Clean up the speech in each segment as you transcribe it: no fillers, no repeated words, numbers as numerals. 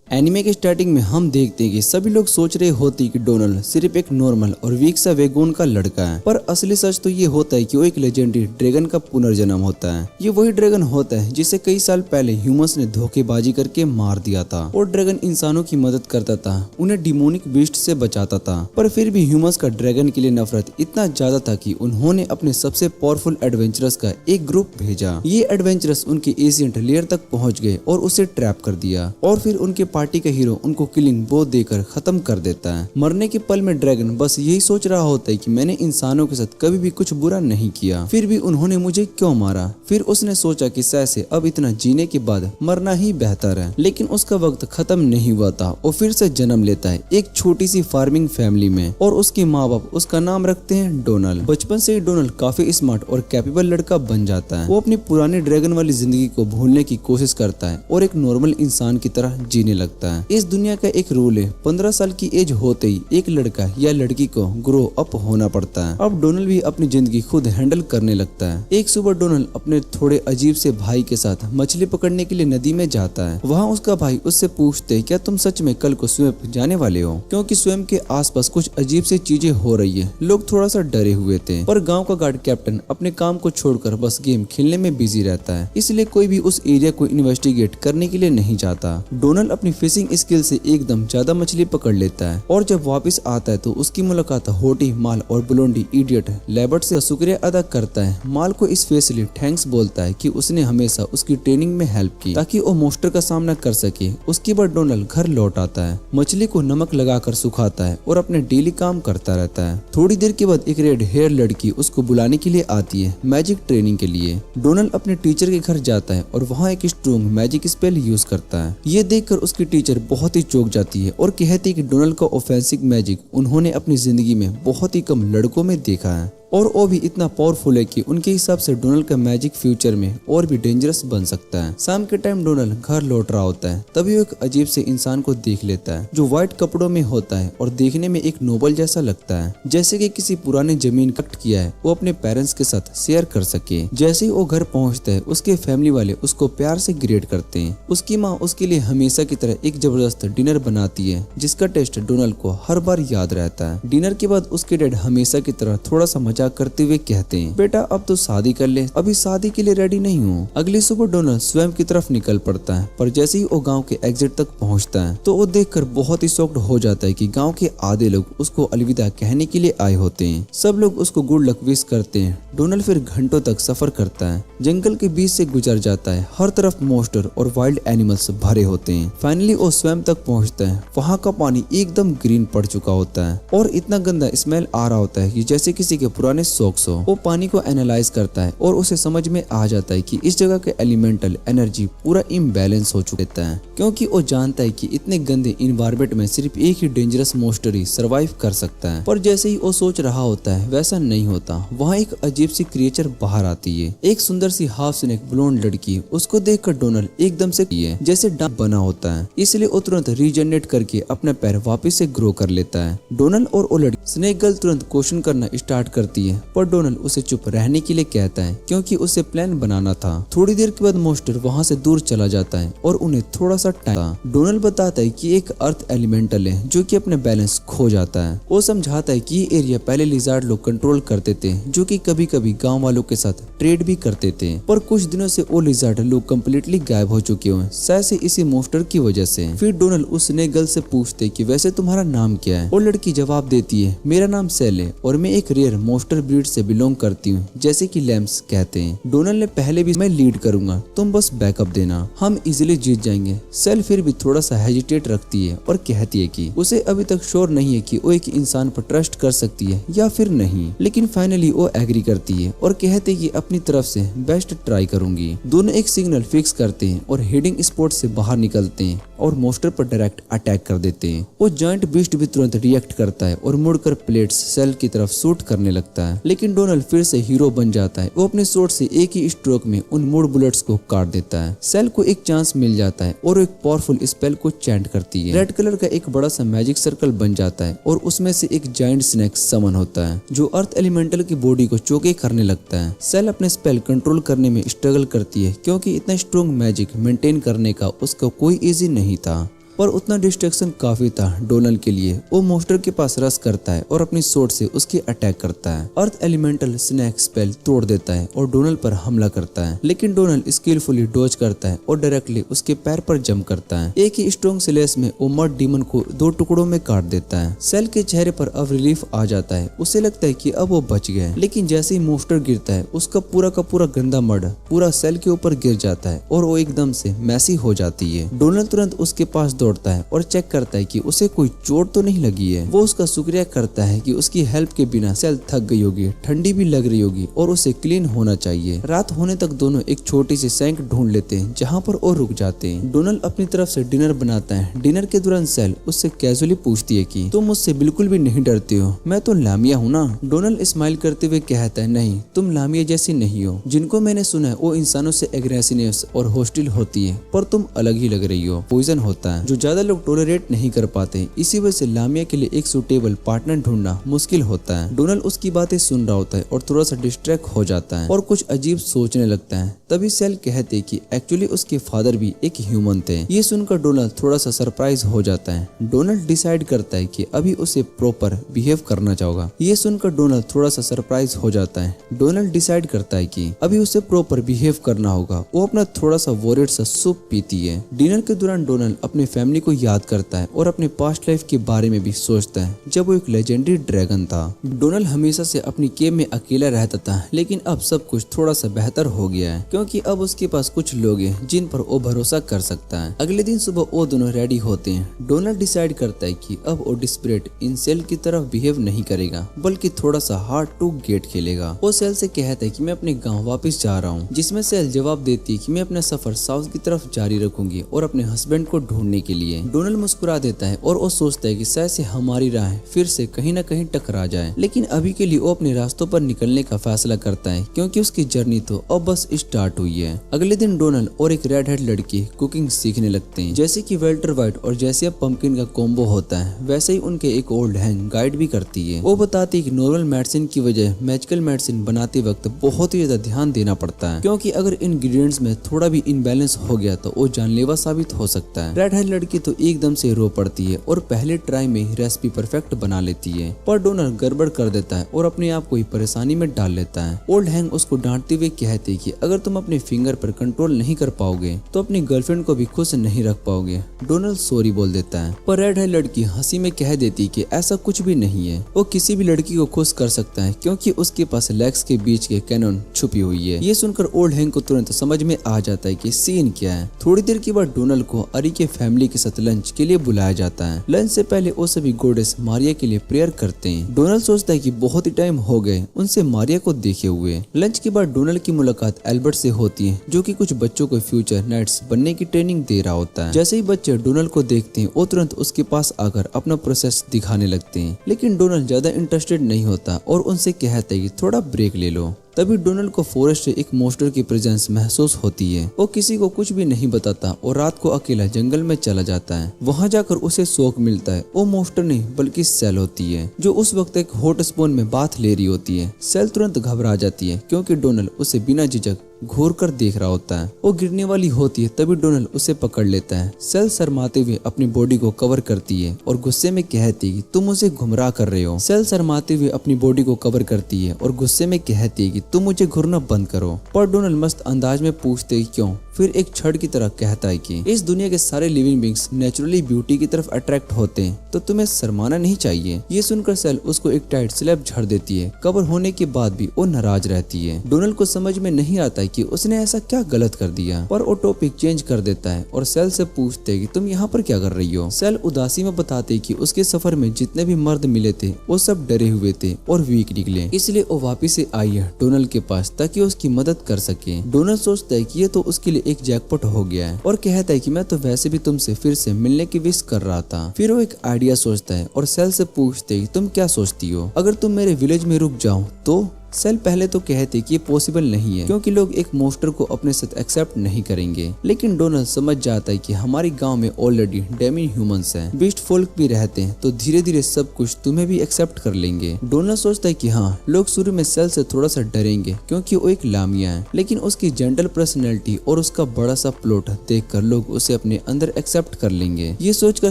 Anime के starting में हम देखते हैं कि सभी लोग सोच रहे होते हैं कि डोनाल्ड सिर्फ एक नॉर्मल और वीक सा वेगोन का लड़का है, पर असली सच तो ये होता है कि वो एक लेजेंडरी ड्रैगन का पुनर्जन्म होता है। ये वही ड्रैगन होता है जिसे कई साल पहले ह्यूमंस ने धोखेबाजी करके मार दिया था और ड्रैगन इंसानों की मदद करता था, उन्हें डिमोनिक बीस्ट से बचाता था। पर फिर भी ह्यूमंस का ड्रैगन के लिए नफरत इतना ज्यादा था कि उन्होंने अपने सबसे पावरफुल एडवेंचरस का एक ग्रुप भेजा। ये एडवेंचरस उनके एशियंट लेयर तक पहुंच गए और उसे ट्रैप कर दिया और फिर उनके पार्टी का हीरो उनको किलिंग बो देकर खत्म कर देता है। मरने के पल में ड्रैगन बस यही सोच रहा होता है कि मैंने इंसानों के साथ कभी भी कुछ बुरा नहीं किया, फिर भी उन्होंने मुझे क्यों मारा। फिर उसने सोचा कि शायद अब इतना जीने के बाद मरना ही बेहतर है, लेकिन उसका वक्त खत्म नहीं हुआ था। वो फिर से जन्म लेता है एक छोटी सी फार्मिंग फैमिली में और उसके माँ बाप उसका नाम रखते हैं डोनाल्ड। बचपन से ही डोनाल्ड काफी स्मार्ट और कैपेबल लड़का बन जाता है। वो अपनी पुरानी ड्रैगन वाली जिंदगी को भूलने की कोशिश करता है और एक नॉर्मल इंसान की तरह जीने लगता है। इस दुनिया का एक रूल है, 15 साल की एज होते ही एक लड़का या लड़की को ग्रो अप होना पड़ता है। अब डोनाल्ड भी अपनी जिंदगी खुद हैंडल करने लगता है। एक सुबह डोनाल्ड अपने थोड़े अजीब से भाई के साथ मछली पकड़ने के लिए नदी में जाता है। वहाँ उसका भाई उससे पूछते क्या तुम सच में कल को स्वयं जाने वाले हो, क्योंकि स्वयं के आसपास कुछ अजीब सी चीजें हो रही है। लोग थोड़ा सा डरे हुए थे, पर गाँव का गार्ड कैप्टन अपने काम को छोड़कर बस गेम खेलने में बिजी रहता है, इसलिए कोई भी उस एरिया को इन्वेस्टिगेट करने के लिए नहीं जाता। डोनाल्ड अपनी फिशिंग स्किल से एकदम ज्यादा मछली पकड़ लेता है और जब वापस आता है तो उसकी मुलाकात होटी, माल और ब्लोंडी इडियट लेबर्ट से शुक्रिया अदा करता है। माल को स्पेशली थैंक्स बोलता है कि उसने हमेशा उसकी ट्रेनिंग में हेल्प की ताकि वो मोस्टर का सामना कर सके। उसके बाद डोनाल्ड घर लौट आता है, मछली को नमक लगाकर सुखाता है और अपने डेली काम करता रहता है। थोड़ी देर के बाद एक रेड हेयर लड़की उसको बुलाने के लिए आती है मैजिक ट्रेनिंग के लिए। डोनाल्ड अपने टीचर के घर जाता है और वहाँ एक स्ट्रॉन्ग मैजिक स्पेल यूज करता है। ये देखकर उसकी टीचर बहुत ही चौंक जाती है और कहती है कि डोनाल्ड का ऑफेंसिव मैजिक उन्होंने अपनी जिंदगी में बहुत ही कम लड़कों में देखा है और वो भी इतना पावरफुल है कि उनके हिसाब से डोनाल्ड का मैजिक फ्यूचर में और भी डेंजरस बन सकता है। शाम के टाइम डोनाल्ड घर लौट रहा होता है, तभी वो एक अजीब से इंसान को देख लेता है जो व्हाइट कपड़ों में होता है और देखने में एक नोबल जैसा लगता है, जैसे कि किसी पुरानी जमीन कट किया है वो अपने पेरेंट्स के साथ शेयर कर सके। जैसे ही वो घर पहुंचता है उसके फैमिली वाले उसको प्यार से ग्रेट करते हैं। उसकी माँ उसके लिए हमेशा की तरह एक जबरदस्त डिनर बनाती है जिसका टेस्ट डोनाल्ड को हर बार याद रहता है। डिनर के बाद उसके डैड हमेशा की तरह थोड़ा सा मजाक करते हुए कहते हैं बेटा अब तो शादी कर ले, अभी शादी के लिए रेडी नहीं हूँ। अगली सुबह डोनाल्ड स्वयं की तरफ निकल पड़ता है, पर जैसे ही वो गांव के एग्जिट तक पहुंचता है तो वो देखकर बहुत ही शॉक्ड हो जाता है कि गांव के आधे लोग उसको अलविदा कहने के लिए आए होते हैं। सब लोग उसको गुड लक विश करते हैं। डोनाल्ड फिर घंटों तक सफर करता है, जंगल के बीच से गुजर जाता है, हर तरफ मॉन्स्टर और वाइल्ड एनिमल्स भरे होते हैं। फाइनली वो स्वयं तक पहुंचता है। वहाँ का पानी एकदम ग्रीन पड़ चुका होता है और इतना गंदा स्मेल आ रहा होता है कि जैसे किसी के पुराने सॉक्स हो। वो पानी को एनालाइज करता है और उसे समझ में आ जाता है कि इस जगह के एलिमेंटल एनर्जी पूरा इम्बैलेंस हो चुका है, क्योंकि वो जानता है कि इतने गंदे इन्वायरमेंट में सिर्फ एक ही डेंजरस मॉन्स्टर ही सर्वाइव कर सकता है। पर जैसे ही वो सोच रहा होता है वैसा नहीं होता। वहाँ एक अजीब सी क्रिएचर बाहर आती है, एक सुंदर सी हाफ स्नेक ब्लोंड लड़की। उसको देखकर डोनाल्ड एकदम से जैसे डांप बना होता है, इसलिए वो तुरंत रीजनरेट करके अपने पैर वापस से ग्रो कर लेता है। डोनाल्ड और वो लड़की स्नेक गर्ल तुरंत क्वेश्चन करना स्टार्ट करती है, पर डोनाल्ड उसे चुप रहने के लिए कहता है क्योंकि उसे प्लान बनाना था। थोड़ी देर के बाद मॉन्स्टर वहाँ से दूर चला जाता है और उन्हें थोड़ा सा टाइम। डोनाल्ड बताता है कि एक अर्थ एलिमेंटल है जो कि अपने बैलेंस खो जाता है। वो समझाता है कि ये एरिया पहले लिजार्ड लोग कंट्रोल करते थे, जो कि कभी कभी गांव वालों के साथ ट्रेड भी करते थे, पर कुछ दिनों से वो लिजार्ड लोग कम्प्लीटली गायब हो चुके हैं, शायद से इसी मॉन्स्टर की वजह से। फिर डोनाल्ड उस स्नेक गर्ल से पूछते कि वैसे तुम्हारा नाम क्या है। वो लड़की जवाब देती है मेरा नाम सेल है और मैं एक रेयर मॉन्स्टर ब्रीड से बिलोंग करती हूँ, जैसे कि लैम्स कहते हैं। डोनाल्ड ने पहले भी मैं लीड करूंगा, तुम बस बैकअप देना, हम इजीली जीत जाएंगे। सेल फिर भी थोड़ा सा हेजिटेट रखती है और कहती है कि उसे अभी तक श्योर नहीं है कि वो एक इंसान पर ट्रस्ट कर सकती है या फिर नहीं, लेकिन फाइनली वो एग्री करती है और कहते है कि अपनी तरफ से बेस्ट ट्राई करूंगी। दोनों एक सिग्नल फिक्स करते हैं और हेडिंग स्पॉट से बाहर निकलते हैं और मॉन्स्टर पर डायरेक्ट अटैक कर देते हैं। वो जॉइंट बीस्ट भी तुरंत रिएक्ट करता है और मुड़कर प्लेट्स सेल की तरफ शूट करने लगता है, लेकिन डोनाल्ड फिर से हीरो बन जाता है। वो अपने स्वॉर्ड से एक ही स्ट्रोक में उन मूड बुलेट्स को काट देता है। सेल को एक चांस मिल जाता है और एक पावरफुल स्पेल को चैंट करती है। रेड कलर का एक बड़ा सा मैजिक सर्कल बन जाता है और उसमें से एक जायंट स्नेक समन होता है जो अर्थ एलिमेंटल की बॉडी को चोके करने लगता है। सेल अपने स्पेल कंट्रोल करने में स्ट्रगल करती है क्योंकि इतना स्ट्रॉन्ग मैजिक मेंटेन करने का उसका कोई इजी नहीं था। पर उतना डिस्ट्रैक्शन काफी था डोनल्ड के लिए। वो मॉन्स्टर के पास रश करता है और अपनी स्वॉर्ड से उसके अटैक करता है। अर्थ एलिमेंटल स्नैक स्पेल तोड़ देता है और डोनल्ड पर हमला करता है, लेकिन डोनल्ड स्किलफुली डॉज करता है और डायरेक्टली उसके पैर पर जंप करता है। एक ही स्ट्रॉन्ग स्लैश में वो मड डीमन को 2 टुकड़ों में काट देता है। सेल के चेहरे पर अब रिलीफ आ जाता है। उसे लगता है कि अब वो बच गया है, लेकिन जैसे ही मॉन्स्टर गिरता है उसका पूरा का पूरा गंदा मड पूरा सेल के ऊपर गिर जाता है और वो एकदम से मैसी हो जाती है। डोनल्ड तुरंत उसके पास दौड़ता है और चेक करता है कि उसे कोई चोट तो नहीं लगी है। वो उसका शुक्रिया करता है कि उसकी हेल्प के बिना सेल थक गई होगी, ठंडी भी लग रही होगी और उसे क्लीन होना चाहिए। रात होने तक दोनों एक छोटी सी सैंक ढूंढ लेते हैं जहाँ पर वो रुक जाते हैं। डोनल्ड अपनी तरफ से डिनर बनाता है। डिनर के दौरान सेल उससे कैजुअली पूछती है कि तुम मुझसे बिल्कुल भी नहीं डरते हो, मैं तो लामिया हूँ ना। डोनल्ड स्माइल करते हुए कहता है नहीं, तुम लामिया जैसी नहीं हो। जिनको मैंने सुना है वो इंसानों से एग्रेसिवनेस और हॉस्टिल होती है, पर तुम अलग ही लग रही हो। पॉइजन होता है जो ज्यादा लोग टॉलरेट नहीं कर पाते, इसी वजह से लामिया के लिए एक सुटेबल पार्टनर ढूंढना मुश्किल होता है। डोनल्ड उसकी बातें सुन रहा होता है और थोड़ा सा डिस्ट्रैक्ट हो जाता है और कुछ अजीब सोचने लगता है। तभी सेल कहते कि एक्चुअली उसके फादर भी एक ह्यूमन थे। ये सुनकर डोनल्ड थोड़ा सा सरप्राइज हो जाता है। डोनल्ड डिसाइड करता है कि अभी उसे प्रॉपर बिहेव करना चाहोगा। ये सुनकर डोनल्ड थोड़ा सा सरप्राइज हो जाता है। डोनल्ड डिसाइड करता है कि अभी उसे प्रॉपर बिहेव करना होगा। वो अपना थोड़ा सा वॉरियर सा सूप पीती है। डिनर के दौरान डोनल्ड अपने फैमिली को याद करता है और अपने पास्ट लाइफ के बारे में भी सोचता है जब वो एक लेजेंडरी ड्रैगन था। डोनल्ड हमेशा से अपनी केव में अकेला रहता था, लेकिन अब सब कुछ थोड़ा सा बेहतर हो गया है क्योंकि अब उसके पास कुछ लोग हैं जिन पर वो भरोसा कर सकता है। अगले दिन सुबह वो दोनों रेडी होते हैं। डोनल्ड डिसाइड करता है कि अब वो डिस्परेट इन सेल की तरफ बिहेव नहीं करेगा, बल्कि थोड़ा सा हार्ड टू गेट खेलेगा। वो सेल से कहता है कि मैं अपने गांव वापस जा रहा हूँ, जिसमें सेल जवाब देती है कि मैं अपना सफर साउथ की तरफ जारी रखूंगी और अपने हस्बैंड को ढूंढने के लिए। डोनल्ड मुस्कुरा देता है और वो सोचता है कि शायद से हमारी राह फिर से कहीं न कहीं टकरा जाए, लेकिन अभी के लिए वो अपने रास्तों पर निकलने का फैसला करता है क्योंकि उसकी जर्नी तो अब बस स्टार्ट हुई है। अगले दिन डोनल्ड और एक रेड हेड लड़की कुकिंग सीखने लगते हैं। जैसे कि वेल्टर वाइट और जैसे अब पंपकिन का कॉम्बो होता है, वैसे ही उनके एक ओल्ड हैंग गाइड भी करती है। वो बताती है कि नॉर्मल मेडिसिन की वजह मैजिकल मेडिसिन बनाते वक्त बहुत ही ज्यादा ध्यान देना पड़ता है, क्योंकि अगर इंग्रेडिएंट्स में थोड़ा भी इनबैलेंस हो गया तो वो जानलेवा साबित हो सकता है। रेड हेड लड़की तो एकदम से रो पड़ती है और पहले ट्राई में रेसिपी परफेक्ट बना लेती है, पर डोनल्ड गड़बड़ कर देता है और अपने आप को ही परेशानी में डाल लेता है। ओल्ड हैंग उसको डांटते हुए कहते हैं कि अगर तुम अपने फिंगर पर कंट्रोल नहीं कर पाओगे तो अपनी गर्लफ्रेंड को भी खुश नहीं रख पाओगे। डोनल्ड सॉरी बोल देता है, पर रेड हेड लड़की हंसी में कह देती कि ऐसा कुछ भी नहीं है। वो किसी भी लड़की को खुश कर सकता है क्योंकि उसके पास लेग्स के बीच के कैनन छुपी हुई है। ये सुनकर ओल्ड हैंग को तुरंत समझ में आ जाता है कि सीन क्या है। थोड़ी देर के बाद डोनल्ड को अरी के फैमिली के साथ लंच के लिए बुलाया जाता है। लंच से पहले वो सभी गॉडेस मारिया के लिए प्रेयर करते हैं। डोनल्ड सोचता है कि बहुत ही टाइम हो गए उनसे मारिया को देखे हुए। लंच के बाद डोनल्ड की मुलाकात एल्बर्ट से होती है, जो कि कुछ बच्चों को फ्यूचर नाइट्स बनने की ट्रेनिंग दे रहा होता है। जैसे ही बच्चे डोनल्ड को देखते हैं वो तुरंत उसके पास आकर अपना प्रोसेस दिखाने लगते हैं, लेकिन डोनल्ड ज्यादा इंटरेस्टेड नहीं होता और उनसे कहता है कि थोड़ा ब्रेक ले लो। तभी डोनल्ड को फॉरेस्ट से एक मॉन्स्टर की प्रेजेंस महसूस होती है। वो किसी को कुछ भी नहीं बताता और रात को अकेला जंगल में चला जाता है। वहां जाकर उसे शौक मिलता है। वो मॉन्स्टर नहीं बल्कि सेल होती है, जो उस वक्त एक हॉट स्पून में बाथ ले रही होती है। सेल तुरंत घबरा जाती है क्योंकि डोनल्ड उसे बिना झिझक घूर कर देख रहा होता है। वो गिरने वाली होती है, तभी डोनल्ड उसे पकड़ लेता है। सेल शर्माते हुए अपनी बॉडी को कवर करती है और गुस्से में कहती है कि तुम मुझे गुमराह कर रहे हो। सेल शर्माते हुए अपनी बॉडी को कवर करती है और गुस्से में कहती है कि तुम मुझे घूरना बंद करो। पर डोनल्ड मस्त अंदाज में पूछते है क्यों। फिर एक छड़ की तरह कहता है कि इस दुनिया के सारे लिविंग बींग्स नेचुरली ब्यूटी की तरफ अट्रैक्ट होते हैं, तो तुम्हें शर्माना नहीं चाहिए। ये सुनकर सेल उसको एक टाइट स्लैप झड़ देती है। कवर होने के बाद भी वो नाराज रहती है। डोनल्ड को समझ में नहीं आता है कि उसने ऐसा क्या गलत कर दिया, पर वो टॉपिक चेंज कर देता है और सेल से पूछते है कि तुम यहाँ पर क्या कर रही हो। सेल उदासी में बताते कि उसके सफर में जितने भी मर्द मिले थे वो सब डरे हुए थे और वीक निकले, इसलिए वो वापिस से आई है डोनल्ड के पास ताकि उसकी मदद कर सके। डोनल्ड सोचता है कि ये तो उसके लिए एक जैकपॉट हो गया है और कहता है कि मैं तो वैसे भी तुमसे फिर से मिलने की विश कर रहा था। फिर वो एक आइडिया सोचता है और सेल से पूछते है तुम क्या सोचती हो, अगर तुम मेरे विलेज में रुक जाओ तो। सेल पहले तो कहते कि ये पॉसिबल नहीं है क्योंकि लोग एक मोस्टर को अपने साथ एक्सेप्ट नहीं करेंगे, लेकिन डोनाल्ड समझ जाता है कि हमारे गांव में ऑलरेडी डेमी ह्यूमंस हैं, बीस्ट फोल्क भी रहते हैं, तो धीरे धीरे सब कुछ तुम्हें भी एक्सेप्ट कर लेंगे। डोनाल्ड सोचता है कि हाँ, लोग शुरू में सेल से थोड़ा सा डरेंगे क्योंकि वो एक लामिया है, लेकिन उसकी जेंटल पर्सनैलिटी और उसका बड़ा सा प्लॉट देखकर लोग उसे अपने अंदर एक्सेप्ट कर लेंगे। ये सोचकर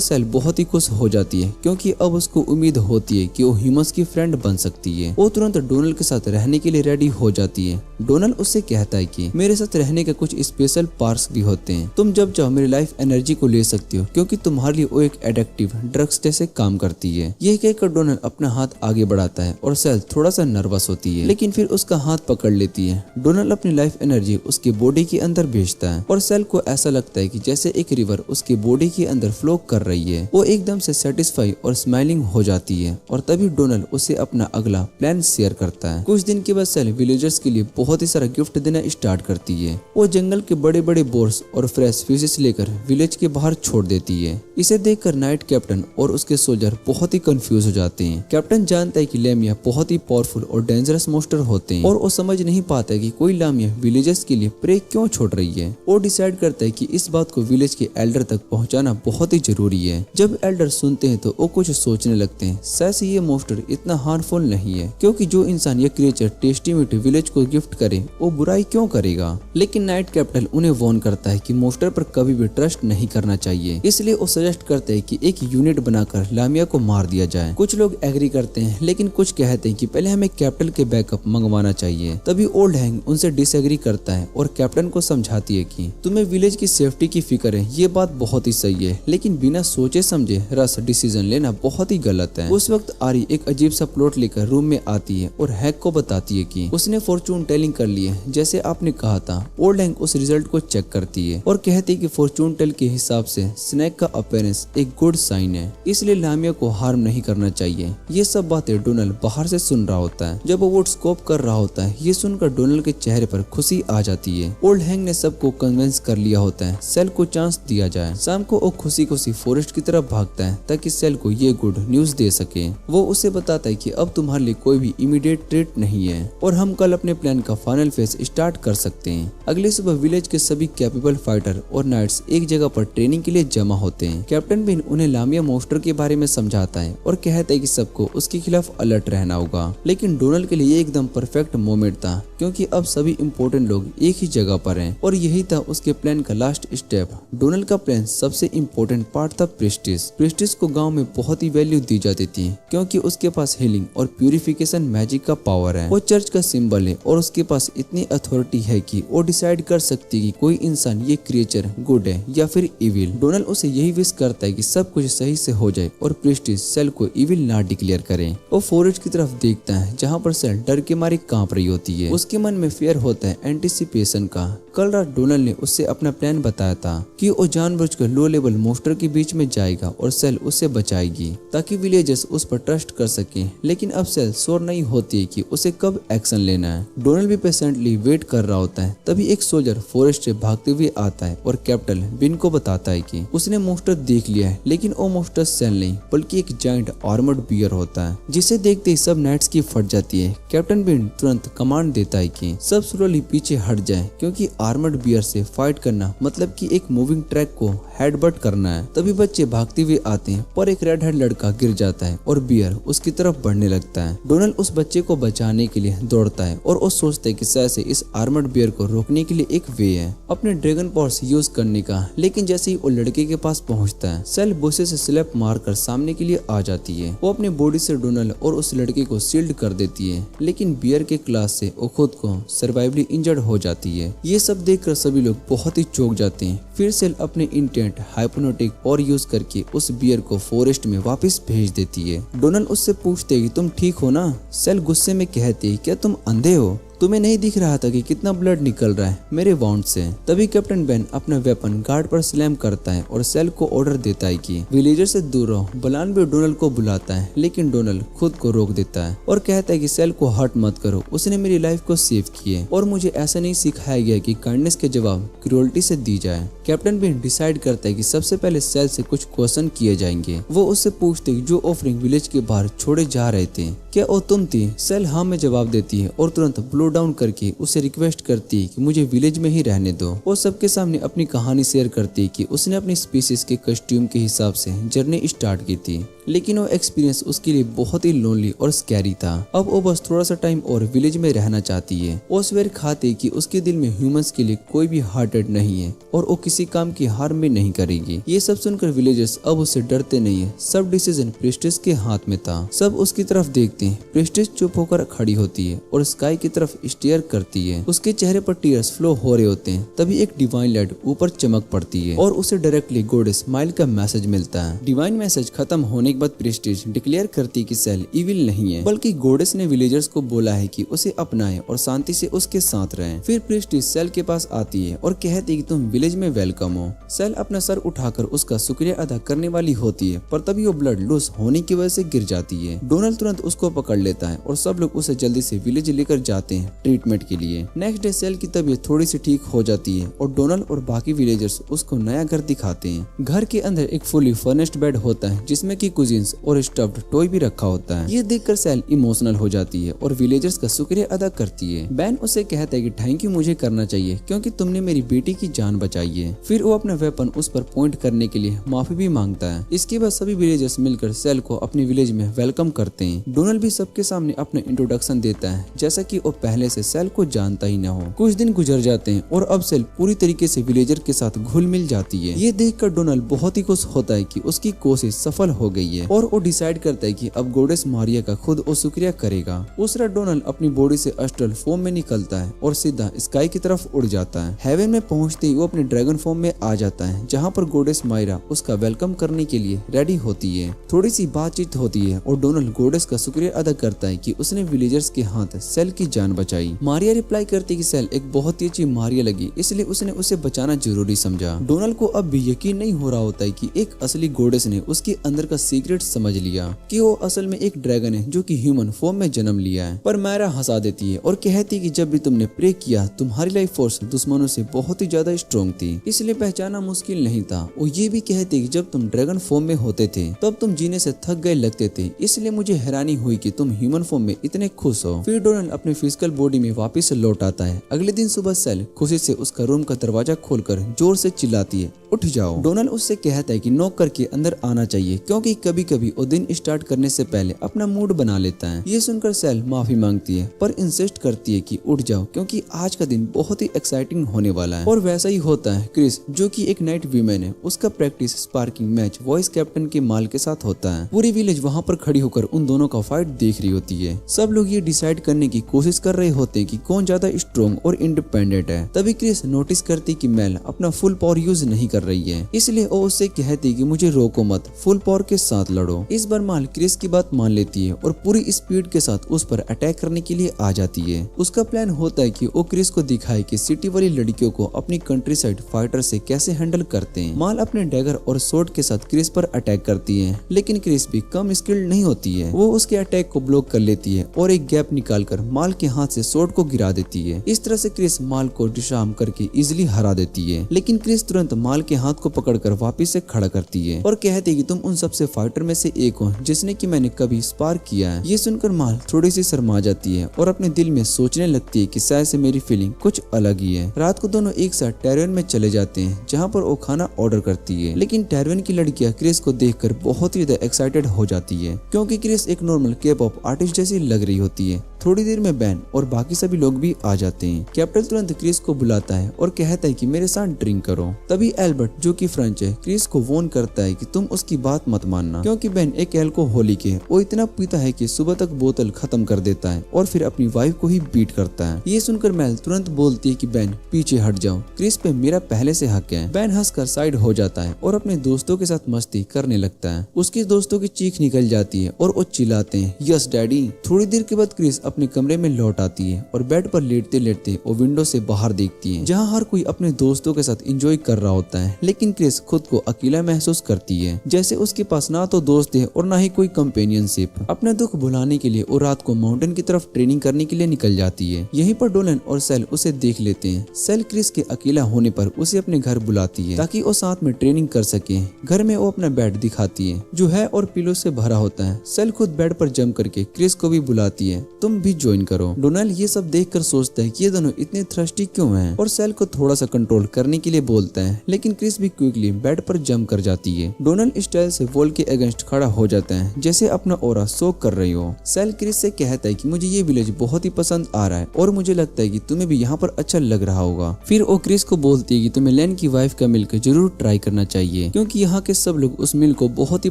सेल बहुत ही खुश हो जाती है क्योंकि अब उसको उम्मीद होती है कि वो ह्यूमंस की फ्रेंड बन सकती है। वो तुरंत डोनाल्ड के साथ रहने के लिए रेडी हो जाती है। डोनाल्ड उससे कहता है कि मेरे साथ रहने के कुछ स्पेशल पार्क्स भी होते हैं, तुम जब चाहो मेरी लाइफ एनर्जी को ले सकती हो क्योंकि तुम्हारे लिए वो एक एडिक्टिव ड्रग्स जैसे काम करती है। यह कहकर डोनाल्ड अपना हाथ आगे बढ़ाता है और सेल थोड़ा सा नर्वस होती है, लेकिन फिर उसका हाथ पकड़ लेती है। डोनाल्ड अपनी लाइफ एनर्जी उसके बॉडी के अंदर भेजता है और सेल को ऐसा लगता है कि जैसे एक रिवर उसके बॉडी के अंदर फ्लो कर रही है। वो एकदम से सेटिस्फाई और स्माइलिंग हो जाती है और तभी डोनाल्ड उसे अपना अगला प्लान शेयर करता है। कुछ दिन के बाद सेल विलेजर्स के लिए बहुत ही सारा गिफ्ट देना स्टार्ट करती है। वो जंगल के बड़े बड़े बोर्स और फ्रेश फिशेस लेकर विलेज के बाहर छोड़ देती है। इसे देखकर नाइट कैप्टन और उसके सोल्जर बहुत ही कंफ्यूज हो जाते हैं। कैप्टन जानता है कि लामिया बहुत ही पावरफुल और डेंजरस मोस्टर होते हैं और वो समझ नहीं पाता कि कोई लामिया विलेजर्स के लिए प्रे क्यों छोड़ रही है। वो डिसाइड करता है कि इस बात को विलेज के एल्डर तक पहुंचाना बहुत ही जरूरी है। जब एल्डर सुनते हैं तो वो कुछ सोचने लगते हैं, शायद ये मोस्टर इतना हार्मफुल नहीं है क्योंकि जो इंसान ये क्रिएचर टेस्टी मीट विलेज को गिफ्ट करे वो बुराई क्यों करेगा। लेकिन नाइट कैप्टन उन्हें वार्न करता है कि मोस्टर पर कभी भी ट्रस्ट नहीं करना चाहिए, इसलिए वो सजेस्ट करते हैं कि एक यूनिट बनाकर लामिया को मार दिया जाए। कुछ लोग एग्री करते हैं लेकिन कुछ कहते हैं कि पहले हमें कैप्टन के बैकअप मंगवाना चाहिए। तभी ओल्ड हैंग उनसे डिसएग्री करता है और कैप्टन को समझाती है कि तुम्हें विलेज की सेफ्टी की फिक्र है, ये बात बहुत ही सही है, लेकिन बिना सोचे समझे रश डिसीजन लेना बहुत ही गलत है। उस वक्त आरी एक अजीब सा प्लॉट लेकर रूम में आती है और हैक को बताती है कि उसने फॉर्चून टेलिंग कर ली है जैसे आपने कहा था। ओल्ड हैंग उस रिजल्ट को चेक करती है और कहती है कि फॉर्चून टेल के हिसाब से स्नेक का अपीयरेंस एक गुड साइन है, इसलिए लामिया को हार्म नहीं करना चाहिए। ये सब बातें डोनाल्ड बाहर से सुन रहा होता है। जब वो वोट स्कोप कर रहा होता है, ये सुनकर डोनाल्ड के चेहरे पर खुशी आ जाती है। ओल्ड हैंग ने सबको कन्विंस कर लिया होता है सेल को चांस दिया जाए। शाम को वो खुशी खुशी फॉरेस्ट की तरफ भागता है ताकि सेल को ये गुड न्यूज दे सके। वो उसे बताता है कि अब तुम्हारे लिए कोई भी इमीडिएट थ्रेट नहीं है और हम कल अपने प्लान का फाइनल फेज स्टार्ट कर सकते हैं। अगली सुबह विलेज के सभी कैपेबल फाइटर और नाइट्स एक जगह पर ट्रेनिंग के लिए जमा होते हैं। कैप्टन बिन उन्हें लामिया मोस्टर के बारे में समझाता है और कहता है कि सबको उसके खिलाफ अलर्ट रहना होगा। लेकिन डोनाल्ड के लिए एकदम परफेक्ट मोमेंट था क्योंकि अब सभी इम्पोर्टेंट लोग एक ही जगह पर हैं और यही था उसके प्लान का लास्ट स्टेप। डोनाल्ड का प्लान सबसे इम्पोर्टेंट पार्ट था प्रेस्टिज। प्रेस्टिज को गांव में बहुत ही वैल्यू दी जाती थी क्योंकि उसके पास हीलिंग और प्यूरिफिकेशन मैजिक का पावर है। वो चर्च का सिंबल है और उसके पास इतनी अथॉरिटी है कि वो डिसाइड कर सकती है कि कोई इंसान ये क्रिएचर गुड है या फिर इविल। डोनाल्ड उसे यही विश करता है कि सब कुछ सही से हो जाए और प्रेस्टिज सेल को इविल ना डिक्लेयर करे। वो फॉरेस्ट की तरफ देखता है जहाँ पर सेल डर के मारे कांप रही होती है। उसके मन में फियर होता है एंटिसिपेशन का। कल रात डोनाल्ड ने उससे अपना प्लान बताया था कि वो जानबूझकर लो लेवल मोस्टर के बीच में जाएगा और सेल उससे बचाएगी ताकि विलेजर्स उस पर ट्रस्ट कर सके। लेकिन अब सेल श्योर नहीं होती है कि उसे कब एक्शन लेना है। डोनाल्ड भी पेशेंटली वेट कर रहा होता है। तभी एक सोल्जर फॉरेस्ट से भागते हुए आता है और कैप्टन बिन को बताता है कि उसने मोस्टर देख लिया है, लेकिन वो मोस्टर सेल नहीं बल्कि एक जायंट आर्मर्ड बियर होता है, जिसे देखते ही सब नाइट्स की फट जाती है। कैप्टन बिन तुरंत कमांड देता है कि सब स्लोली पीछे हट जाए क्योंकि आर्मर्ड बियर से फाइट करना मतलब कि एक मूविंग ट्रैक को हेडबट करना है। तभी बच्चे भागते हुए आते हैं पर एक रेड हेड लड़का गिर जाता है और बियर उसकी तरफ बढ़ने लगता है। डोनाल्ड उस बच्चे को बचाने के लिए दौड़ता है और वो सोचता है कि शायद से इस आर्मर्ड बियर को रोकने के लिए एक वे है अपने ड्रैगन पावर्स यूज करने का। लेकिन जैसे ही वो लड़के के पास पहुंचता है, सेल बुशे से स्लैप मारकर सामने के लिए आ जाती है। वो अपने बॉडी से डोनाल्ड और उस लड़के को शील्ड कर देती है, लेकिन बियर के क्लास से वो खुद को सर्वाइवली इंजर्ड हो जाती है। ये सब देखकर सभी लोग बहुत ही चौंक जाते हैं। फिर सेल अपने इंटेंट हाइप्नोटिक और यूज करके उस बियर को फॉरेस्ट में वापस भेज देती है। डोनाल्ड उससे पूछते कि तुम ठीक हो ना? सेल गुस्से में कहती क्या तुम अंधे हो? तुम्हें नहीं दिख रहा था कि कितना ब्लड निकल रहा है मेरे वाउंड से? तभी कैप्टन बेन अपना वेपन गार्ड पर स्लैम करता है और सेल को ऑर्डर देता है कि विलेजर से दूर रहो। बलान भी डोनाल्ड को बुलाता है, लेकिन डोनाल्ड खुद को रोक देता है और कहता है कि सेल को हर्ट मत करो, उसने मेरी लाइफ को सेव की है और मुझे ऐसा नहीं सिखाया गया कि काइंडनेस के जवाब क्रूरल्टी से दी जाए। कैप्टन बेन डिसाइड करता है कि सबसे पहले सेल से कुछ क्वेश्चन किए जाएंगे। वो उससे पूछते जो ऑफरिंग विलेज के बाहर छोड़े जा रहे थे क्या वो तुम थी? सेल हाँ में जवाब देती है और तुरंत ब्लो डाउन करके उसे रिक्वेस्ट करती है कि मुझे विलेज में ही रहने दो। वो सबके सामने अपनी कहानी शेयर करती है कि उसने अपनी स्पीसीज के कस्ट्यूम के हिसाब से जर्नी स्टार्ट की थी, लेकिन वो एक्सपीरियंस उसके लिए बहुत ही लोनली और स्कैरी था। अब वो बस थोड़ा सा टाइम और विलेज में रहना चाहती है। वो स्वेर खाती कि उसके दिल में ह्यूमंस के लिए कोई भी हार्टेड नहीं है और वो किसी काम की हार में नहीं करेगी। ये सब सुनकर विलेजर्स अब उससे डरते नहीं है। सब डिसीजन प्रिस्टेस के हाथ में था। सब उसकी तरफ देखते हैं। प्रिस्टेस चुप होकर खड़ी होती है और स्काई की तरफ स्टेयर करती है। उसके चेहरे पर टीयर्स फ्लो हो रहे होते हैं। तभी एक डिवाइन लाइट ऊपर चमक पड़ती है और उसे डायरेक्टली गॉडेस स्माइल का मैसेज मिलता है। डिवाइन मैसेज खत्म होने के बाद प्रेस्टीज डिक्लेयर करती कि सेल इविल नहीं है, बल्कि गॉडेस ने विलेजर्स को बोला है कि उसे अपनाएं और शांति से उसके साथ रहें। फिर प्रेस्टीज सेल के पास आती है और कहती है कि तुम विलेज में वेलकम हो। सेल अपना सर उठाकर उसका शुक्रिया अदा करने वाली होती है, पर तभी वो ब्लड लूज होने की वजह से गिर जाती है। डोनाल्ड तुरंत उसको पकड़ लेता है और सब लोग उसे जल्दी से विलेज लेकर जाते हैं ट्रीटमेंट के लिए। नेक्स्ट डे सेल की तबीयत थोड़ी सी ठीक हो जाती है और डोनाल्ड और बाकी विलेजर्स उसको नया घर दिखाते हैं। घर के अंदर एक फुली फर्निश्ड बेड होता है जिसमें की कुजीन्स और स्टफ्ड टॉय भी रखा होता है। ये देखकर सेल इमोशनल हो जाती है और विलेजर्स का शुक्रिया अदा करती है। बैन उसे कहता है कि थैंक यू मुझे करना चाहिए क्योंकि तुमने मेरी बेटी की जान बचाई है। फिर वो अपना वेपन उस पर पॉइंट करने के लिए माफी भी मांगता है। इसके बाद सभी विलेजर्स मिलकर सेल को अपने विलेज में वेलकम करते हैं। डोनाल्ड भी सबके सामने अपना इंट्रोडक्शन देता है जैसा कि वो पहले से सेल को जानता ही न हो। कुछ दिन गुजर जाते हैं और अब सेल पूरी तरीके से विलेजर के साथ घुल मिल जाती है। ये देखकर डोनाल्ड बहुत ही खुश होता है कि उसकी कोशिश सफल हो गई है और वो डिसाइड करता है कि अब गॉडेस मारिया का खुद वो शुक्रिया करेगा। दूसरा डोनाल्ड अपनी बॉडी से अस्ट्रल फॉर्म में निकलता है और सीधा स्काई की तरफ उड़ जाता है। हेवन में पहुंचते ही वो अपने ड्रैगन फॉर्म में आ जाता है जहां पर गॉडेस मायरा उसका वेलकम करने के लिए रेडी होती है। थोड़ी सी बातचीत होती है और डोनाल्ड गॉडेस का शुक्रिया अदा करता है कि उसने विलेजर्स के हाथ सेल की जान बचाई। मारिया रिप्लाई करती कि सेल एक बहुत ही अच्छी मारिया लगी, इसलिए उसने उसे बचाना जरूरी समझा। डोनाल्ड को अब भी यकीन नहीं हो रहा होता है कि एक असली गॉडेस ने उसके अंदर का सीक्रेट समझ लिया कि वो असल में एक ड्रैगन है जो कि ह्यूमन फॉर्म में जन्म लिया है। पर मायरा हंसा देती है और कहती कि जब भी तुमने प्रे किया तुम्हारी लाइफ फोर्स दुश्मनों से बहुत ही ज्यादा स्ट्रॉन्ग थी, इसलिए पहचाना मुश्किल नहीं था। वो ये भी कहती कि जब तुम ड्रैगन फॉर्म में होते थे तब तुम जीने से थक गए लगते थे, इसलिए मुझे हैरानी हुई कि तुम ह्यूमन फॉर्म में इतने खुश हो। फिर डोनाल्ड अपने फिजिकल बॉडी में वापस लौट आता है। अगले दिन सुबह सेल खुशी से उसका रूम का दरवाजा खोलकर जोर से चिल्लाती है, उठ जाओ। डोनाल्ड उससे कहता है कि नॉक करके अंदर आना चाहिए क्योंकि कभी कभी वो दिन स्टार्ट करने से पहले अपना मूड बना लेता है। ये सुनकर सेल माफी मांगती है पर इंसिस्ट करती है कि उठ जाओ क्योंकि आज का दिन बहुत ही एक्साइटिंग होने वाला है। और वैसा ही होता है। क्रिस जो कि एक नाइट वीमेन है, उसका practice sparking match vice captain के माल के साथ होता है। पूरी विलेज वहाँ पर खड़ी होकर उन दोनों का फाइट देख रही होती है। सब लोग ये डिसाइड करने की कोशिश कर रहे होते हैं कि कौन ज्यादा स्ट्रॉन्ग और इंडिपेंडेंट है। तभी क्रिस नोटिस करती कि मेल अपना फुल पावर यूज नहीं कर रही है, इसलिए वो उससे कहती कि मुझे रोको मत, फुल पावर के साथ लड़ो। इस बार माल क्रिस की बात मान लेती है और पूरी स्पीड के साथ उस पर अटैक करने के लिए आ जाती है। उसका प्लान होता है कि वो क्रिस को दिखाए कि सिटी वाली लड़कियों को अपनी कंट्री साइड फाइटर से कैसे हैंडल करते हैं। माल अपने डैगर और सोर्ड के साथ क्रिस पर अटैक करती है, लेकिन क्रिस भी कम स्किल्ड नहीं होती है। वो उसके अटैक को ब्लॉक कर लेती है और एक गैप निकालकर माल के हाथ से सोर्ड को गिरा देती है। इस तरह से क्रिस माल को डिशार्म करके इजिली हरा देती है, लेकिन क्रिस तुरंत माल के हाथ को पकड़कर वापस से खड़ा करती है और कहती है कि तुम उन सबसे फाइटर में से एक हो जिसने कि मैंने कभी स्पार किया है। ये सुनकर माल थोड़ी सी शर्मा जाती है और अपने दिल में सोचने लगती है कि शायद से मेरी फीलिंग कुछ अलग ही है। रात को दोनों एक साथ टैरवेन में चले जाते हैं जहाँ पर वो खाना ऑर्डर करती है, लेकिन टैरवेन की लड़कियां क्रिस को देखकर बहुत ही ज्यादा एक्साइटेड हो जाती है क्योंकि क्रिस एक नॉर्मल के पॉप आर्टिस्ट जैसी लग रही होती है। थोड़ी देर में बैन और बाकी सभी लोग भी आ जाते हैं। कैप्टन तुरंत क्रिस को बुलाता है और कहता है कि मेरे साथ ड्रिंक करो। तभी एल्बर्ट जो कि फ्रेंच है क्रिस को वॉर्न करता है कि तुम उसकी बात मत मानना क्योंकि बैन एक एल्कोहलिक है। वो इतना पीता है कि सुबह तक बोतल खत्म कर देता है और फिर अपनी वाइफ को ही बीट करता है। ये सुनकर मेल तुरंत बोलती है कि बैन पीछे हट जाओ, क्रिस पे मेरा पहले से हक है। बैन हंसकर साइड हो जाता है और अपने दोस्तों के साथ मस्ती करने लगता है। उसके दोस्तों की चीख निकल जाती है और वो चिल्लाते हैं, यस डैडी। थोड़ी देर के बाद क्रिस अपने कमरे में लौट आती है और बेड पर लेटते लेटते वो विंडो से बाहर देखती है जहाँ हर कोई अपने दोस्तों के साथ एंजॉय कर रहा होता है, लेकिन क्रिस खुद को अकेला महसूस करती है, जैसे उसके पास ना तो दोस्त है और ना ही कोई कंपेनियनशिप। अपने दुख भुलाने के लिए वो रात को माउंटेन की तरफ ट्रेनिंग करने के लिए निकल जाती है। यहीं पर डोलन और सेल उसे देख लेते हैं। सेल क्रिस के अकेला होने पर उसे अपने घर बुलाती है ताकि वो साथ में ट्रेनिंग कर सके। घर में वो अपना बेड दिखाती है जो है और पिलो से भरा होता है। सेल खुद बेड पर जम करके क्रिस को भी बुलाती है, तुम भी ज्वाइन करो। डोनाल्ड ये सब देखकर सोचता है कि ये दोनों इतने थ्रस्टी क्यों हैं और सेल को थोड़ा सा कंट्रोल करने के लिए बोलता है, लेकिन क्रिस भी क्विकली बेड पर जम कर जाती है। डोनाल्ड स्टाइल से वॉल के अगेंस्ट खड़ा हो जाता है जैसे अपना ऑरा शो कर रही हो। सेल क्रिस से कहता है कि मुझे ये विलेज बहुत ही पसंद आ रहा है और मुझे लगता है कि तुम्हें भी यहाँ पर अच्छा लग रहा होगा। फिर वो क्रिस को बोलती है कि तुम्हें लेन की वाइफ का मिल्क जरूर ट्राई करना चाहिए क्योंकि यहाँ के सब लोग उस मिल्क को बहुत ही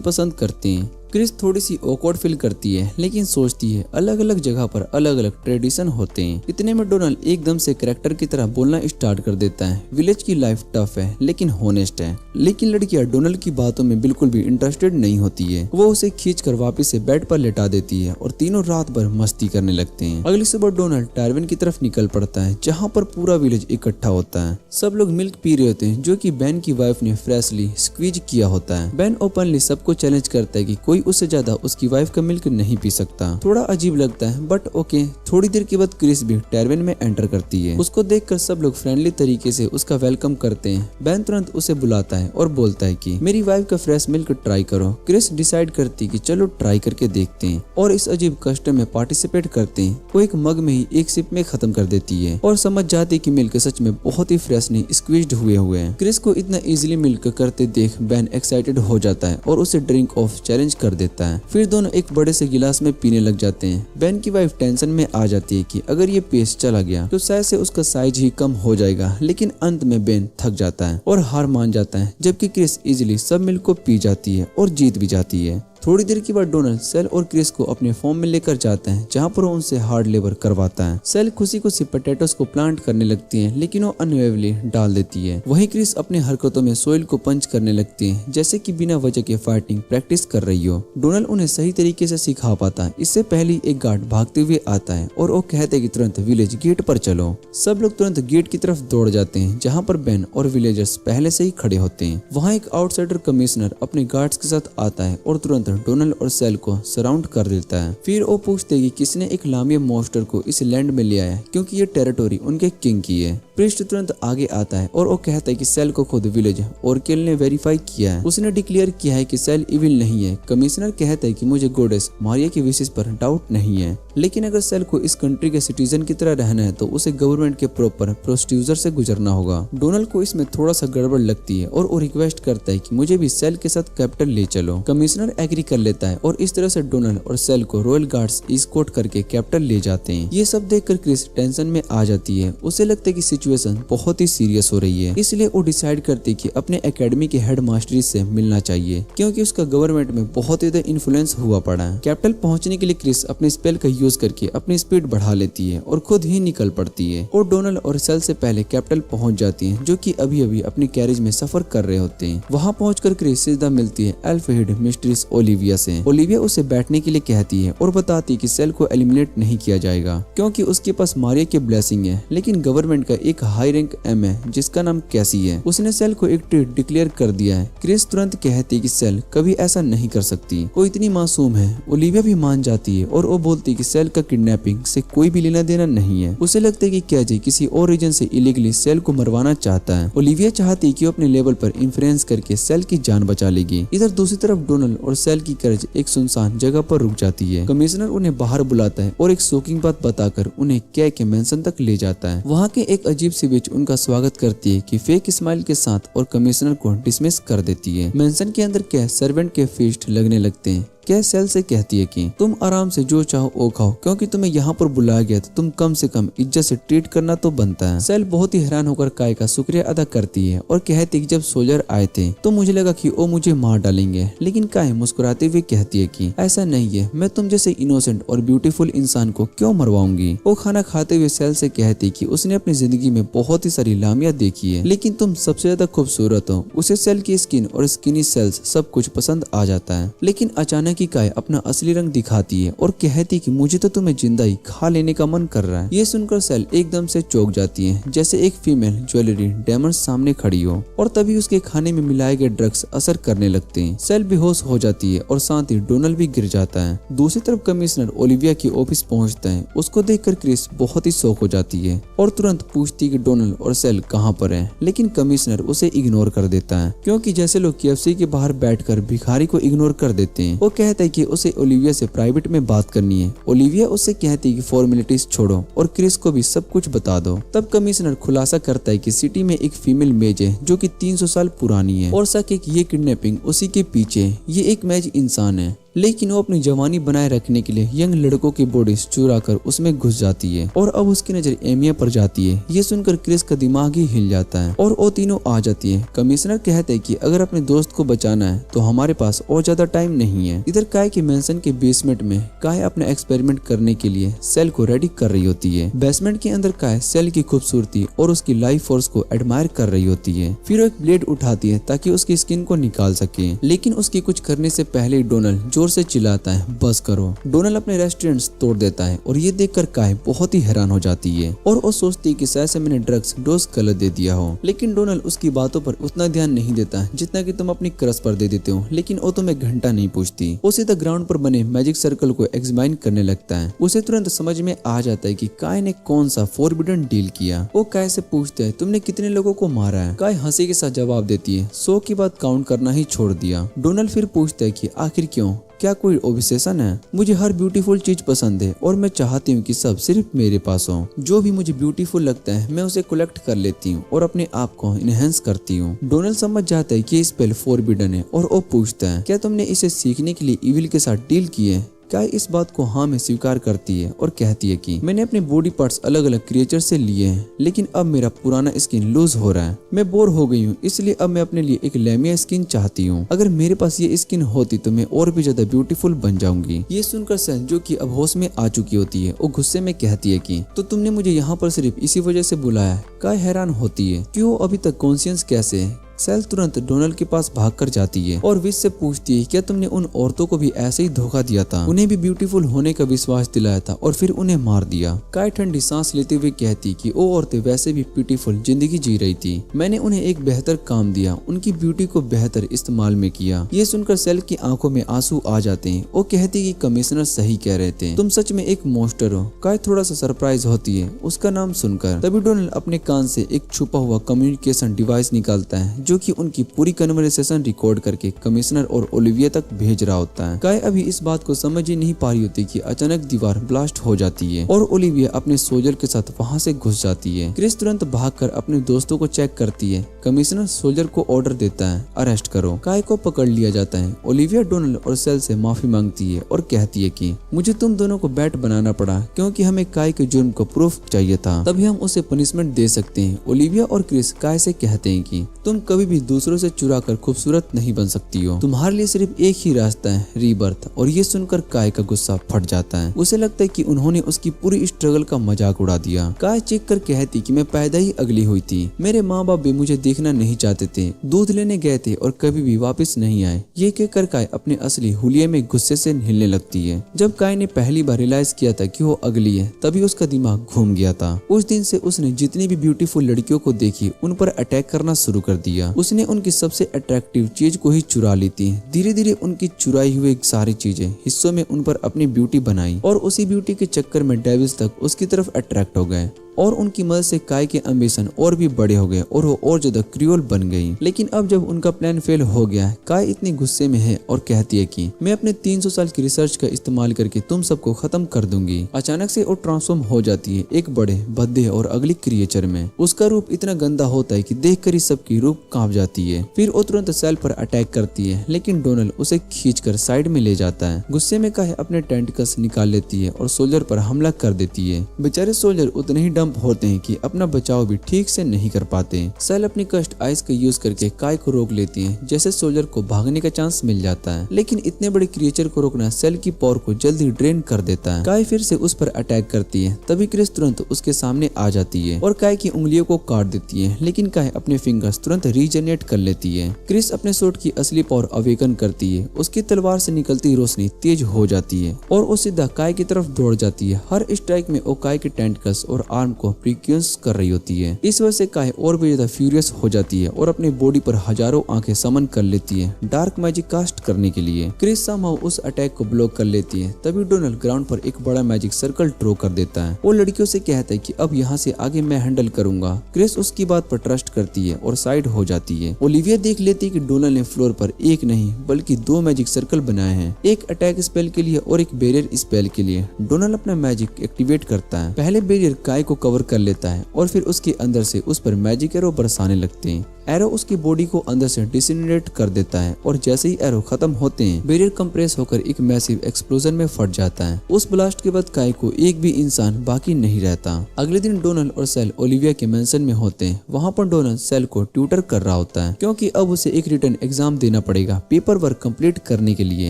पसंद करते हैं। क्रिस थोड़ी सी ऑकवर्ड फील करती है लेकिन सोचती है अलग अलग जगह पर अलग अलग ट्रेडिशन होते हैं। इतने में डोनाल्ड एकदम से कैरेक्टर की तरह बोलना स्टार्ट कर देता है, विलेज की लाइफ टफ है लेकिन होनेस्ट है। लेकिन लड़कियां डोनाल्ड की बातों में बिल्कुल भी इंटरेस्टेड नहीं होती है। वो उसे खींचकर वापस से बेड पर लेटा देती है और तीनों रात भर मस्ती करने लगते हैं। अगली सुबह डोनाल्ड टार्विन की तरफ निकल पड़ता है जहाँ पर पूरा विलेज इकट्ठा होता है। सब लोग मिल्क पी रहे होते हैं जो कि बेन की वाइफ ने फ्रेशली स्क्वीज किया होता है। बेन ओपनली सबको चैलेंज करता है कि कोई उससे ज्यादा उसकी वाइफ का मिल्क नहीं पी सकता। थोड़ा अजीब लगता है बट ओके। थोड़ी देर के बाद क्रिस भी टार्विन में एंटर करती है। उसको देखकर सब लोग फ्रेंडली तरीके से उसका वेलकम करते हैं। बेन तुरंत उसे बुलाता है और बोलता है कि मेरी वाइफ का फ्रेश मिल्क ट्राई करो। क्रिस डिसाइड करती कि चलो ट्राई करके देखते हैं और इस अजीब कस्टम में पार्टिसिपेट करते हैं। वो एक मग में ही एक सिप में खत्म कर देती है और समझ जाती कि मिल्क सच में बहुत ही फ्रेशली स्क्वीज्ड हुए हैं। क्रिस को इतना इजीली मिल्क करते देख बेन एक्साइटेड हो जाता है और उसे ड्रिंक ऑफ चैलेंज कर देता है। फिर दोनों एक बड़े से गिलास में पीने लग जाते हैं। बेन की वाइफ टेंशन में आ जाती है कि अगर ये पेस चला गया तो शायद से उसका साइज ही कम हो जाएगा, लेकिन अंत में बेन थक जाता है और हार मान जाता है, जबकि क्रिस इजीली सब मिल्क को पी जाती है और जीत भी जाती है। थोड़ी देर के बाद डोनाल्ड सेल और क्रिस को अपने फॉर्म में लेकर जाता है जहाँ पर वो उनसे हार्ड लेबर करवाता है। सेल खुशी खुशी पोटैटोस को प्लांट करने लगती है लेकिन वो अनअवेयरली डाल देती है। वहीं क्रिस अपनी हरकतों में सोइल को पंच करने लगती है जैसे कि बिना वजह के फाइटिंग प्रैक्टिस कर रही हो। डोनाल्ड उन्हें सही तरीके से सिखा पाता है। इससे पहले एक गार्ड भागते हुए आता है और वो कहते हैं कि तुरंत विलेज गेट पर चलो। सब लोग तुरंत गेट की तरफ दौड़ जाते हैं जहाँ पर बेन और विलेजर्स पहले से ही खड़े होते हैं। वहाँ एक आउटसाइडर कमिश्नर अपने गार्ड्स के साथ आता है और तुरंत डोनाल्ड और सेल को सराउंड कर देता है। फिर वो पूछते हैं कि किसने एक लामिया मॉन्स्टर को इस लैंड में ले आया क्योंकि ये टेरिटोरी उनके किंग की है। प्रिस्ट तुरंत आगे आता है और वो कहता है कि सेल को खुद विलेज ओरकेल ने वेरीफाई किया है। उसने डिक्लेयर किया है कि सेल इविल नहीं है। कमिश्नर कहता है कि मुझे गॉडेस मारिया की विशेष पर डाउट नहीं है, लेकिन अगर सेल को इस कंट्री के सिटीजन की तरह रहना है तो उसे गवर्नमेंट के प्रॉपर प्रोसीजर से गुजरना होगा। डोनाल्ड को इसमें थोड़ा सा गड़बड़ लगती है और वो रिक्वेस्ट करता है कि मुझे भी सेल के साथ कैपिटल ले चलो। कमिश्नर एग्री कर लेता है और इस तरह से डोनाल्ड और सेल को रॉयल गार्ड्स एस्कॉर्ट करके कैपिटल ले जाते हैं। ये सब देखकर क्रिस टेंशन में आ जाती है। उसे लगता है कि सिचुएशन बहुत ही सीरियस हो रही है, इसलिए वो डिसाइड करती है कि अपने एकेडमी के हेड मास्टरी से मिलना चाहिए क्योंकि उसका गवर्नमेंट में बहुत ही ज्यादा इन्फ्लुएंस हुआ पड़ा है। कैपिटल पहुंचने के लिए क्रिस अपने स्पेल का यूज करके अपनी स्पीड बढ़ा लेती है और खुद ही निकल पड़ती है और डोनाल्ड और सेल से पहले कैपिटल पहुंच जाती है जो कि अभी अभी अपने कैरेज में सफर कर रहे होते हैं। वहां पहुंचकर क्रिस सीधा मिलती है एल्फ हेड मिस्ट्रेस ओलिविया से। ओलिविया उसे बैठने के लिए कहती है और बताती है कि सेल को एलिमिनेट नहीं किया जाएगा क्योंकि उसके पास मारिया की ब्लेसिंग है, लेकिन गवर्नमेंट का एक हाई रैंक एम है जिसका नाम कैसी है, उसने सेल को एक ट्रीट डिक्लेयर कर दिया है। क्रिस तुरंत कहती है कि सेल कभी ऐसा नहीं कर सकती, वो इतनी मासूम है। ओलिविया भी मान जाती है और वो बोलती है कि सेल का किडनैपिंग से कोई भी लेना देना नहीं है। उसे लगता है कि कैजे किसी और रीजन से इलीगली सेल को मरवाना चाहता है। ओलिविया चाहती है कि वो अपने लेवल पर इन्फ्लुएंस करके सेल की जान बचा लेगी। इधर दूसरी तरफ डोनाल्ड और सेल की करेज एक सुनसान जगह पर रुक जाती है। कमिश्नर उन्हें बाहर बुलाता है और एक शॉकिंग बात बताकर उन्हें कै के मेंशन तक ले जाता है। वहाँ के एक अजीब सी विच उनका स्वागत करती है कि फेक स्माइल के साथ और कमिश्नर को डिसमिस कर देती है। मेंशन के अंदर कै सर्वेंट के फीस्ट लगने लगते हैं। क्या सेल से कहती है कि तुम आराम से जो चाहो वो खाओ क्योंकि तुम्हें यहाँ पर बुलाया गया तो तुम कम से कम इज्जत से ट्रीट करना तो बनता है। सेल बहुत ही हैरान होकर काय का शुक्रिया अदा करती है और कहती है कि जब सोल्जर आए थे तो मुझे लगा कि वो मुझे मार डालेंगे, लेकिन काय मुस्कुराते हुए कहती है कि ऐसा नहीं है, मैं तुम जैसे इनोसेंट और ब्यूटीफुल इंसान को क्यों मरवाऊंगी। वो खाना खाते हुए सेल से कहती कि उसने अपनी जिंदगी में बहुत ही सारी लामिया देखी है, लेकिन तुम सबसे ज्यादा खूबसूरत हो। उसे सेल की स्किन और स्किनी सेल्स सब कुछ पसंद आ जाता है, लेकिन अचानक हालांकि काय अपना असली रंग दिखाती है और कहती कि मुझे तो तुम्हें जिंदा ही खा लेने का मन कर रहा है। ये सुनकर सेल एकदम से चौंक जाती है, जैसे एक फीमेल ज्वेलरी डायमंड सामने खड़ी हो, और तभी उसके खाने में मिलाए गए ड्रग्स असर करने लगते हैं। सेल बेहोश हो जाती है और साथ ही डोनाल्ड भी गिर जाता है। दूसरी तरफ कमिश्नर ओलिविया की ऑफिस पहुंचता है। उसको देखकर क्रिस बहुत ही शॉक हो जाती है और तुरंत पूछती है कि डोनाल्ड और सेल कहाँ पर है, लेकिन कमिश्नर उसे इग्नोर कर देता है, क्योंकि जैसे लोग KFC के बाहर बैठकर भिखारी को इग्नोर कर देते हैं। वो कहता है कि उसे ओलिविया से प्राइवेट में बात करनी है। ओलिविया उससे कहती है कि फॉर्मेलिटीज छोड़ो और क्रिस को भी सब कुछ बता दो। तब कमिश्नर खुलासा करता है कि सिटी में एक फीमेल मेज है जो कि 300 साल पुरानी है और सके कि ये किडनैपिंग उसी के पीछे। ये एक मेज इंसान है, लेकिन वो अपनी जवानी बनाए रखने के लिए यंग लड़कों की बॉडीज चुरा कर उसमें घुस जाती है और अब उसकी नजर एमिया पर जाती है। ये सुनकर क्रिस का दिमाग ही हिल जाता है और वो तीनों आ जाती है। कमिश्नर कहते हैं कि अगर अपने दोस्त को बचाना है तो हमारे पास और ज्यादा टाइम नहीं है। इधर काय के मेंशन के बेसमेंट में काय अपना एक्सपेरिमेंट करने के लिए सेल को रेडी कर रही होती है। बेसमेंट के अंदर काय सेल की खूबसूरती और उसकी लाइफ फोर्स को एडमायर कर रही होती है। फिर वो एक ब्लेड उठाती है ताकि उसकी स्किन को निकाल सके, लेकिन उसके कुछ करने से पहले डोनाल्ड जोर से चिल्लाता है, बस करो। डोनाल्ड अपने रेस्टोरेंट्स तोड़ देता है और ये देखकर काय बहुत ही हैरान हो जाती है और वो सोचती है कि शायद से मैंने ड्रग्स डोज गलत दे दिया हो, लेकिन डोनाल्ड उसकी बातों पर उतना ध्यान नहीं देता जितना कि तुम अपनी क्रश पर दे देते हो। लेकिन वो तुम्हें घंटा नहीं पूछती। वो सीधा ग्राउंड पर बने मैजिक सर्कल को एग्जामिन करने लगता है। उसे तुरंत समझ में आ जाता है कि काय ने कौन सा फॉरबिडन डील किया। वो काय से पूछता है, तुमने कितने लोगों को मारा है? काय हंसी के साथ जवाब देती है, 100 के बाद काउंट करना ही छोड़ दिया। डोनाल्ड फिर पूछता है कि आखिर क्यों, क्या कोई ऑब्सेशन है? मुझे हर ब्यूटीफुल चीज पसंद है और मैं चाहती हूँ कि सब सिर्फ मेरे पास हो। जो भी मुझे ब्यूटीफुल लगता है मैं उसे कलेक्ट कर लेती हूँ और अपने आप को इनहेंस करती हूँ। डोनाल्ड समझ जाता है कि ये स्पेल फॉरबिडन है और वो पूछता है, क्या तुमने इसे सीखने के लिए इविल के साथ डील की है? काय इस बात को हाँ में स्वीकार करती है और कहती है कि मैंने अपने बॉडी पार्ट्स अलग अलग क्रिएचर से लिए हैं, लेकिन अब मेरा पुराना स्किन लूज हो रहा है। मैं बोर हो गई हूँ, इसलिए अब मैं अपने लिए एक लेमिया स्किन चाहती हूँ। अगर मेरे पास ये स्किन होती तो मैं और भी ज्यादा ब्यूटीफुल बन जाऊंगी। ये सुनकर सेल, जो कि अब होश में आ चुकी होती है, वो गुस्से में कहती है कि तो तुमने मुझे यहाँ पर सिर्फ इसी वजह से बुलाया है। काय हैरान होती है कि वो अभी तक कॉन्शियस कैसे है। सेल तुरंत डोनाल्ड के पास भागकर जाती है और विश से पूछती है, क्या तुमने उन औरतों को भी ऐसे ही धोखा दिया था? उन्हें भी ब्यूटीफुल होने का विश्वास दिलाया था और फिर उन्हें मार दिया। काय ठंडी सांस लेते हुए कहती कि वो औरतें वैसे भी ब्यूटीफुल जिंदगी जी रही थी। मैंने उन्हें एक बेहतर काम दिया, उनकी ब्यूटी को बेहतर इस्तेमाल में किया। ये सुनकर सेल की आंखों में आंसू आ जाते हैं। वो कहती कि कमिश्नर सही कह रहे थे, तुम सच में एक मॉन्स्टर हो। काय थोड़ा सा सरप्राइज होती है उसका नाम सुनकर। तभी डोनाल्ड अपने कान से एक छुपा हुआ कम्युनिकेशन डिवाइस निकालता है जो कि उनकी पूरी कन्वर्सेशन रिकॉर्ड करके कमिश्नर और ओलिविया तक भेज रहा होता है। काय अभी इस बात को समझ ही नहीं पा रही होती कि अचानक दीवार ब्लास्ट हो जाती है और ओलिविया अपने सोल्जर के साथ वहां से घुस जाती है। क्रिस तुरंत भागकर अपने दोस्तों को चेक करती है। कमिश्नर सोल्जर को ऑर्डर देता है, अरेस्ट करो। काय को पकड़ लिया जाता है। ओलिविया डोनाल्ड और सेल से माफी मांगती है और कहती है कि मुझे तुम दोनों को बैट बनाना पड़ा क्योंकि हमें काय के जुर्म को प्रूफ चाहिए था, तभी हम उसे पनिशमेंट दे सकते हैं। ओलिविया और क्रिस काय से कहते हैं कि तुम कभी भी दूसरों से चुरा कर खूबसूरत नहीं बन सकती हो, तुम्हारे लिए सिर्फ एक ही रास्ता है, रीबर्थ। और ये सुनकर काय का गुस्सा फट जाता है। उसे लगता है कि उन्होंने उसकी पूरी स्ट्रगल का मजाक उड़ा दिया। काय चीख कर कहती कि मैं पैदा ही अगली हुई थी, मेरे माँ बाप भी मुझे देखना नहीं चाहते थे, दूध लेने गए थे और कभी भी वापस नहीं आए। ये कहकर काय अपने असली हुलिये में गुस्से से हिलने लगती है। जब काय ने पहली बार रियलाइज किया था कि वो अगली है, तभी उसका दिमाग घूम गया था। उस दिन से उसने जितनी भी ब्यूटीफुल लड़कियों को देखी उन पर अटैक करना शुरू कर दिया। उसने उनकी सबसे अट्रैक्टिव चीज को ही चुरा ली थी। धीरे धीरे उनकी चुराई हुई सारी चीजें हिस्सों में उन पर अपनी ब्यूटी बनाई और उसी ब्यूटी के चक्कर में डेविल्स तक उसकी तरफ अट्रैक्ट हो गए और उनकी मदद से काय के एम्बिशन और भी बड़े हो गए और वो और ज्यादा क्रूअल बन गई। लेकिन अब जब उनका प्लान फेल हो गया, काय इतनी गुस्से में है और कहती है कि मैं अपने 300 साल की रिसर्च का इस्तेमाल करके तुम सबको खत्म कर दूंगी। अचानक से वो ट्रांसफॉर्म हो जाती है एक बड़े, भद्दे और अगली क्रिएचर में। उसका रूप इतना गंदा होता है कि देखकर ही सबकी रूप कांप जाती है। फिर वो तुरंत सेल पर अटैक करती है, लेकिन डोनाल्ड उसे खींचकर साइड में ले जाता है। गुस्से में काय अपने टेंटिकल्स निकाल लेती है और सोल्जर पर हमला कर देती है। बेचारे सोल्जर उतने ही डंप होते हैं कि अपना बचाव भी ठीक से नहीं कर पाते। सेल अपनी कस्ट आइस का यूज करके काय को रोक लेती है, जैसे सोल्जर को भागने का चांस मिल जाता है। लेकिन इतने बड़े क्रिएचर को रोकना सेल की पावर को जल्दी ड्रेन कर देता है। काय फिर से उस पर अटैक करती है, तभी क्रिस तुरंत उसके सामने आ जाती है और काय की उंगलियों को काट देती है, लेकिन काय अपने फिंगर्स तुरंत रीजनरेट कर लेती है। क्रिस अपने सोर्ड की असली पावर अवेकन करती है, उसकी तलवार से निकलती रोशनी तेज हो जाती है और वो सीधा काय की तरफ दौड़ जाती है। हर स्ट्राइक में वो काय के टेंटिकल्स और आर्म को प्रिक्यूंस कर रही होती है। इस वजह से काय और भी ज्यादा फ्यूरियस हो जाती है और अपनी बॉडी पर हजारों आंखें समन कर लेती है डार्क मैजिक कास्ट करने के लिए। क्रिस समहाउ उस अटैक को ब्लॉक कर लेती है, तभी डोनाल्ड ग्राउंड पर एक बड़ा मैजिक सर्कल ड्रॉ कर देता है। वो लड़कियों से कहता है कि अब यहाँ से आगे मैं हैंडल करूंगा। क्रिस उसकी बात पर ट्रस्ट करती है और साइड हो जाती है। ओलिविया देख लेती है कि डोनाल्ड ने फ्लोर पर एक नहीं बल्कि 2 मैजिक सर्कल बनाए हैं, एक अटैक स्पेल के लिए और एक बैरियर स्पेल के लिए। डोनाल्ड अपना मैजिक एक्टिवेट करता है। पहले बैरियर काय को कवर कर लेता है और फिर उसके अंदर से उस पर मैजिक एरो बरसाने लगते हैं। एरो उसकी बॉडी को अंदर से डिसइंटेग्रेट कर देता है और जैसे ही एरो खत्म होते हैं बैरियर कंप्रेस होकर एक मैसिव एक्सप्लोजन में फट जाता है। उस ब्लास्ट के बाद काय को एक भी इंसान बाकी नहीं रहता। अगले दिन डोनाल्ड और सेल ओलिविया के मेंशन में होते हैं। वहाँ पर डोनाल्ड सेल को ट्यूटर कर रहा होता है क्योंकि अब उसे एक रिटर्न एग्जाम देना पड़ेगा पेपर वर्क कंप्लीट करने के लिए।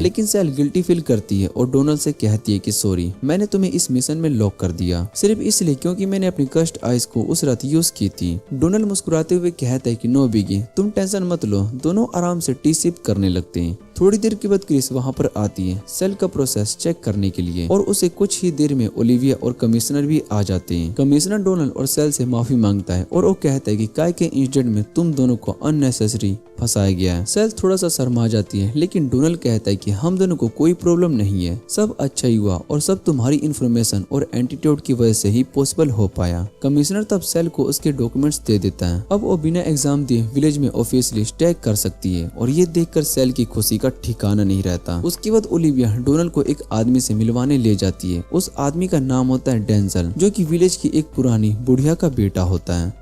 लेकिन सेल गिल्टी फील करती है और डोनाल्ड से कहती है कि सॉरी, मैंने तुम्हें इस मिशन में लॉक कर दिया सिर्फ इसलिए क्योंकि मैंने अपनी कस्ट आइस को उस रात यूज की थी। डोनाल्ड मुस्कुराते हुए कहता है कि नो बिगी, तुम टेंशन मत लो। दोनों आराम से टी सिप करने लगते हैं। थोड़ी देर के बाद क्रिस वहाँ पर आती है सेल का प्रोसेस चेक करने के लिए और उसे कुछ ही देर में ओलिविया और कमिश्नर भी आ जाते हैं। कमिश्नर डोनाल्ड और सेल से माफी मांगता है और वो कहता है कि काय के इंसिडेंट में तुम दोनों को अननेसेसरी फंसाया गया है। सेल थोड़ा सा शर्मा जाती है, लेकिन डोनाल्ड कहता है कि हम दोनों को कोई प्रॉब्लम नहीं है, सब अच्छा ही हुआ और सब तुम्हारी इन्फॉर्मेशन और एंटीट्यूड की वजह से ही पॉसिबल हो पाया। कमिश्नर तब सेल को उसके डॉक्यूमेंट्स दे देता है। अब वो बिना एग्जाम दिए विलेज में ऑफिशियली स्टे कर सकती है और ये देखकर सेल की खुशी का ठिकाना नहीं रहता। उसके बाद ओलिविया डोनाल्ड को एक आदमी से मिलवाने ले जाती है। उस आदमी का नाम होता है डेंजल, जो कि विलेज की एक पुरानी बुढ़िया का बेटा होता है।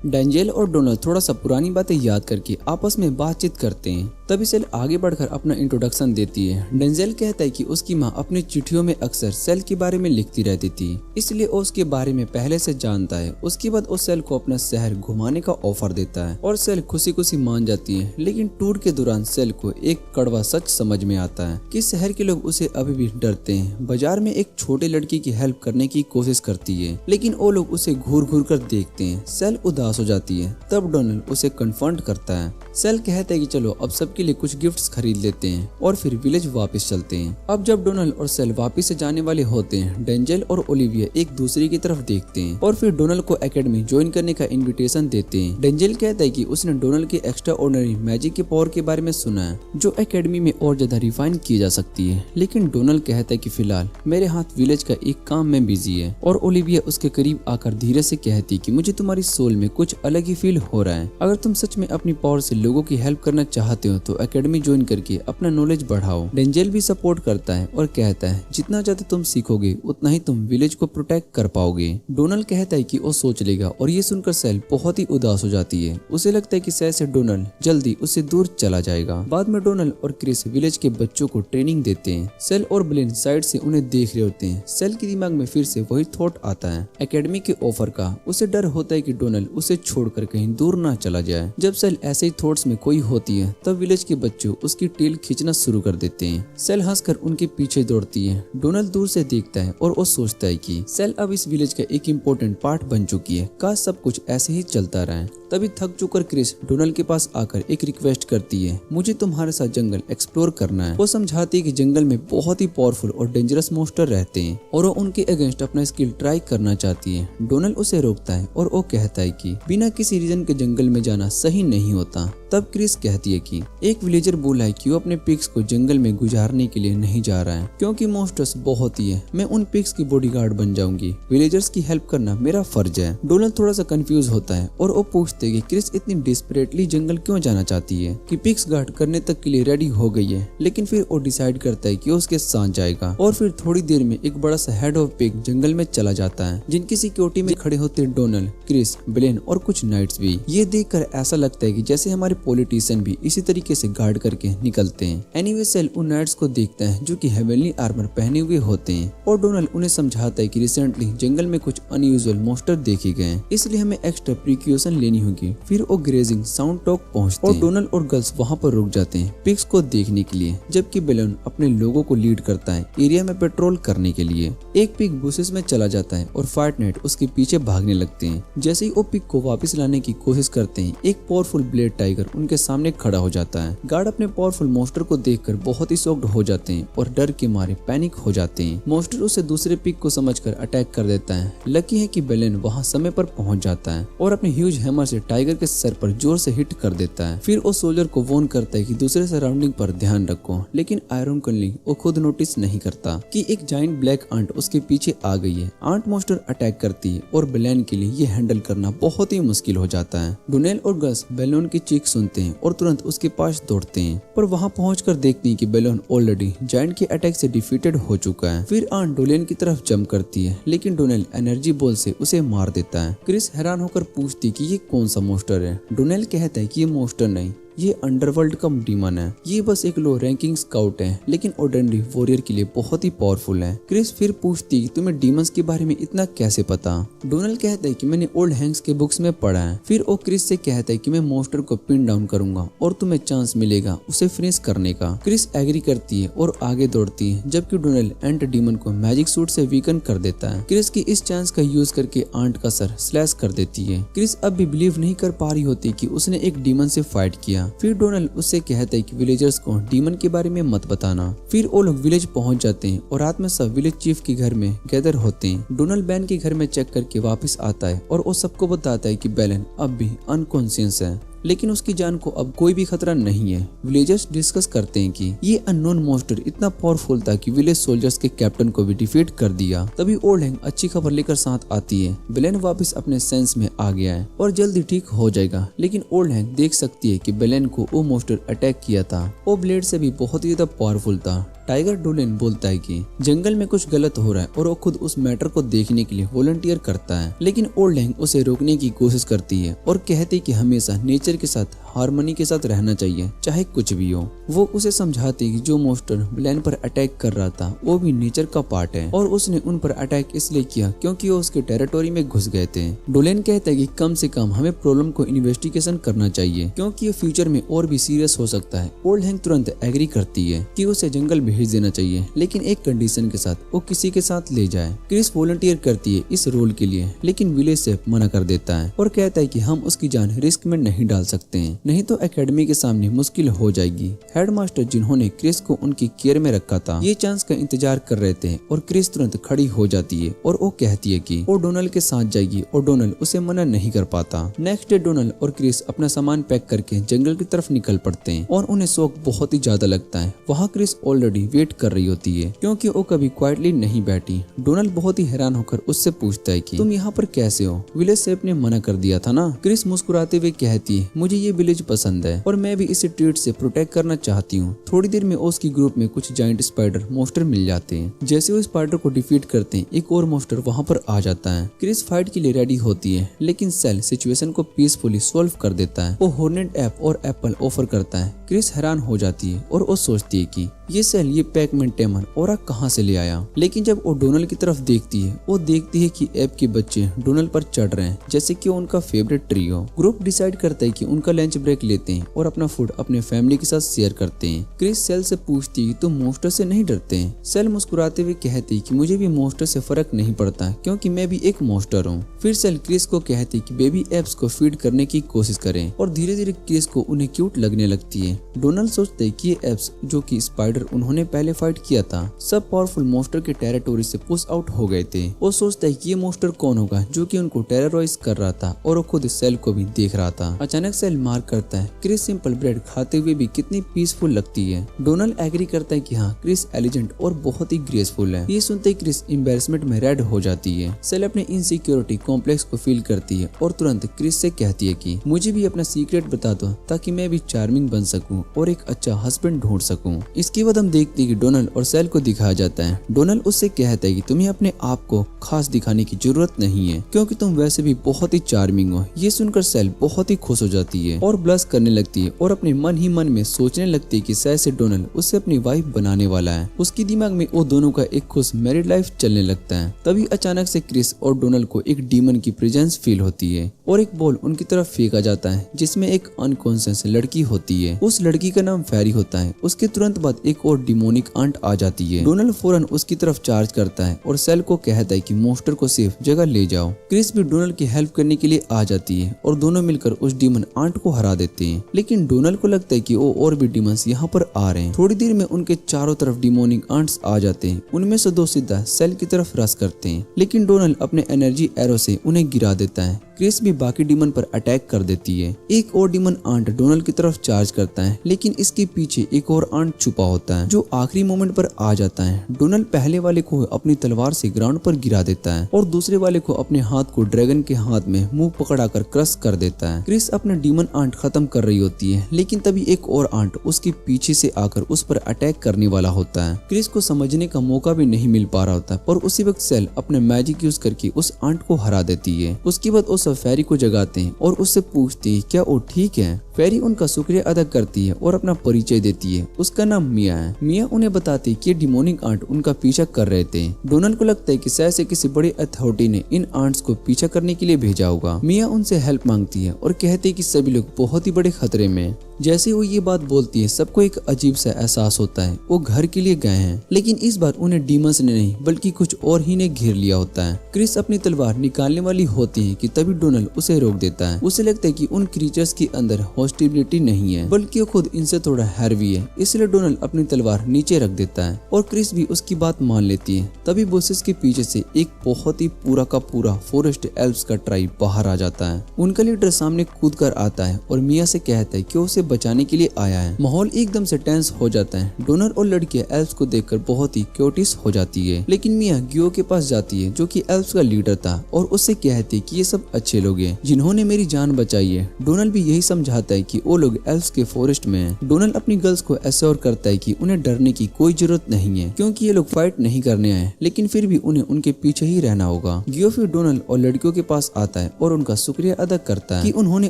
डेंजल और डोनाल्ड थोड़ा सा पुरानी बातें याद करके आपस में बातचीत करते हैं। तभी सेल आगे बढ़कर अपना इंट्रोडक्शन देती है। डेंजल कहता है कि उसकी माँ अपनी चिट्ठियों में अक्सर सेल के बारे में लिखती रहती थी, इसलिए वो उसके बारे में पहले से जानता है। उसके बाद वो सेल को अपना शहर घुमाने का ऑफर देता है और सेल खुशी खुशी मान जाती है। लेकिन टूर के दौरान सेल को एक कड़वा सच समझ में आता है कि शहर के लोग उसे अभी भी डरते हैं। बाजार में एक छोटे लड़की की हेल्प करने की कोशिश करती है, लेकिन वो लोग उसे घूर घूर कर देखते हैं। सेल उदास हो जाती है। तब डोनाल्ड उसे कन्फ्रंट करता है। सेल कहता है कि चलो अब सबके लिए कुछ गिफ्ट्स खरीद लेते हैं और फिर विलेज वापस चलते हैं। अब जब डोनाल्ड और सेल वापस से जाने वाले होते हैं, डेंजल और ओलिविया एक दूसरे की तरफ देखते हैं और फिर डोनाल्ड को एकेडमी ज्वाइन करने का इनविटेशन देते हैं। डेंजल कहता है कि उसने डोनाल्ड के एक्स्ट्रा ऑर्डिनरी मैजिक के पावर के बारे में सुना है, जो एकेडमी में और ज्यादा रिफाइन की जा सकती है। लेकिन डोनाल्ड कहता है कि फिलहाल मेरे हाथ विलेज का एक काम में बिजी है और ओलिविया उसके करीब आकर धीरे से कहती है कि मुझे तुम्हारी सोल में कुछ अलग ही फील हो रहा है। अगर तुम सच में अपनी पावर से लोगों की हेल्प करना चाहते हो तो एकेडमी ज्वाइन करके अपना नॉलेज बढ़ाओ। डेंजल भी सपोर्ट करता है और कहता है जितना ज्यादा तुम सीखोगे उतना ही तुम विलेज को प्रोटेक्ट कर पाओगे। डोनाल्ड कहता है कि वो सोच लेगा और ये सुनकर सेल बहुत ही उदास हो जाती है। उसे लगता है कि सेल से डोनाल्ड जल्दी उससे दूर चला जाएगा। बाद में डोनाल्ड और क्रिस विलेज के बच्चों को ट्रेनिंग देते हैं। सेल और ब्लेन साइड से उन्हें देख रहे होते हैं। सेल के दिमाग में फिर से वही थॉट आता है एकेडमी के ऑफर का। उसे डर होता है कि डोनाल्ड उसे छोड़कर कहीं दूर ना चला जाए। जब सेल ऐसे ही थॉट्स में कोई होती है तब विलेज के बच्चों उसकी टेल खींचना शुरू कर देते हैं। सेल हंसकर उनके पीछे दौड़ती है। डोनाल्ड दूर से देखता है और वो सोचता है कि सेल अब इस विलेज का एक इम्पोर्टेंट पार्ट बन चुकी है, काश सब कुछ ऐसे ही चलता रहे। तभी थक चुकर क्रिस डोनाल्ड के पास आकर एक रिक्वेस्ट करती है, मुझे तुम्हारे साथ जंगल एक्सप्लोर करना है। वो समझाती है कि जंगल में बहुत ही पावरफुल और डेंजरस मॉन्स्टर रहते हैं और वो उनके अगेंस्ट अपना स्किल ट्राई करना चाहती है। डोनाल्ड उसे रोकता है और वो कहता है कि बिना किसी रीजन के जंगल में जाना सही नहीं होता। तब क्रिस कहती है कि एक विलेजर बोला है कि वो अपने पिग्स को जंगल में गुजारने के लिए नहीं जा रहा है क्योंकि मॉन्स्टर्स बहुत ही है। मैं उन पिग्स की बॉडीगार्ड बन जाऊंगी। विलेजर्स की हेल्प करना मेरा फर्ज है। डोनाल्ड थोड़ा सा कंफ्यूज होता है और वो पूछते हैं कि क्रिस इतनी डिस्परेटली जंगल क्यों जाना चाहती है कि पिग्स गार्ड करने तक के लिए रेडी हो गई है। लेकिन फिर वो डिसाइड करता है कि वो उसके साथ जाएगा और फिर थोड़ी देर में एक बड़ा सा हेड ऑफ पिग जंगल में चला जाता है, जिनकी सिक्योरिटी में खड़े होते हैं डोनाल्ड, क्रिस, ब्लेन और कुछ नाइट्स भी। ये देखकर ऐसा लगता है कि जैसे हमारे पॉलिटिशियन भी इसी तरीके से गार्ड करके निकलते हैं। एनीवे सेल उन नाइट्स को देखता है जो कि हेवनली आर्मर पहने हुए होते हैं और डोनाल्ड उन्हें समझाता है कि रिसेंटली जंगल में कुछ अनयूजुअल मॉन्स्टर देखे गए हैं, इसलिए हमें एक्स्ट्रा प्रिकॉशन लेनी होगी। फिर वो ग्रेजिंग साउंड टॉक पहुंचते हैं और डोनाल्ड और गर्ल्स वहां पर रुक जाते हैं पिग्स को देखने के लिए, जबकि बेलन अपने लोगों को लीड करता है एरिया में पेट्रोल करने के लिए। एक पिग बुशेस में चला जाता है और फाइट नाइट उसके पीछे भागने लगते हैं। जैसे ही वो पिग को वापस लाने की कोशिश करते हैं, एक पावरफुल ब्लेड टाइगर उनके सामने खड़ा हो जाता है। गार्ड अपने पावरफुल मॉन्स्टर को देखकर बहुत ही शॉक्ड हो जाते हैं और डर के मारे पैनिक हो जाते हैं। मॉन्स्टर उसे दूसरे पिग को समझकर अटैक कर देता है। लकी है कि बेलन वहां समय पर पहुंच जाता है और अपने ह्यूज हैमर से टाइगर के सर पर जोर से हिट कर देता है। फिर वो सोल्जर को वार्न करता है कि दूसरे सराउंडिंग पर ध्यान रखो, लेकिन आयरन कनली वो खुद नोटिस नहीं करता कि एक जाइंट ब्लैक आंट उसके पीछे आ गई है। आंट मॉन्स्टर अटैक करती है और बेलन के लिए ये हैंडल करना बहुत ही मुश्किल हो जाता है। डोनेल और गस बेलन की चीख सुनते हैं और तुरंत उसके पास दौड़ते हैं, पर वहां पहुंचकर देखते हैं कि बेलन ऑलरेडी जाइंट के अटैक से डिफीटेड हो चुका है। फिर आंट डोलेन की तरफ जंप करती है, लेकिन डोनेल एनर्जी बॉल से उसे मार देता है। क्रिस हैरान होकर पूछती कि ये कौन सा मॉन्स्टर है। डोनेल कहता है कि ये मॉन्स्टर नहीं, ये अंडरवर्ल्ड का डीमन है। ये बस एक लो रैंकिंग स्काउट है, लेकिन ऑर्डिनरी वॉरियर के लिए बहुत ही पावरफुल है। क्रिस फिर पूछती कि तुम्हें डीमंस के बारे में इतना कैसे पता। डोनाल्ड कहता है कि मैंने ओल्ड हैंक्स के बुक्स में पढ़ा है। फिर वो क्रिस से कहता है कि मैं मॉन्स्टर को पिन डाउन करूंगा और तुम्हें चांस मिलेगा उसे फिनिश करने का। क्रिस एग्री करती है और आगे दौड़ती है, जबकि डोनाल्ड एंट डीमन को मैजिक सूट से वीकन कर देता है। क्रिस की इस चांस का यूज करके आंट का सर स्लैश कर देती है। क्रिस अब भी बिलीव नहीं कर पा रही होती कि उसने एक डीमन से फाइट किया। फिर डोनाल्ड उससे कहता है कि विलेजर्स को डीमन के बारे में मत बताना। फिर वो लोग विलेज पहुंच जाते हैं और रात में सब विलेज चीफ के घर में गैदर होते हैं। डोनाल्ड बैन के घर में चेक करके वापस आता है और वो सबको बताता है कि बेलन अब भी अनकॉन्शियस है, लेकिन उसकी जान को अब कोई भी खतरा नहीं है। विलेजर्स डिस्कस करते हैं कि ये अननोन मॉन्स्टर इतना पावरफुल था कि विलेज सोल्जर्स के कैप्टन को भी डिफीट कर दिया। तभी ओल्ड हैंग अच्छी खबर लेकर साथ आती है। बेलन वापस अपने सेंस में आ गया है और जल्दी ठीक हो जाएगा, लेकिन ओल्ड हैंग देख सकती है कि बेलन को वो मॉन्स्टर अटैक किया था। वो ब्लेड से भी बहुत ही ज्यादा पावरफुल था। टाइगर डोलेन बोलता है कि जंगल में कुछ गलत हो रहा है और वो खुद उस मैटर को देखने के लिए वॉलंटियर करता है, लेकिन ओल्ड हैंग उसे रोकने की कोशिश करती है और कहती है कि हमेशा नेचर के साथ हार्मनी के साथ रहना चाहिए, चाहे कुछ भी हो। वो उसे समझाती है कि जो मॉन्स्टर बेलन पर अटैक कर रहा था वो भी नेचर का पार्ट है और उसने उन पर अटैक इसलिए किया क्योंकि वो उसके टेरिटोरी में घुस गए थे। डोलेन कहता है कि कम से कम हमें प्रॉब्लम को इन्वेस्टिगेशन करना चाहिए क्योंकि ये फ्यूचर में और भी सीरियस हो सकता है। ओल्ड हैंग तुरंत एग्री करती है कि उसे जंगल भेज देना चाहिए, लेकिन एक कंडीशन के साथ, वो किसी के साथ ले जाए। क्रिस वॉलंटियर करती है इस रोल के लिए, लेकिन विलेज से मना कर देता है और कहता है कि हम उसकी जान रिस्क में नहीं डाल सकते हैं, नहीं तो एकेडमी के सामने मुश्किल हो जाएगी। हेडमास्टर जिन्होंने क्रिस को उनकी केयर में रखा था ये चांस का इंतजार कर रहे थे और क्रिस तुरंत खड़ी हो जाती है और वो कहती है कि वो डोनाल्ड के साथ जाएगी और डोनाल्ड उसे मना नहीं कर पाता। नेक्स्ट डे डोनाल्ड और क्रिस अपना सामान पैक करके जंगल की तरफ निकल पड़ते हैं और उन्हें शौक बहुत ही ज्यादा लगता है। वहाँ क्रिस ऑलरेडी वेट कर रही होती है क्योंकि वो कभी क्वाइटली नहीं बैठी। डोनाल्ड बहुत ही हैरान होकर उससे पूछता है कि तुम यहाँ पर कैसे हो, विलेज शेफ ने मना कर दिया था ना। क्रिस मुस्कुराते हुए कहती है मुझे ये विलेज पसंद है और मैं भी इसे ट्रीट से प्रोटेक्ट करना चाहती हूँ। थोड़ी देर में उसकी ग्रुप में कुछ जाइंट स्पाइडर मॉन्स्टर मिल जाते हैं। जैसे वो स्पाइडर को डिफीट करते हैं एक और मॉन्स्टर वहाँ पर आ जाता है। क्रिस फाइट के लिए रेडी होती है, लेकिन सेल सिचुएशन को पीसफुली सॉल्व कर देता है। वो हॉर्नेट ऐप और एप्पल ऑफर करता है। क्रिस हैरान हो जाती है और वो सोचती है कि ये सेल ये पैकमैन टेमन और कहाँ से ले आया। लेकिन जब वो डोनाल्ड की तरफ देखती है वो देखती है कि ऐप के बच्चे डोनाल्ड पर चढ़ रहे हैं जैसे कि उनका फेवरेट ट्री हो। ग्रुप डिसाइड करता है कि उनका लंच ब्रेक लेते हैं और अपना फूड अपने फैमिली के साथ शेयर करते हैं। क्रिस सेल से पूछती है तुम मॉन्स्टर से नहीं डरते हैं। सेल मुस्कुराते हुए कहती है कि मुझे भी मॉन्स्टर से फर्क नहीं पड़ता क्योंकि मैं भी एक मॉन्स्टर हूँ। फिर सेल क्रिस को कहती है कि बेबी एप्स को फीड करने की कोशिश करें और धीरे धीरे क्रिस को उन्हें क्यूट लगने लगती है। डोनाल्ड सोचते है कि ये एप्स जो कि स्पाइडर उन्होंने पहले फाइट किया था सब पावरफुल मॉन्स्टर के टेरिटोरी से पुश आउट हो गए थे। वो सोचता है कि ये मॉन्स्टर कौन होगा जो कि उनको टेरराइज कर रहा था और वो खुद सेल को भी देख रहा था। अचानक सेल मार करता है क्रिस सिंपल ब्रेड खाते हुए भी कितनी पीसफुल लगती है। डोनाल्ड एग्री करता है कि हाँ क्रिस एलिजेंट और बहुत ही ग्रेसफुल है। ये सुनते ही क्रिस एम्बैरेसमेंट में रेड हो जाती है। सेल अपने इनसिक्योरिटी कॉम्प्लेक्स को फील करती है और तुरंत क्रिस से कहती है कि मुझे भी अपना सीक्रेट बता दो ताकि मैं भी चार्मिंग बन सकूं और एक अच्छा हस्बैंड ढूंढ सकूं। इसके बाद हम देखते हैं कि डोनाल्ड और सेल को दिखाया जाता है। डोनाल्ड उससे कहता है कि तुम्हें अपने आप को खास दिखाने की जरूरत नहीं है क्योंकि तुम वैसे भी बहुत ही चार्मिंग हो। ये सुनकर सेल बहुत ही खुश हो जाती है और ब्लश करने लगती है और अपने मन ही मन में सोचने लगती है कि शायद से डोनाल्ड उसे अपनी वाइफ बनाने वाला है। उसकी दिमाग में वो दोनों का एक खुश मैरिड लाइफ चलने लगता है। तभी अचानक से क्रिस और डोनाल्ड को एक डीमन की प्रेजेंस फील होती है और एक बॉल उनकी तरफ फेंका जाता है जिसमें एक अनकॉन्शियस लड़की होती है। उस लड़की का नाम फेरी होता है। उसके तुरंत बाद एक और डिमोनिक आंट आ जाती है। डोनाल्ड फौरन उसकी तरफ चार्ज करता है और सेल को कहता है कि मॉन्स्टर को सेफ जगह ले जाओ। क्रिस भी डोनाल्ड की हेल्प करने के लिए आ जाती है और दोनों मिलकर उस डीमन आंट को हरा देते हैं। लेकिन डोनाल्ड को लगता है कि वो और भी डीमंस यहाँ पर आ रहे हैं। थोड़ी देर में उनके चारों तरफ डिमोनिक आंट्स आ जाते हैं। उनमें से दो सीधा सेल की तरफ रश करते हैं लेकिन डोनाल्ड अपने एनर्जी एरो से उन्हें गिरा देता है। क्रिस भी बाकी डीमन पर अटैक कर देती है। एक और डीमन आंट डोनाल्ड की तरफ चार्ज करता है लेकिन इसके पीछे एक और आंट छुपा होता है जो आखिरी मोमेंट पर आ जाता है। डोनाल्ड पहले वाले को अपनी तलवार से ग्राउंड पर गिरा देता है और दूसरे वाले को अपने हाथ को ड्रैगन के हाथ में मुंह पकड़ाकर क्रश कर देता है। क्रिस अपना डीमन आंट खत्म कर रही होती है लेकिन तभी एक और आंट उसके पीछे से आकर उस पर अटैक करने वाला होता है। क्रिस को समझने का मौका भी नहीं मिल पा रहा होता पर उसी वक्त सेल अपने मैजिक यूज करके उस आंट को हरा देती है। उसके बाद वो सब फेरी को जगाते हैं और उससे पूछती है क्या वो ठीक है। फेरी उनका शुक्रिया अदा करती है और अपना परिचय देती है। उसका नाम मिया है। मिया उन्हें बताती है कि डिमोनिक आंट उनका पीछा कर रहे थे। डोनाल्ड को लगता है कि शायद से किसी बड़ी अथॉरिटी ने इन आंट्स को पीछा करने के लिए भेजा होगा। मिया उनसे हेल्प मांगती है और कहती है कि सभी लोग बहुत ही बड़े खतरे में। जैसे वो ये बात बोलती है सबको एक अजीब सा एहसास होता है। वो घर के लिए गए हैं लेकिन इस बार उन्हें डीमंस ने नहीं बल्कि कुछ और ही ने घेर लिया होता है। क्रिस अपनी तलवार निकालने वाली होती है कि तभी डोनाल्ड उसे रोक देता है। उसे लगता है कि उन क्रीचर्स के अंदर हॉस्टिबिलिटी नहीं है बल्कि वो खुद इनसे थोड़ा हैवी है, इसलिए डोनाल्ड अपनी तलवार नीचे रख देता है और क्रिस भी उसकी बात मान लेती है। तभी बुशेस के पीछे से एक बहुत ही पूरा का पूरा फॉरेस्ट एल्व्स का ट्राइब बाहर आ जाता है। उनका लीडर सामने कूद कर आता है और मिया से कहता है कि उसे बचाने के लिए आया है। माहौल एकदम से टेंस हो जाता है। डोनाल्ड और लड़कियां एल्व्स को देखकर बहुत ही क्यूटिस हो जाती है लेकिन मिया गियो के पास जाती है जो कि एल्व्स का लीडर था और उससे कहती है कि ये सब अच्छे लोग हैं जिन्होंने मेरी जान बचाई है। डोनाल्ड भी यही समझाता है कि वो लोग एल्व्स के फॉरेस्ट में हैं। डोनाल्ड अपनी गर्ल्स को एश्योर करता है कि उन्हें डरने की कोई जरूरत नहीं है क्योंकि ये लोग फाइट नहीं करने आए लेकिन फिर भी उन्हें उनके पीछे ही रहना होगा। गियो फिर डोनाल्ड और लड़कियों के पास आता है और उनका शुक्रिया अदा करता है कि उन्होंने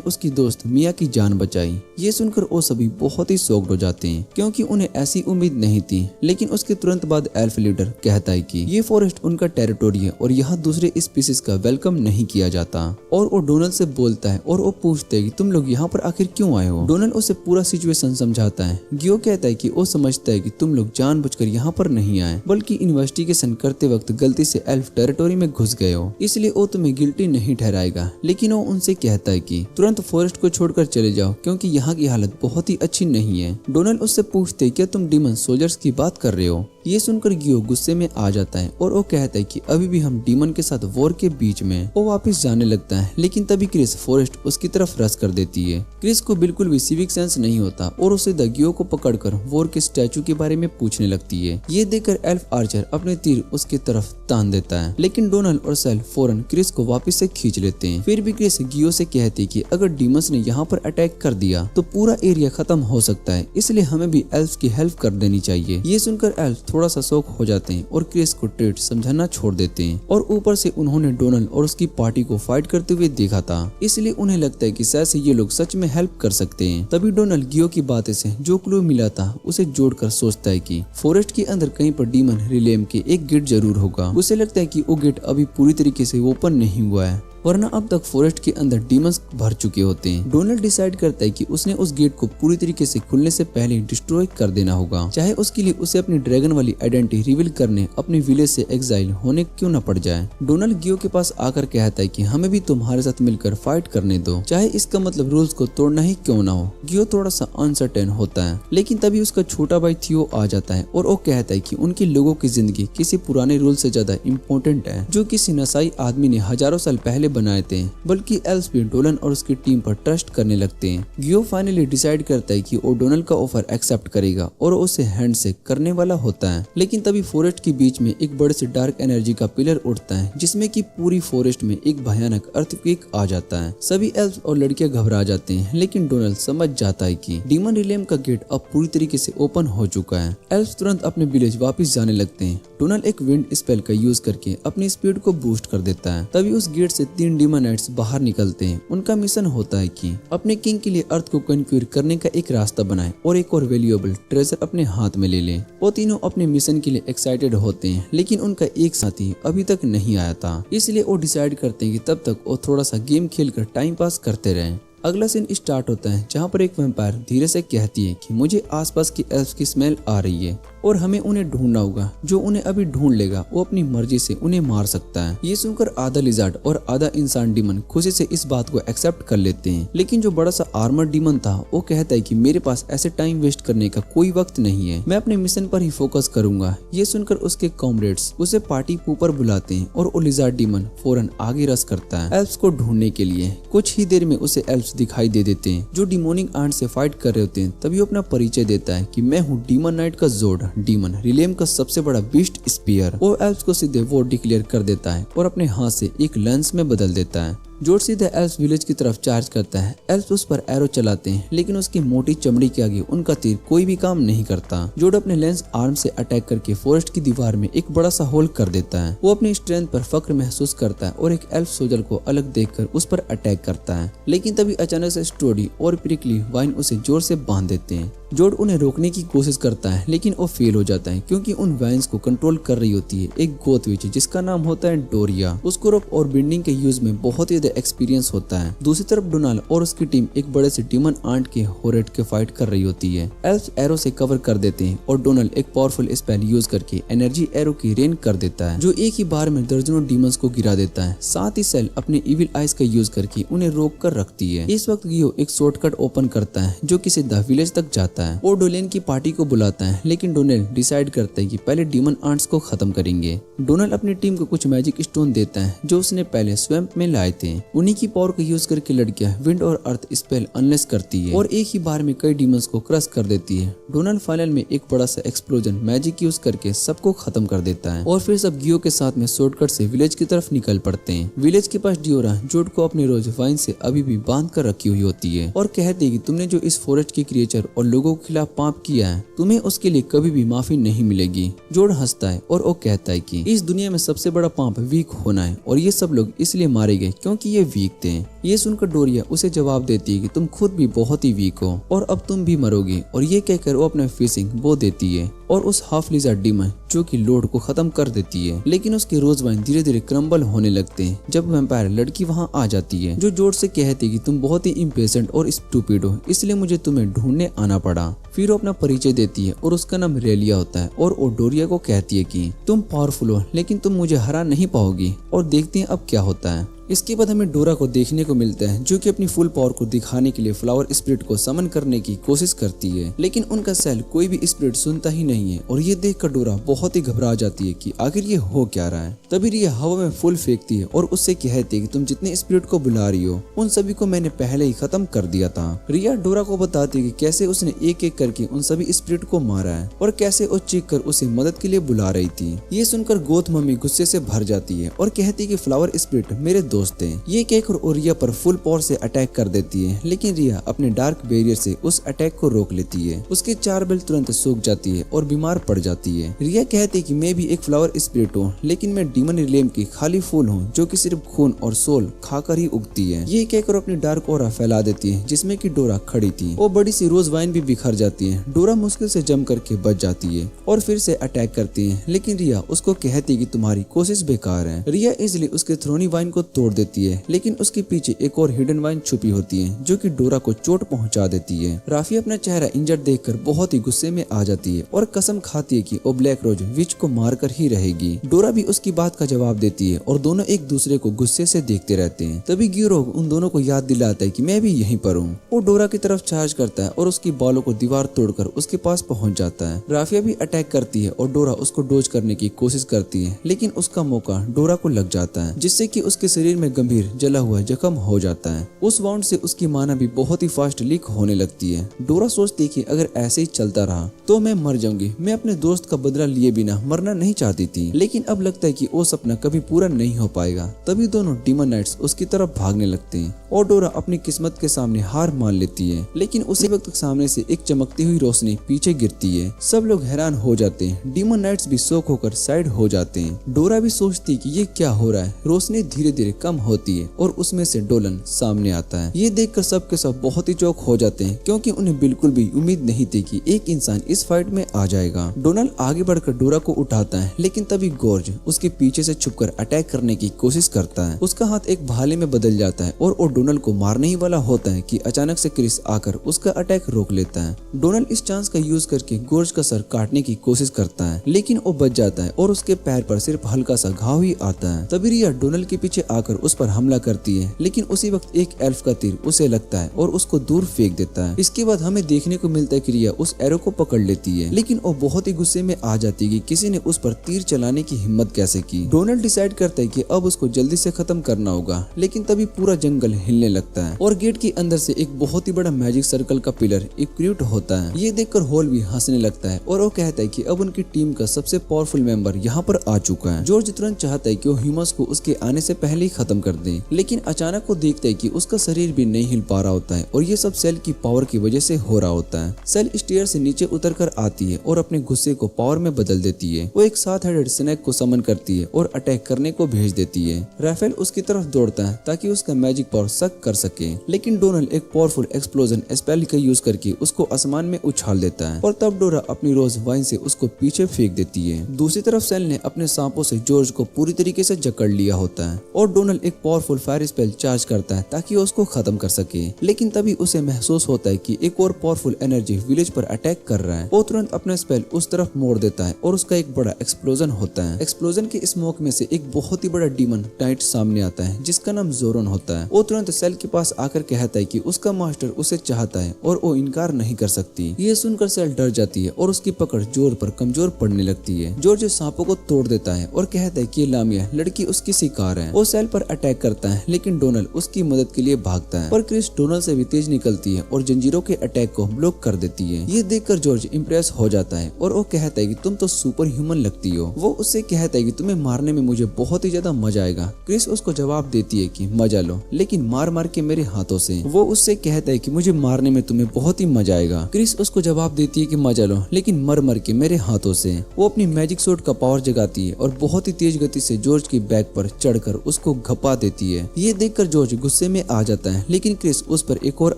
उसकी दोस्त मिया की जान बचाई। ये सुनकर वो सभी बहुत ही शॉक्ड हो जाते हैं क्योंकि उन्हें ऐसी उम्मीद नहीं थी। लेकिन उसके तुरंत बाद एल्फ लीडर कहता है कि ये फॉरेस्ट उनका टेरिटोरी है और यहाँ दूसरे स्पीसीज का वेलकम नहीं किया जाता। और वो डोनाल्ड से बोलता है और वो पूछते है कि तुम लोग यहाँ पर आखिर क्यों आए हो। डोनाल्ड उसे पूरा सिचुएशन समझाता है। गियो कहता है कि वो समझता है कि तुम लोग जानबूझकर यहाँ पर नहीं आए बल्कि इन्वेस्टिगेशन करते वक्त गलती से एल्फ टेरिटोरी में घुस गए हो, इसलिए वो तुम्हें गिल्टी नहीं ठहराएगा। लेकिन वो उनसे कहता है कि तुरंत फॉरेस्ट को छोड़कर चले जाओ क्योंकि यहाँ की हालत बहुत ही अच्छी नहीं है। डोनाल्ड उससे पूछते हैं क्या तुम डीमन सोल्जर्स की बात कर रहे हो। ये सुनकर गियो गुस्से में आ जाता है और वो कहता है कि अभी भी हम डीमन के साथ वॉर के बीच में। वो वापस जाने लगता है लेकिन तभी क्रिस फॉरेस्ट उसकी तरफ रश कर देती है। क्रिस को बिल्कुल भी सिविक सेंस नहीं होता और उसे गियो को पकड़कर वॉर के स्टैचू के बारे में पूछने लगती है। ये देखकर एल्फ आर्चर अपने तीर उसकी तरफ तान देता है लेकिन डोनाल्ड और सेल फौरन क्रिस को वापस से खींच लेते हैं। फिर भी क्रिस गियो से कहती है कि अगर डीमंस ने यहाँ पर अटैक कर दिया तो पूरा एरिया खत्म हो सकता है, इसलिए हमें भी एल्फ की हेल्प कर देनी चाहिए। ये सुनकर एल्फ थोड़ा सा शौक हो जाते हैं और क्रिस को ट्रेट समझाना छोड़ देते हैं। और ऊपर से उन्होंने डोनाल्ड और उसकी पार्टी को फाइट करते हुए देखा था, इसलिए उन्हें लगता है कि शायद से ये लोग सच में हेल्प कर सकते हैं। तभी डोनाल्ड गियो की बातें से जो क्लू मिला था उसे जोड़कर सोचता है कि फॉरेस्ट के अंदर कहीं पर डीमन रिलेम के एक गेट जरूर होगा। उसे लगता है कि वो गेट अभी पूरी तरीके से ओपन नहीं हुआ है वरना अब तक फॉरेस्ट के अंदर डीमंस भर चुके होते हैं। डोनाल्ड डिसाइड करता है कि उसने उस गेट को पूरी तरीके से खुलने से पहले डिस्ट्रॉय कर देना होगा, चाहे उसके लिए उसे अपनी ड्रैगन वाली आइडेंटिटी रिवील करने अपने विलेज से एग्जाइल होने क्यों न पड़ जाए। डोनाल्ड गियो के पास आकर कहता है कि हमें भी तुम्हारे साथ मिलकर फाइट करने दो, चाहे इसका मतलब रूल्स को तोड़ना ही क्यों ना हो। गियो थोड़ा सा अनसर्टेन होता है लेकिन तभी उसका छोटा भाई थियो आ जाता है और वो कहता है कि उनके लोगों की जिंदगी किसी पुराने रूल से ज्यादा इम्पोर्टेंट है जो किसी नशाई आदमी ने हजारों साल पहले पहले बनाए थे, बल्कि एल्स भी डोलन और उसकी टीम पर ट्रस्ट करने लगते हैं। गियो फाइनली डिसाइड करता है कि वो डोनल का ऑफर एक्सेप्ट करेगा और उसे हैंडशेक करने वाला होता है। लेकिन तभी फॉरेस्ट के बीच में एक बड़े से डार्क एनर्जी का पिलर उठता है, जिसमें कि पूरी फॉरेस्ट में एक भयानक अर्थक्वेक आ जाता है। सभी एल्फ और लड़कियां घबरा जाते हैं, लेकिन डोनल समझ जाता है कि डीमन रिलेम का गेट अब पूरी तरीके से ओपन हो चुका है। एल्फ तुरंत अपने विलेज वापस जाने लगते हैं। डोनल एक विंड स्पेल का यूज करके अपनी स्पीड को बूस्ट कर देता है। तभी उस गेट से 3 डीमन नाइट्स बाहर निकलते हैं। उनका मिशन होता है कि अपने किंग के लिए अर्थ को कन्क्यूर करने का एक रास्ता बनाए और एक और वैल्यूएबल ट्रेजर अपने हाथ में ले ले। वो तीनों अपने मिशन के लिए एक्साइटेड होते हैं, लेकिन उनका एक साथी अभी तक नहीं आया था। इसलिए वो डिसाइड करते हैं कि तब तक वो थोड़ा सा गेम खेलकर टाइम पास करते रहें। अगला सीन स्टार्ट होता है, जहाँ पर एक वैम्पायर धीरे से कहती है कि मुझे आसपास की एल्फ की स्मेल आ रही है और हमें उन्हें ढूंढना होगा। जो उन्हें अभी ढूंढ लेगा वो अपनी मर्जी से उन्हें मार सकता है। ये सुनकर आधा लिजार्ड और आधा इंसान डीमन खुशी से इस बात को एक्सेप्ट कर लेते हैं। लेकिन जो बड़ा सा आर्मर डीमन था वो कहता है कि मेरे पास ऐसे टाइम वेस्ट करने का कोई वक्त नहीं है, मैं अपने मिशन पर ही फोकस करूंगा। ये सुनकर उसके कॉमरेड्स उसे पार्टी ऊपर बुलाते हैं और वो लिजार्ड डीमन फौरन आगे रस करता है एल्फ्स को ढूंढने के लिए। कुछ ही देर में उसे एल्फ्स दिखाई दे देते हैं जो डिमोनिक आंट से फाइट कर रहे होते हैं। तभी वो अपना परिचय देता है कि मैं हूँ डीमन नाइट का जोड डीमन रिलेम का सबसे बड़ा बीस्ट स्पीयर। वो एल्फ्स को सीधे वॉर डिक्लेयर कर देता है और अपने हाथ से एक लेंस में बदल देता है। जोड सीधे एल्फ विलेज की तरफ चार्ज करता है। एल्फ उस पर एरो चलाते हैं, लेकिन उसकी मोटी चमड़ी के आगे उनका तीर कोई भी काम नहीं करता। जोड अपने लेंस आर्म से अटैक करके फॉरेस्ट की दीवार में एक बड़ा सा होल कर देता है। वो अपनी स्ट्रेंथ पर फक्र महसूस करता है और एक एल्फ सोल्जर को अलग देखकर उस पर अटैक करता है। लेकिन तभी अचानक से स्टोडी और प्रिकली वाइन उसे जोर से बांध देते हैं। जोड उन्हें रोकने की कोशिश करता है, लेकिन वो फेल हो जाता है क्योंकि उन वाइन्स को कंट्रोल कर रही होती है एक गोथ विच, जिसका नाम होता है डोरिया। उसको रोप और बिल्डिंग के यूज में बहुत ही एक्सपीरियंस होता है। दूसरी तरफ डोनाल्ड और उसकी टीम एक बड़े से डीमन आंट के होरेट के फाइट कर रही होती है। एल्फ एरो से कवर कर देते हैं और डोनाल्ड एक पावरफुल स्पेल यूज करके एनर्जी एरो की रेन कर देता है, जो एक ही बार में दर्जनों डीमंस को गिरा देता है। साथ ही सेल अपने इविल आइज का यूज करके उन्हें रोक कर रखती है। इस वक्त गियो एक शॉर्टकट ओपन करता है जो कि सीधा विलेज तक जाता है और डोलेन की पार्टी को बुलाता है। लेकिन डोनाल्ड डिसाइड करता है कि पहले डीमन आंट्स को खत्म करेंगे। डोनाल्ड अपनी टीम को कुछ मैजिक स्टोन देता है जो उसने पहले स्वैम्प में लाए थे। उन्हीं की पावर को यूज करके लड़कियां विंड और अर्थ स्पेल अनलेस करती है और एक ही बार में कई डीमंस को क्रश कर देती है। डोनाल्ड फाइनल में एक बड़ा सा एक्सप्लोजन मैजिक यूज करके सबको खत्म कर देता है और फिर सब गियो के साथ में शॉर्टकट से विलेज की तरफ निकल पड़ते हैं। विलेज के पास डियोरा जोड को अपने रोज वाइन से अभी भी बांध कर रखी हुई होती है और कहती है कि तुमने जो इस फॉरेस्ट के क्रिएचर और लोगों के खिलाफ पाप किया है, तुम्हें उसके लिए कभी भी माफी नहीं मिलेगी। जोड हंसता है और वो कहता है कि इस दुनिया में सबसे बड़ा पाप वीक होना है और ये सब लोग इसलिए मारे गए क्योंकि ये वीक थे। ये सुनकर डोरिया उसे जवाब देती है कि तुम खुद भी बहुत ही वीक हो और अब तुम भी मरोगे, और ये कहकर वो अपना फिशिंग बो देती है और उस हाफ लिजर्ड डीमन जो कि लोड को खत्म कर देती है। लेकिन उसके रोज वाइन धीरे धीरे क्रम्बल होने लगते हैं जब वैम्पायर लड़की वहां आ जाती है, जो जोड से कहती है कि तुम बहुत ही इम्पेशेंट और स्टूपिड हो, इसलिए मुझे तुम्हें ढूंढने आना पड़ा। फिर वो अपना परिचय देती है और उसका नाम रेलिया होता है और वो डोरिया को कहती है कि तुम पावरफुल हो लेकिन तुम मुझे हरा नहीं पाओगी, और देखते हैं अब क्या होता है। इसके बाद हमें डोरा को देखने को मिलता है जो कि अपनी फुल पावर को दिखाने के लिए फ्लावर स्पिरिट को समन करने की कोशिश करती है, लेकिन उनका सेल कोई भी स्पिरिट सुनता ही नहीं है और ये देखकर डोरा बहुत ही घबरा जाती है कि आखिर ये हो क्या रहा है। तभी रिया हवा में फुल फेंकती है और उससे कहती है कि तुम जितने स्पिरिट को बुला रही हो उन सभी को मैंने पहले ही खत्म कर दिया था। रिया डोरा को बताती है कि कैसे उसने एक एक करके उन सभी स्पिरिट को मारा है और कैसे वो चीख कर उसे मदद के लिए बुला रही थी। ये सुनकर गोथ मम्मी गुस्से से भर जाती है और कहती है कि फ्लावर स्पिरिट मेरे दोस्त हैं। ये कहकर और रिया पर फुल पावर से अटैक कर देती है, लेकिन रिया अपने डार्क बैरियर से उस अटैक को रोक लेती है। उसकी 4 बेल तुरंत सूख जाती है और बीमार पड़ जाती है। रिया कहती है कि मैं भी एक फ्लावर स्पिरिट हूँ, लेकिन मैं डीमन रिलेम की खाली फूल हूँ जो कि सिर्फ खून और सोल खाकर ही उगती है। ये कहकर अपनी डार्क ऑरा फैला देती है जिसमें कि डोरा खड़ी थी। वो बड़ी सी रोज वाइन भी बिखर जाती है। डोरा मुश्किल से जम करके बच जाती है और फिर से अटैक करती है, लेकिन रिया उसको कहती है कि तुम्हारी कोशिश बेकार है। रिया इजिली उसके थ्रोनी वाइन को तोड़ देती है, लेकिन उसके पीछे एक और हिडन वाइन छुपी होती है जो कि डोरा को चोट पहुंचा देती है। राफी अपना चेहरा इंजर्ड देखकर बहुत ही गुस्से में आ जाती है और कसम खाती है कि वो ब्लैक रोज विच को मारकर ही रहेगी। डोरा भी उसकी बात का जवाब देती है और दोनों एक दूसरे को गुस्से से देखते रहते हैं। तभी गिरोग उन दोनों को याद दिलाता है कि मैं भी यहीं पर हूँ। वो डोरा की तरफ चार्ज करता है और उसकी बालों को दीवार तोड़कर उसके पास पहुंच जाता है। राफिया भी अटैक करती है और डोरा उसको डोज करने की कोशिश करती है, लेकिन उसका मौका डोरा को लग जाता है जिससे कि उसके शरीर में गंभीर जला हुआ जख्म हो जाता है। उस वाउंड से उसकी माना भी बहुत ही फास्ट लीक होने लगती है। डोरा सोचती है कि अगर ऐसे ही चलता रहा तो मैं मर जाऊंगी। मैं अपने दोस्त का बदला लिए बिना मरना नहीं चाहती थी, लेकिन अब लगता है कि वो सपना कभी पूरा नहीं हो पाएगा। तभी दोनों डीमन नाइट्स उसकी तरफ भागने लगते हैं और डोरा अपनी किस्मत के सामने हार मान लेती है। लेकिन उसी वक्त सामने से एक चमकती हुई रोशनी पीछे गिरती है। सब लोग हैरान हो जाते हैं। डीमन नाइट्स भी शॉक होकर साइड हो जाते हैं। डोरा भी सोचती है कि ये क्या हो रहा है। रोशनी धीरे धीरे कम होती है और उसमें से डोलन सामने आता है। ये देखकर सब के सब बहुत ही चौक हो जाते हैं, क्योंकि उन्हें बिल्कुल भी उम्मीद नहीं थी कि एक इंसान इस फाइट में आ जाएगा। डोनाल्ड आगे बढ़कर डोरा को उठाता है, लेकिन तभी गॉर्ज उसके पीछे से छुपकर अटैक करने की कोशिश करता है। उसका हाथ एक भाले में बदल जाता है और वो डोनाल्ड को मारने ही वाला होता है कि अचानक से क्रिस आकर उसका अटैक रोक लेता है। डोनाल्ड इस चांस का यूज करके गॉर्ज का सर काटने की कोशिश करता है, लेकिन वो बच जाता है और उसके पैर पर सिर्फ हल्का सा घाव ही आता है। तभी रिया डोनाल्ड के पीछे आकर उस पर हमला करती है, लेकिन उसी वक्त एक एल्फ का तीर उसे लगता है और उसको दूर फेंक देता है। इसके बाद हमें देखने को मिलता है कि रिया उस एरो को पकड़ लेती है, लेकिन वो बहुत ही गुस्से में आ जाती है कि किसी ने उस पर तीर चलाने की हिम्मत कैसे की। डोनाल्ड डिसाइड करता है कि अब उसको जल्दी से खत्म करना होगा, लेकिन तभी पूरा जंगल हिलने लगता है और गेट के अंदर से एक बहुत ही बड़ा मैजिक सर्कल का पिलर इक्विट होता है। ये देखकर हॉल भी हंसने लगता है और वो कहता है कि अब उनकी टीम का सबसे पावरफुल मेंबर यहाँ पर आ चुका है। जॉर्ज तुरंत चाहता है कि वो ह्यूमंस को उसके आने से पहले ही खत्म कर दे, लेकिन अचानक वो देखता है कि उसका शरीर भी नहीं हिल पा रहा होता है और ये सब सेल की पावर की वजह से हो रहा होता है। सेल स्टेयर से नीचे उतर कर आती है और अपने गुस्से को पावर में बदल देती है। वो एक 7 हेडेड स्नेक को समन करती है और अटैक करने को भेज देती है। राफेल उसकी तरफ दौड़ता है ताकि उसका मैजिक पावर शक कर सके, लेकिन डोनाल्ड एक पावरफुल एक्सप्लोजन स्पेल का यूज करके उसको आसमान में उछाल देता है और तब डोरा अपनी रोज वाइन से उसको पीछे फेंक देती है। दूसरी तरफ सेल ने अपने सांपों से जॉर्ज को पूरी तरीके से जकड़ लिया होता है और डोनाल्ड एक पावरफुल फायर स्पेल चार्ज करता है ताकि वो उसको खत्म कर सके, लेकिन तभी उसे महसूस होता है कि एक और पावरफुल एनर्जी विलेज पर अटैक कर रहा है। वो तुरंत अपना स्पेल उस तरफ मोड़ देता है और उसका एक बड़ा एक्सप्लोजन होता है। एक्सप्लोजन के स्मोक में से एक बहुत ही बड़ा डीमन नाइट सामने आता है जिसका नाम जोरन होता है। वो तुरंत सेल के पास आकर कहता है कि उसका मास्टर उसे चाहता है और वो इनकार नहीं कर सकती। ये सुनकर सेल डर जाती है और उसकी पकड़ जोर पर कमजोर पड़ने लगती है। जॉर्ज सांपों को तोड़ देता है और कहता है कि लामिया लड़की उसकी शिकार है। वो सेल पर अटैक करता है, लेकिन डोनाल्ड उसकी मदद के लिए भागता है, पर क्रिस डोनाल्ड से भी तेज निकलती है और जंजीरों के अटैक को ब्लॉक कर देती है। ये देखकर जॉर्ज इम्प्रेस हो जाता है और वो कहता है कि तुम तो सुपर ह्यूमन लगती हो। वो उससे कहता है कि तुम्हें मारने में मुझे बहुत ही ज्यादा मजा आएगा। क्रिस उसको जवाब देती है कि मजा लो, लेकिन मार मार के मेरे हाथों से। वो उससे कहता है कि मुझे मारने में तुम्हें बहुत ही मजा आएगा। क्रिस उसको जवाब देती है कि मजा लो, लेकिन मर मर के मेरे हाथों से। वो अपनी मैजिक सूट का पावर जगाती है और बहुत ही तेज गति से जॉर्ज की बैक पर चढ़कर उसको घपा देती है। ये देखकर जॉर्ज गुस्से में आ जाता है, लेकिन क्रिस उस पर एक और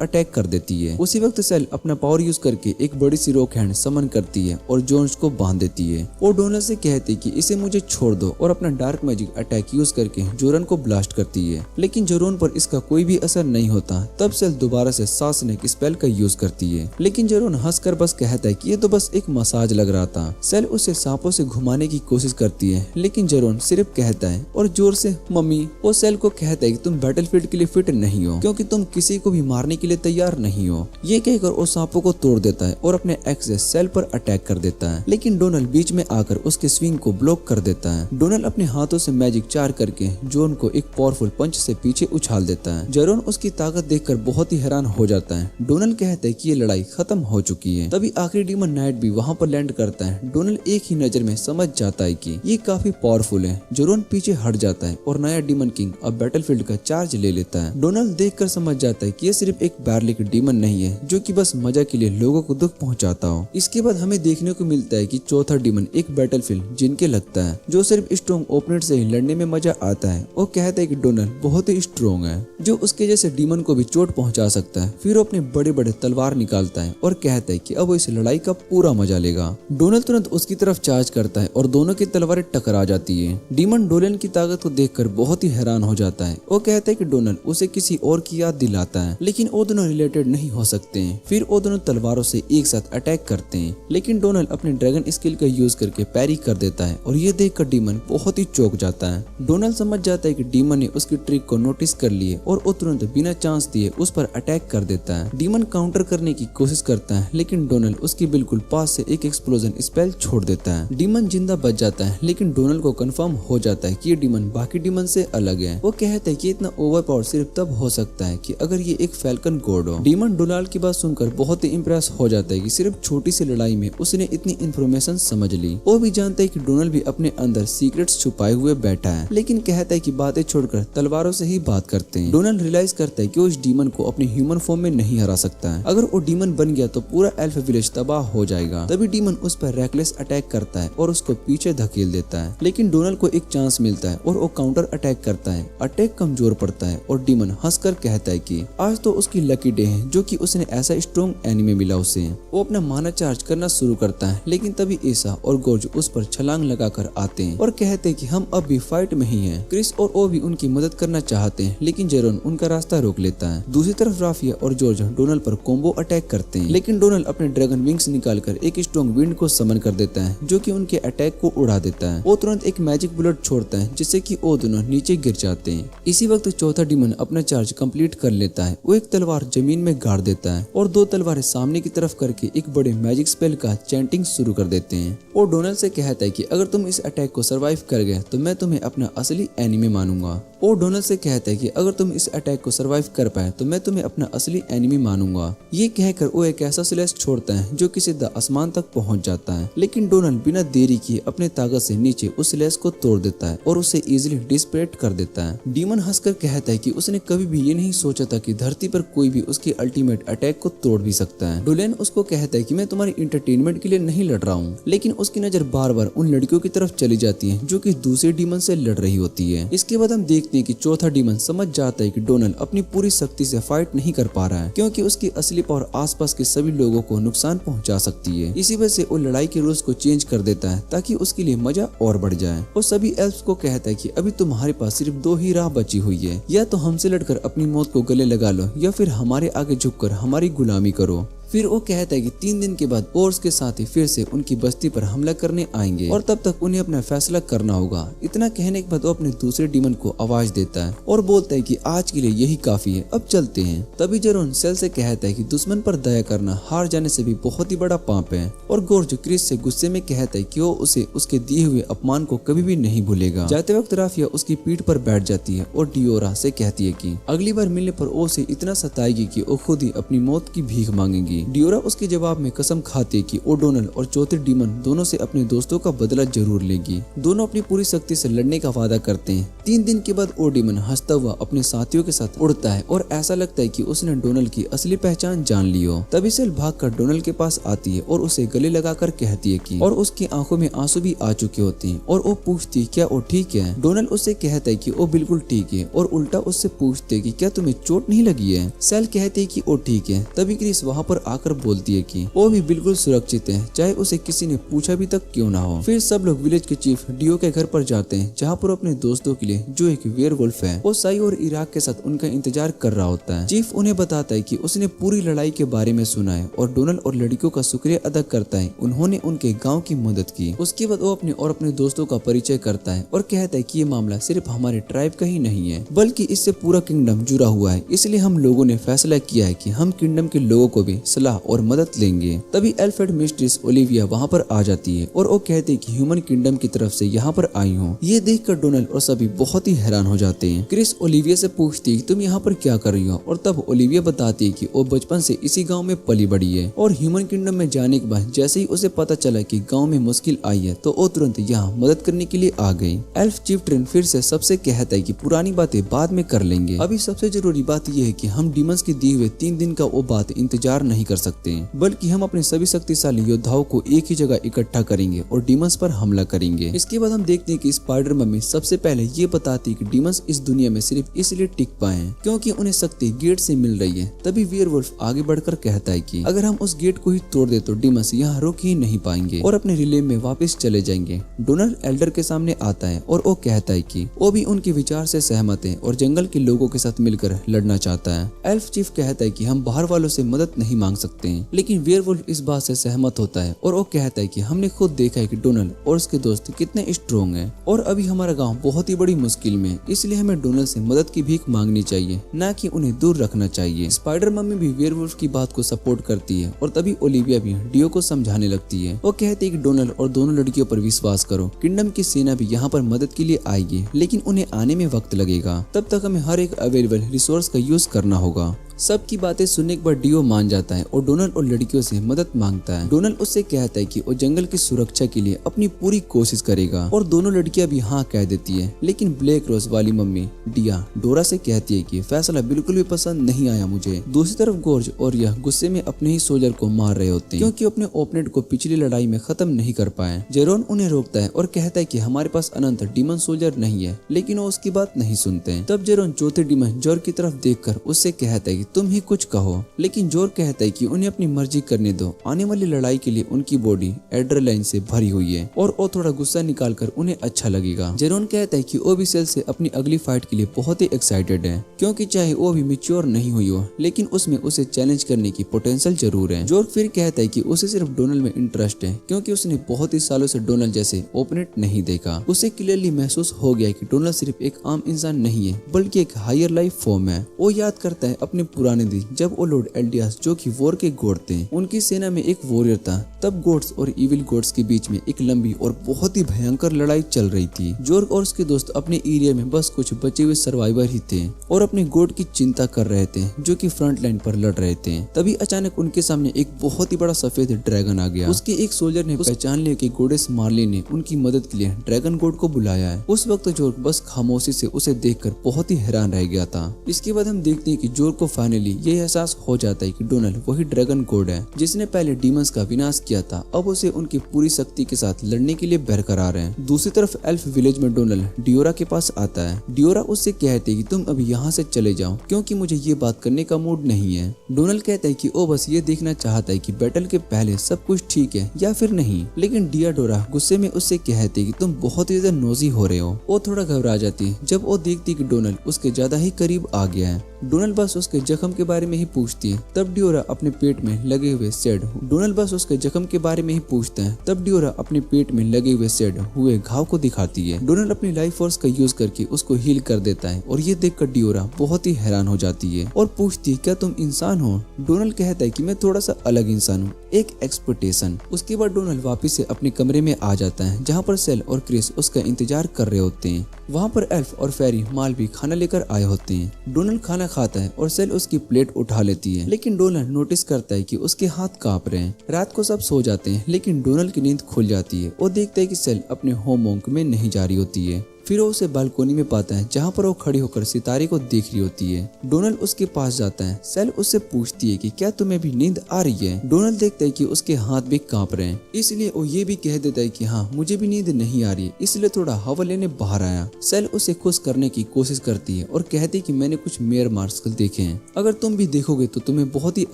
अटैक कर देती है। उसी वक्त सेल अपना पावर यूज करके एक बड़ी सी रॉक हैंड समन करती है और जॉर्ज को बांध देती है। और डोनाल्ड से कहती है कि इसे मुझे छोड़ दो और अपना डार्क मैजिक अटैक यूज करके जोरन को ब्लास्ट करती है, लेकिन जोरन पर इसका कोई भी असर नहीं होता। तब सेल दोबारा से सासनेक स्पेल का यूज करती है, लेकिन जोरन हंसकर बस कहता है कि ये तो बस एक मसाज लग रहा था। सेल उसे सांपों से घुमाने की कोशिश करती है, लेकिन जोरन सिर्फ कहता है और जोर से मम्मी। वो सेल को कहता है कि तुम बैटलफील्ड के लिए फिट नहीं हो, क्योंकि तुम किसी को भी मारने के लिए तैयार नहीं हो। ये कहकर वो सांपों को तोड़ देता है और अपने एक्स से सेल पर अटैक कर देता है, लेकिन डोनाल्ड बीच में आकर उसके स्विंग को ब्लॉक कर देता है। डोनाल्ड अपने हाथों से मैजिक चार करके जोन को एक पावरफुल पंच से पीछे उछाल देता है। जेरोन उसकी ताकत देखकर बहुत ही हैरान हो जाता है। डोनाल्ड कहता है कि ये लड़ाई खत्म हो चुकी है। तभी आखिरी डीमन नाइट भी वहाँ पर लैंड करता है। डोनाल्ड एक ही नजर में समझ जाता है कि ये काफी पावरफुल है। जेरोन पीछे हट जाता है और नया डीमन किंग अब बैटलफील्ड का चार्ज ले लेता है। डोनाल्ड देखकर समझ जाता है कि ये सिर्फ एक बैरलिक डीमन नहीं है जो कि बस मजा के लिए लोगों को दुख पहुंचाता हो। इसके बाद हमें देखने को मिलता है कि चौथा डीमन एक बैटलफील्ड जिनके लगता है जो सिर्फ स्ट्रॉन्ग ओपोनेंट से ही लड़ने में मजा आता है। वो कहता है कि डोनाल्ड बहुत ही स्ट्रॉन्ग है जो उसके जैसे डीमन को भी चोट पहुंचा सकता है। फिर वो अपने बड़े बड़े तलवार निकालता है और कहता है कि अब वो इस लड़ाई का पूरा मजा लेगा। डोनाल्ड तुरंत उसकी तरफ चार्ज करता है और दोनों की तलवारें टकरा जाती है। डीमन डोनाल्ड की ताकत को देखकर बहुत ही हैरान हो जाता है। वो कहता है कि डोनाल्ड उसे किसी और की याद दिलाता है, लेकिन वो दोनों रिलेटेड नहीं हो सकते हैं। फिर वो दोनों तलवारों से एक साथ अटैक करते हैं, लेकिन डोनाल्ड अपने ड्रैगन स्किल का यूज करके पैरी कर देता है और ये देखकर डीमन बहुत ही चौंक जाता है। डोनाल्ड समझ जाता है कि डीमन ने उसकी ट्रिक को नोटिस कर लिए और वो तुरंत बिना चांस दिए उस पर अटैक कर देता है। डीमन काउंटर करने की कोशिश करता है, लेकिन डोनाल्ड उसकी बिल्कुल पास से एक एक्सप्लोजन स्पेल छोड़ देता है। डीमन जिंदा बच जाता है, लेकिन डोनाल्ड को कंफर्म हो जाता है कि ये डीमन बाकी डीमन से अलग अलग है। वो कहते हैं कि इतना ओवर पावर सिर्फ तब हो सकता है कि अगर ये एक फैल्कन गॉड हो। डीमन डोनाल्ड की बात सुनकर बहुत ही इम्प्रेस हो जाता है कि सिर्फ छोटी सी लड़ाई में उसने इतनी इन्फॉर्मेशन समझ ली। वो भी जानता है कि डोनाल्ड भी अपने अंदर सीक्रेट्स छुपाए हुए बैठा है, लेकिन कहता है कि बातें छोड़कर तलवारों से ही बात करते हैं। डोनाल्ड रियलाइज करता है कि वो इस डीमन को अपने ह्यूमन फॉर्म में नहीं हरा सकता है। अगर वो डीमन बन गया तो पूरा एल्फ विलेज तबाह हो जाएगा। तभी डीमन उस पर रेकलेस अटैक करता है और उसको पीछे धकेल देता है, लेकिन डोनाल्ड को एक चांस मिलता है और वो काउंटर अटैक करता है। अटैक कमजोर पड़ता है और डीमन हंसकर कहता है कि आज तो उसकी लकी डे है जो कि उसने ऐसा स्ट्रॉन्ग एनिमे मिला उसे। वो अपना माना चार्ज करना शुरू करता है, लेकिन तभी ईसा और गोर्ज उस पर छलांग लगाकर आते हैं और कहते हैं कि हम अब भी फाइट में ही हैं। क्रिस और ओ भी उनकी मदद करना चाहते हैं, लेकिन जेरोन उनका रास्ता रोक लेता है। दूसरी तरफ राफिया और जॉर्ज डोनाल्ड पर कॉम्बो अटैक करते हैं, लेकिन डोनाल्ड अपने ड्रैगन विंग्स निकालकर एक स्ट्रॉन्ग विंड को समन कर देता है जो कि उनके अटैक को उड़ा देता है। वो तुरंत एक मैजिक बुलेट छोड़ता है जिससे कि वो दोनों नीचे गिर जाते हैं। इसी वक्त चौथा डीमन अपना चार्ज कंप्लीट कर लेता है। वो एक तलवार जमीन में गाड़ देता है और दो तलवारें सामने की तरफ करके एक बड़े मैजिक स्पेल का चैंटिंग शुरू कर देते हैं। और डोनाल्ड से कहता है कि अगर तुम इस अटैक को सरवाइव कर गए तो मैं तुम्हें अपना असली एनिमे मानूंगा। और डोनाल्ड से कहता है कि अगर तुम इस अटैक को सरवाइव कर पाए तो मैं तुम्हें अपना असली एनिमी मानूंगा। ये कहकर वो एक ऐसा स्लैश छोड़ता है जो कि सीधा आसमान तक पहुंच जाता है, लेकिन डोनाल्ड बिना देरी किए अपने ताकत से नीचे उस स्लैश को तोड़ देता है और उसे इजीली डिस्पेट कर देता है। डीमन हंसकर कहता है कि उसने कभी भी ये नहीं सोचा था कि धरती पर कोई भी उसके अल्टीमेट अटैक को तोड़ भी सकता है। डोलेन उसको कहता है कि मैं तुम्हारी इंटरटेनमेंट के लिए नहीं लड़ रहा हूँ, लेकिन उसकी नजर बार बार उन लड़कियों की तरफ चली जाती है जो कि दूसरे डीमन से लड़ रही होती है। इसके बाद हम देखते हैं कि चौथा डीमन समझ जाता है कि डोनाल्ड अपनी पूरी शक्ति से फाइट नहीं कर पा रहा है, क्योंकि उसकी असली पावर आसपास के सभी लोगों को नुकसान पहुंचा सकती है। इसी वजह से वो लड़ाई के रूल्स को चेंज कर देता है ताकि उसके लिए मजा और बढ़ जाए। वो सभी एल्फ्स को कहता है कि अभी तुम्हारे पास सिर्फ दो ही राह बची हुई है, या तो हमसे लड़कर अपनी मौत को गले लगा लो या फिर हमारे आगे झुककर हमारी गुलामी करो। फिर वो कहता है कि 3 दिन के बाद ओर्स के साथ ही फिर से उनकी बस्ती पर हमला करने आएंगे और तब तक उन्हें अपना फैसला करना होगा। इतना कहने के बाद वो अपने दूसरे डीमन को आवाज देता है और बोलता है कि आज के लिए यही काफी है, अब चलते हैं। तभी जेरोन सेल से कहता है कि दुश्मन पर दया करना हार जाने से भी बहुत ही बड़ा पाप है। और गोर्ज क्रिस से गुस्से में कहता है कि वो उसे उसके दिए हुए अपमान को कभी भी नहीं भूलेगा। जाते वक्त राफिया उसकी पीठ पर बैठ जाती है और डियोरा से कहती है कि अगली बार मिलने पर वो उसे इतना सताएगी कि वो खुद ही अपनी मौत की भीख मांगेगी। डियोरा उसके जवाब में कसम खाती है कि वो डोनाल्ड और चौथे डीमन दोनों से अपने दोस्तों का बदला जरूर लेगी। दोनों अपनी पूरी शक्ति से लड़ने का वादा करते हैं। 3 दिन के बाद वो डीमन हंसता हुआ अपने साथियों के साथ उड़ता है और ऐसा लगता है कि उसने डोनाल्ड की असली पहचान जान ली हो। तभी सेल भागकर डोनाल्ड के पास आती है और उसे गले लगाकर कहती है कि और उसकी आंखों में आंसू भी आ चुके होते हैं और वो पूछती क्या वो ठीक है। डोनाल्ड उससे कहता है कि वो बिल्कुल ठीक है और उल्टा उससे पूछते है कि क्या तुम्हें चोट नहीं लगी है। सेल कहती है कि वो ठीक है। तभी क्रिस वहाँ पर आकर बोलती है कि वो भी बिल्कुल सुरक्षित है, चाहे उसे किसी ने पूछा भी तक क्यों ना हो। फिर सब लोग विलेज के चीफ डियो के घर पर जाते हैं, जहाँ पर अपने दोस्तों के लिए जो एक वेयरवुल्फ है वो साई और इराक के साथ उनका इंतजार कर रहा होता है। चीफ उन्हें बताता है कि उसने पूरी लड़ाई के बारे में सुना है और डोनाल्ड और लड़कियों का शुक्रिया अदा करता है, उन्होंने उनके गाँव की मदद की। उसके बाद वो अपने और अपने दोस्तों का परिचय करता है और कहता है कि ये मामला सिर्फ हमारे ट्राइब का ही नहीं है, बल्कि इससे पूरा किंगडम जुड़ा हुआ है। इसलिए हम लोगों ने फैसला किया है कि हम किंगडम के लोगों को भी सलाह और मदद लेंगे। तभी एल्फ्रेड मिस्ट्रेस ओलिविया वहाँ पर आ जाती है और वो कहती है कि ह्यूमन किंगडम की तरफ से यहाँ पर आई हूँ। ये देखकर डोनाल्ड और सभी बहुत ही हैरान हो जाते हैं। क्रिस ओलिविया से पूछती है तुम यहाँ पर क्या कर रही हो, और तब ओलिविया बताती है कि वो बचपन से इसी गाँव में पली बड़ी है और ह्यूमन किंगडम में जाने के बाद जैसे ही उसे पता चला कि गाँव में मुश्किल आई है तो वो तुरंत यहाँ मदद करने के लिए आ गई। एल्फ चीफ ट्रेन फिर से सबसे कहता है कि पुरानी बातें बाद में कर लेंगे, अभी सबसे जरूरी बात यह है कि हम डीमंस के दिए हुए 3 दिन का वो बात इंतजार नहीं कर सकते, बल्कि हम अपने सभी शक्तिशाली योद्धाओं को एक ही जगह इकट्ठा करेंगे और डीमंस पर हमला करेंगे। इसके बाद हम देखते हैं कि स्पाइडर मम्मी सबसे पहले ये बताती है कि डीमंस इस दुनिया में सिर्फ इसलिए टिक पाए हैं क्योंकि उन्हें शक्ति गेट से मिल रही है। तभी वेयरवुल्फ आगे बढ़कर कहता है कि अगर हम उस गेट को ही तोड़ दे तो डीमंस यहाँ रुक ही नहीं पाएंगे और अपने रिले में वापस चले जाएंगे। डोनाल्ड एल्डर के सामने आता है और वो कहता है कि वो भी उनके विचार से सहमत है और जंगल के लोगों के साथ मिलकर लड़ना चाहता है। एल्फ चीफ कहता है कि हम बाहर वालों से मदद नहीं मांग सकते हैं। लेकिन वेयरवुल्फ इस बात से सहमत होता है और वो कहता है कि हमने खुद देखा है कि डोनल्ड और उसके दोस्त कितने स्ट्रोंग हैं और अभी हमारा गांव बहुत ही बड़ी मुश्किल में, इसलिए हमें डोनल्ड से मदद की भीख मांगनी चाहिए, ना कि उन्हें दूर रखना चाहिए। स्पाइडर मम्मी भी वेयरवुल्फ की बात को सपोर्ट करती है और तभी ओलिविया भी डियो को समझाने लगती है। वो कहती है कि डोनल्ड और दोनों लड़कियों पर विश्वास करो, किंगडम की सेना भी यहाँ पर मदद के लिए आएगी, लेकिन उन्हें आने में वक्त लगेगा। तब तक हमें हर एक अवेलेबल रिसोर्स का यूज करना होगा। सबकी बातें सुनने के बाद डियो मान जाता है और डोनल्ड और लड़कियों से मदद मांगता है। डोनल्ड उससे कहता है कि वो जंगल की सुरक्षा के लिए अपनी पूरी कोशिश करेगा और दोनों लड़कियां भी हाँ कह देती है। लेकिन ब्लैक रोज वाली मम्मी डिया डोरा से कहती है कि फैसला बिल्कुल भी पसंद नहीं आया मुझे। दूसरी तरफ गोर्ज और यह गुस्से में अपने ही सोल्जर को मार रहे होते हैं क्योंकि अपने ओपोनेंट को पिछली लड़ाई में खत्म नहीं कर पाए। जेरोन उन्हें रोकता है और कहता है कि हमारे पास अनंत डीमन सोल्जर नहीं है, लेकिन वो उसकी बात नहीं सुनते। तब जेरोन चौथे डीमन जोर की तरफ देखकर उससे कहता है कि तुम ही कुछ कहो, लेकिन जोर कहता है कि उन्हें अपनी मर्जी करने दो, आने वाली लड़ाई के लिए उनकी बॉडी एड्रेनालिन से भरी हुई है और वो थोड़ा गुस्सा निकालकर उन्हें अच्छा लगेगा। जेरोन कहता है कि वो भी सेल से अपनी अगली फाइट के लिए बहुत ही एक्साइटेड है, क्योंकि चाहे वो भी मैच्योर नहीं हुई हो, लेकिन उसमें उसे चैलेंज करने की पोटेंशियल जरूर है। जोर फिर कहता है कि उसे सिर्फ डोनल्ड में इंटरेस्ट है, क्योंकि उसने बहुत ही सालों से डोनल्ड जैसे ओपोनेंट नहीं देखा। उसे क्लियरली महसूस हो गया कि डोनल्ड सिर्फ एक आम इंसान नहीं है, बल्कि एक हायर लाइफ फॉर्म है। वो याद करता है अपने पुराने दिन जब वो लॉर्ड एल्डियास, जो कि वॉर के गॉड थे, उनकी सेना में एक वॉरियर था। तब गॉड्स और इविल गॉड्स के बीच में एक लंबी और बहुत ही भयंकर लड़ाई चल रही थी। जोर्ग और उसके दोस्त अपने एरिया में बस कुछ बचे हुए सर्वाइवर ही थे और अपने गॉड की चिंता कर रहे थे, जो कि फ्रंट लाइन पर लड़ रहे थे। तभी अचानक उनके सामने एक बहुत ही बड़ा सफेद ड्रैगन आ गया। उसके एक सोल्जर ने पहचान लिया कि गॉडेस मार्ली ने उनकी मदद के लिए ड्रैगन गॉड को बुलाया है। उस वक्त जोर्ग बस खामोशी से उसे देखकर बहुत ही हैरान रह गया था। इसके बाद हम देखते हैं कि जोर्ग को फाइनली ये एहसास हो जाता है कि डोनल्ड वही ड्रैगन गॉड है जिसने पहले डीमंस का विनाश किया था। अब उसे उनकी पूरी शक्ति के साथ लड़ने के लिए बरकरार है। दूसरी तरफ एल्फ विलेज में डोनल्ड डियोरा के पास आता है। डियोरा उससे कहती है कि तुम अभी यहाँ से चले जाओ, क्योंकि मुझे ये बात करने का मूड नहीं है। डोनल्ड कहता है कि वो बस ये देखना चाहता है कि बैटल के पहले सब कुछ ठीक है या फिर नहीं। लेकिन डियाडोरा गुस्से में उससे कहती है कि तुम बहुत ही ज्यादा नोजी हो रहे हो। वो थोड़ा घबरा जाती है जब वो देखती कि डोनल्ड उसके ज्यादा ही करीब आ गया है। डोनल्ड बस उसके जख्म के बारे में ही पूछती है। तब डियोरा अपने पेट में लगे हुए सेड डोनल्ड बस उसके जख्म के बारे में ही पूछता है। तब डियोरा अपने पेट में लगे हुए सेड हुए घाव को दिखाती है। डोनल्ड अपनी लाइफ फोर्स का यूज करके उसको हील कर देता है और ये देखकर डियोरा बहुत ही हैरान हो जाती है और पूछती है क्या तुम इंसान हो। डोनल्ड कहता है कि मैं थोड़ा सा अलग इंसान हूँ, एक एक्सपेक्टेशन। उसके बाद डोनल्ड वापस से अपने कमरे में आ जाता है, जहाँ पर सेल और क्रिस उसका इंतजार कर रहे होते हैं। वहाँ पर एल्फ और फेरी माल भी खाना लेकर आए होते हैं। डोनल्ड खाना खाता है और सेल उसकी प्लेट उठा लेती है, लेकिन डोनल्ड नोटिस करता है कि उसके हाथ कांप रहे हैं। रात को सब सो जाते हैं, लेकिन डोनल्ड की नींद खुल जाती है। वो देखता है कि सेल अपने होमवर्क में नहीं जा रही होती है। फिर वो उसे बालकोनी में पाता है, जहाँ पर वो खड़ी होकर सितारे को देख रही होती है। डोनल्ड उसके पास जाता है। सेल उससे पूछती है कि क्या तुम्हें भी नींद आ रही है। डोनल्ड देखता है कि उसके हाथ भी कांप रहे हैं, इसलिए वो ये भी कह देता है कि हाँ मुझे भी नींद नहीं आ रही है, इसलिए थोड़ा हवा लेने बाहर आया। सेल उसे खुश करने की कोशिश करती है और कहती है कि मैंने कुछ मेयर मार्शल देखे हैं, अगर तुम भी देखोगे तो तुम्हें बहुत ही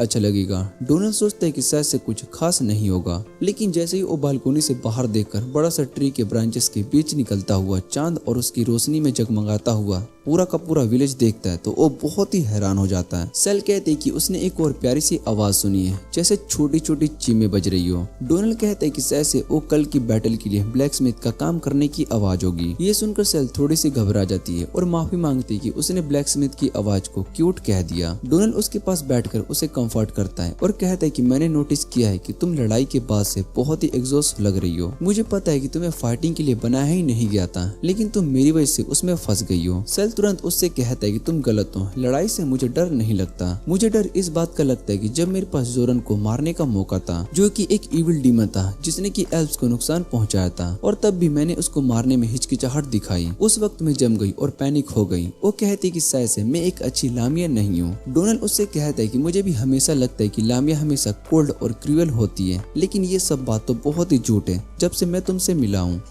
अच्छा लगेगा। डोनल्ड सोचता है कि शायद से कुछ खास नहीं होगा, लेकिन जैसे ही वो बालकोनी से बाहर देखकर बड़ा सा ट्री के ब्रांचेस के बीच निकलता हुआ चांद और उसकी रोशनी में जगमगाता हुआ पूरा का पूरा विलेज देखता है तो वो बहुत ही हैरान हो जाता है। सेल कहते हैं कि उसने एक और प्यारी सी आवाज सुनी है, जैसे छोटी छोटी चीमें बज रही हो। डोनल्ड कहता है कि जैसे वो कल की बैटल के लिए ब्लैक स्मिथ का काम करने की आवाज होगी। ये सुनकर सेल थोड़ी सी घबरा जाती है और माफी मांगती है कि उसने ब्लैक स्मिथ की आवाज को क्यूट कह दिया। डोनल्ड उसके पास बैठकर उसे कंफर्ट करता है और कहता है कि मैंने नोटिस किया है कि तुम लड़ाई के बाद से बहुत ही एग्जॉस्ट लग रही हो। मुझे पता है कि तुम्हें फाइटिंग के लिए बनाया ही नहीं गया था, लेकिन तुम मेरी वजह से उसमें फंस गई हो। सेल तुरंत उससे कहता है कि तुम गलत हो, लड़ाई से मुझे डर नहीं लगता। मुझे डर इस बात का लगता है कि जब मेरे पास जोरन को मारने का मौका था, जो कि एक इविल डीमन था जिसने कि एल्व्स को नुकसान पहुंचाया था, और तब भी मैंने उसको मारने में हिचकिचाहट दिखाई। उस वक्त मैं जम गई और पैनिक हो गई। वो कहती कि शायद से मैं एक अच्छी लामिया नहीं हूँ। डोनल्ड उससे कहता है कि मुझे भी हमेशा लगता है कि लामिया हमेशा कोल्ड और क्रूअल होती है, लेकिन ये सब बात तो बहुत ही झूठ है जब से मैं तुमसे मिला हूँ।